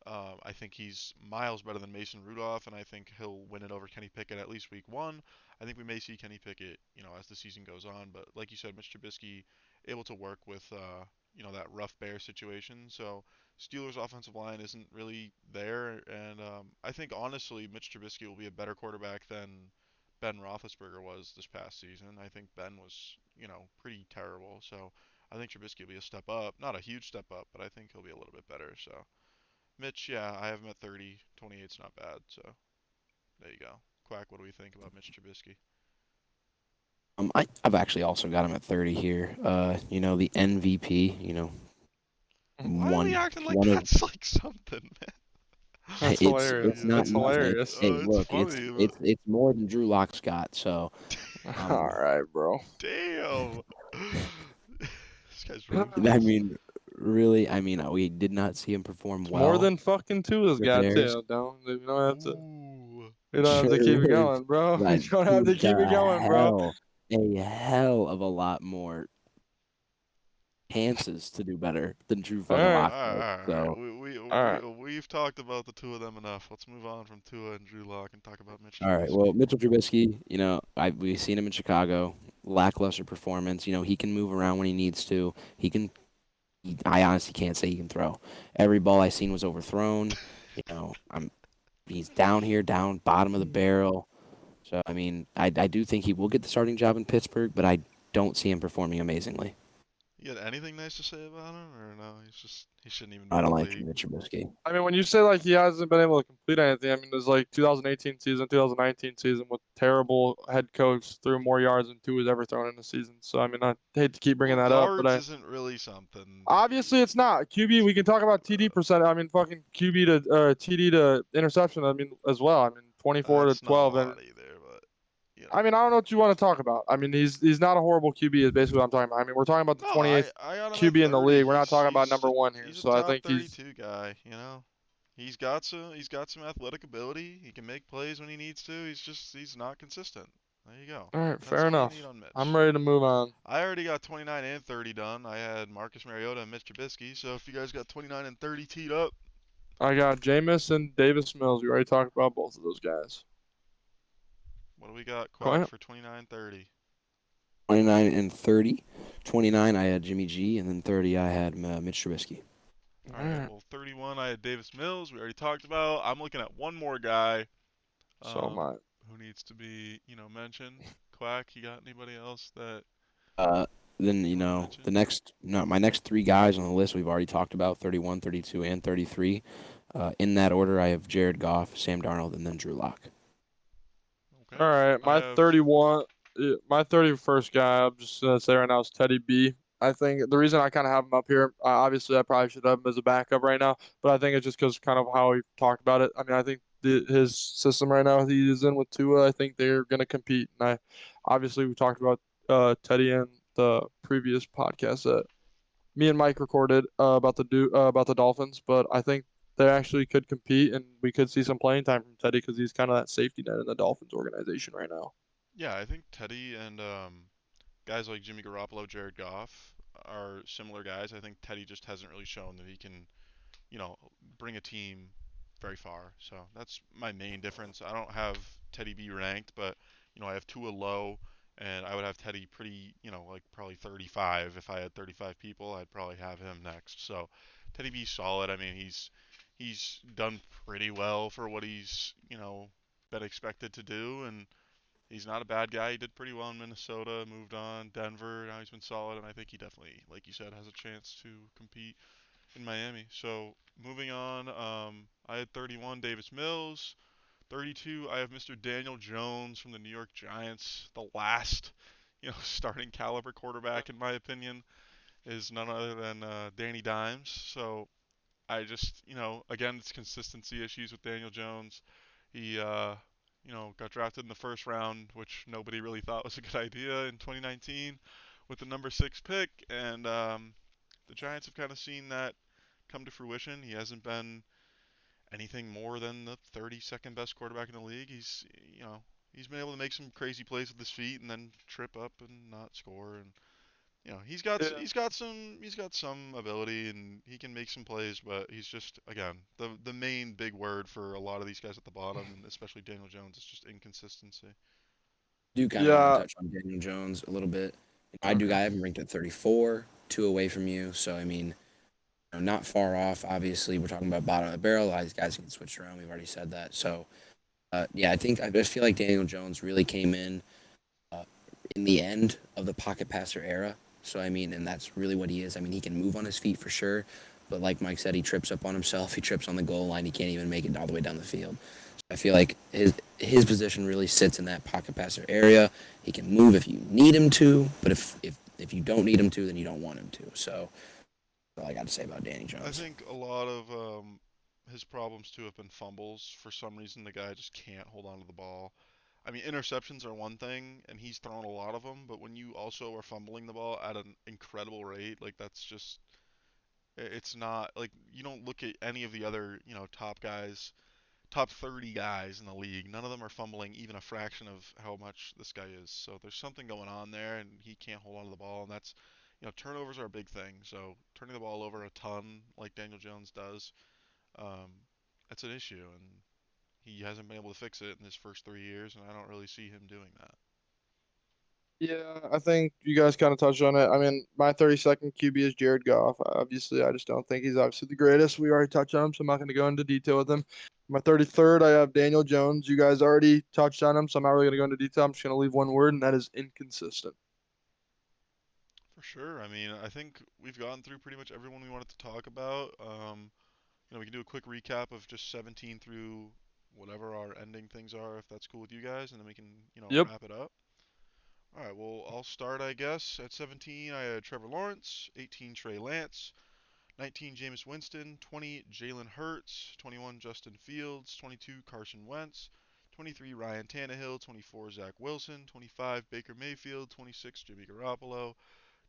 I think he's miles better than Mason Rudolph, and I think he'll win it over Kenny Pickett at least week one. I think we may see Kenny Pickett, as the season goes on. But like you said, Mitch Trubisky able to work with, that rough bear situation. So Steelers' offensive line isn't really there, and I think honestly, Mitch Trubisky will be a better quarterback than Ben Roethlisberger was this past season. I think Ben was, pretty terrible. So I think Trubisky will be a step up, not a huge step up, but I think he'll be a little bit better. So. Mitch, yeah, I have him at 30. 28's not bad, so there you go. Quack, what do we think about Mitch Trubisky? I've actually also got him at 30 here. The MVP. Why are we One acting like one of that's like something, man? That's it's hilarious. not That's nothing. hilarious. Hey, It's look, it's funny, but it's it's more than Drew Lock's got. So, All um, right, bro. damn. This guy's I ruthless. mean, really, we did not see him perform It's more well than fucking Tua's for the got Bears. too. Don't you don't have to Ooh. you don't have to keep Sure it is, going, bro. You but don't have Tua's to keep got it going, bro. a hell of a lot more chances to do better than Drew All fucking right, Lock Alright, does. alright. So, all right. We've talked about the two of them enough. Let's move on from Tua and Drew Lock and talk about Mitch all right. Well, Trubisky. Mitchell Trubisky, we've seen him in Chicago. Lackluster performance. He can move around when he needs to. I honestly can't say he can throw. Every ball I seen was overthrown. He's down here, down bottom of the barrel. So I do think he will get the starting job in Pittsburgh, but I don't see him performing amazingly. You got anything nice to say about him, or no? He shouldn't even be I in don't the like league. Mitch Trubisky. I mean, when you say like he hasn't been able to complete anything, I mean, there's like 2018 season, 2019 season with terrible head coach threw more yards than Tua's ever thrown in a season. So I mean, I hate to keep bringing Well, that up, but yards I isn't really something. obviously it's not QB. We can talk about TD percent. I mean, fucking QB to TD to interception. I mean, as well. I mean, 24 to That's not a 12, lot and either, but you I know. mean, I don't know what you want to talk about. I mean, he's not a horrible QB. Is basically what I'm talking about. I mean, we're talking about the No, I 28th I got him at QB in the 30. league. We're not He's talking about he's number one here. he's a So I top think he's 32 guy. He's got some athletic ability. He can make plays when he needs to. He's not consistent. There you go. all right. That's Fair all you need enough. on I'm Mitch. ready to move on. I already got 29 and 30 done. I had Marcus Mariota and Mitch Trubisky. So if you guys got 29 and 30 teed up, I got Jameis and Davis Mills. We already talked about both of those guys. what do we got, Go Quack, ahead. for 29 30? 29 and 30. 29, I had Jimmy G, and then 30, I had Mitch Trubisky. All All right. right. Well, 31, I had Davis Mills. We already talked about. I'm looking at one more guy. So am I. Who needs to be, mentioned? Quack, you got anybody else that Uh, then, you want to mention? the next, no, my next three guys on the list we've already talked about 31, 32, and 33. In that order, I have Jared Goff, Sam Darnold, and then Drew Lock. All Okay. right. I My have 31, my 31st guy, I'm just gonna say right now is Teddy B. I think the reason I kind of have him up here, obviously I probably should have him as a backup right now, but I think it's just because kind of how we talked about it. I mean, I think his system right now he is in with Tua, I think they're gonna compete. And obviously we talked about Teddy in the previous podcast that me and Mike recorded about the Dolphins, but I think they actually could compete, and we could see some playing time from Teddy because he's kind of that safety net in the Dolphins organization right now. yeah, I think Teddy and guys like Jimmy Garoppolo, Jared Goff are similar guys. I think Teddy just hasn't really shown that he can, bring a team very far. So that's my main difference. I don't have Teddy B ranked, but I have Tua low, and I would have Teddy pretty, like probably 35. If I had 35 people, I'd probably have him next. So Teddy B's solid. I mean, he's done pretty well for what he's, been expected to do, and he's not a bad guy. He did pretty well in Minnesota, moved on, Denver. Now he's been solid, and I think he definitely, like you said, has a chance to compete in Miami. So moving on, I had 31 Davis Mills. 32, I have Mr. Daniel Jones from the New York Giants. The last, starting caliber quarterback, in my opinion, is none other than Danny Dimes. So I just, again, it's consistency issues with Daniel Jones. He, got drafted in the first round, which nobody really thought was a good idea in 2019 with the number 6 pick. And the Giants have kind of seen that come to fruition. He hasn't been anything more than the 32nd best quarterback in the league. He's been able to make some crazy plays with his feet and then trip up and not score. And Yeah. he's got some ability and he can make some plays, but he's just again the main big word for a lot of these guys at the bottom, and especially Daniel Jones is just inconsistency. Do kind of want to Yeah. touch on Daniel Jones a little bit. I do. Okay. I have him ranked at 34, two away from you. So I mean, not far off. Obviously, we're talking about bottom of the barrel. A lot of these guys can switch around. We've already said that. So yeah, I just feel like Daniel Jones really came uh, in the end of the pocket passer era. So I mean, and that's really what he is. I mean, he can move on his feet for sure, but like Mike said, he trips up on himself. He trips on the goal line. He can't even make it all the way down the field. So I feel like his position really sits in that pocket passer area. He can move if you need him to, but if you don't need him to, then you don't want him to. So that's all I got to say about Danny I Jones. think a lot of his problems too have been fumbles. For some reason, the guy just can't hold on to the ball. I mean, interceptions are one thing, and he's thrown a lot of them. But when you also are fumbling the ball at an incredible rate, like that's just it's not like you don't look at any of the other top guys, top 30 guys in the league. None of them are fumbling even a fraction of how much this guy is. So there's something going on there, and he can't hold on to the ball, and that's turnovers are a big thing. So turning the ball over a ton like Daniel Jones does, um, that's an issue, and he hasn't been able to fix it in his first 3 years, and I don't really see him doing that. Yeah, I think you guys kind of touched on it. I mean, my 32nd QB is Jared Goff. Obviously, I just don't think he's obviously the greatest. We already touched on him, so I'm not going to go into detail with him. My 33rd, I have Daniel Jones. You guys already touched on him, so I'm not really going to go into detail. I'm just going to leave one word, and that is inconsistent. For sure. I mean, I think we've gotten through pretty much everyone we wanted to talk about. We can do a quick recap of just 17 through whatever our ending things are, if that's cool with you guys, and then we can, Yep. wrap it up. All right, well, I'll start, I guess. At 17, I had Trevor Lawrence, 18, Trey Lance, 19, Jameis Winston, 20, Jalen Hurts, 21, Justin Fields, 22, Carson Wentz, 23, Ryan Tannehill, 24, Zack Wilson, 25, Baker Mayfield, 26, Jimmy Garoppolo,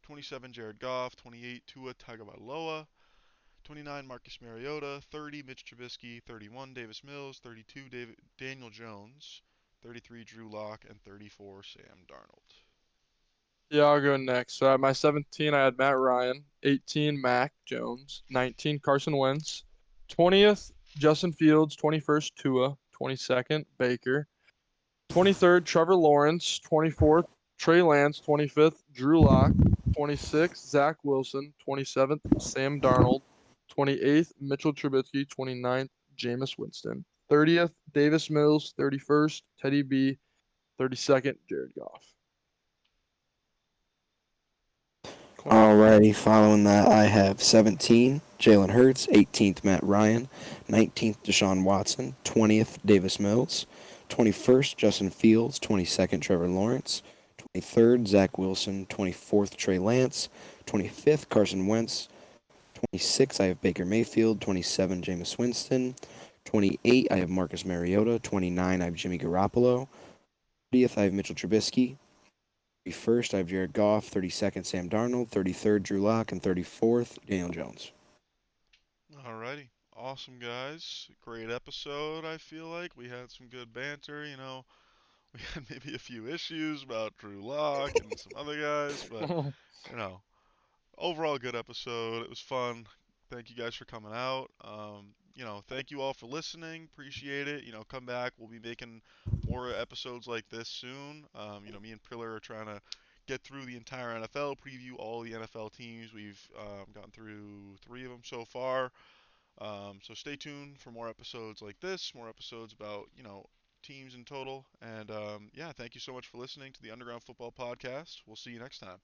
27, Jared Goff, 28, Tua Tagovailoa, 29, Marcus Mariota, 30, Mitch Trubisky, 31, Davis Mills, 32, Daniel Jones, 33, Drew Lock, and 34, Sam Darnold. Yeah, I'll go next. So at my 17, I had Matt Ryan. 18, Mack Jones. 19, Carson Wentz. 20th, Justin Fields. 21st, Tua. 22nd, Baker. 23rd, Trevor Lawrence. 24th, Trey Lance. 25th, Drew Lock. 26th, Zach Wilson. 27th, Sam Darnold. 28th, Mitchell Trubisky. 29th, Jameis Winston. 30th, Davis Mills. 31st, Teddy B. 32nd, Jared Goff. Quack. Alrighty, following that, I have 17, Jalen Hurts, 18th, Matt Ryan, 19th, Deshaun Watson, 20th, Davis Mills, 21st, Justin Fields, 22nd, Trevor Lawrence, 23rd, Zach Wilson, 24th, Trey Lance, 25th, Carson Wentz, 26th, I have Baker Mayfield, 27, Jameis Winston, 28, I have Marcus Mariota, 29, I have Jimmy Garoppolo, 30th, I have Mitchell Trubisky, 31st, I have Jared Goff. 32nd, Sam Darnold. 33rd, Drew Lock. And 34th, Daniel Jones. Alrighty. Awesome, guys. Great episode, I feel like. We had some good banter, We had maybe a few issues about Drew Lock and some other guys, but, you know, overall good episode. It was fun. Thank you guys for coming out. Thank you all for listening. Appreciate it. Come back. We'll be making more episodes like this soon. Me and Priller are trying to get through the entire NFL, preview all the NFL teams. We've gotten through 3 of them so far. So stay tuned for more episodes like this, more episodes about, teams in total. And yeah, thank you so much for listening to the Underground Football Podcast. We'll see you next time.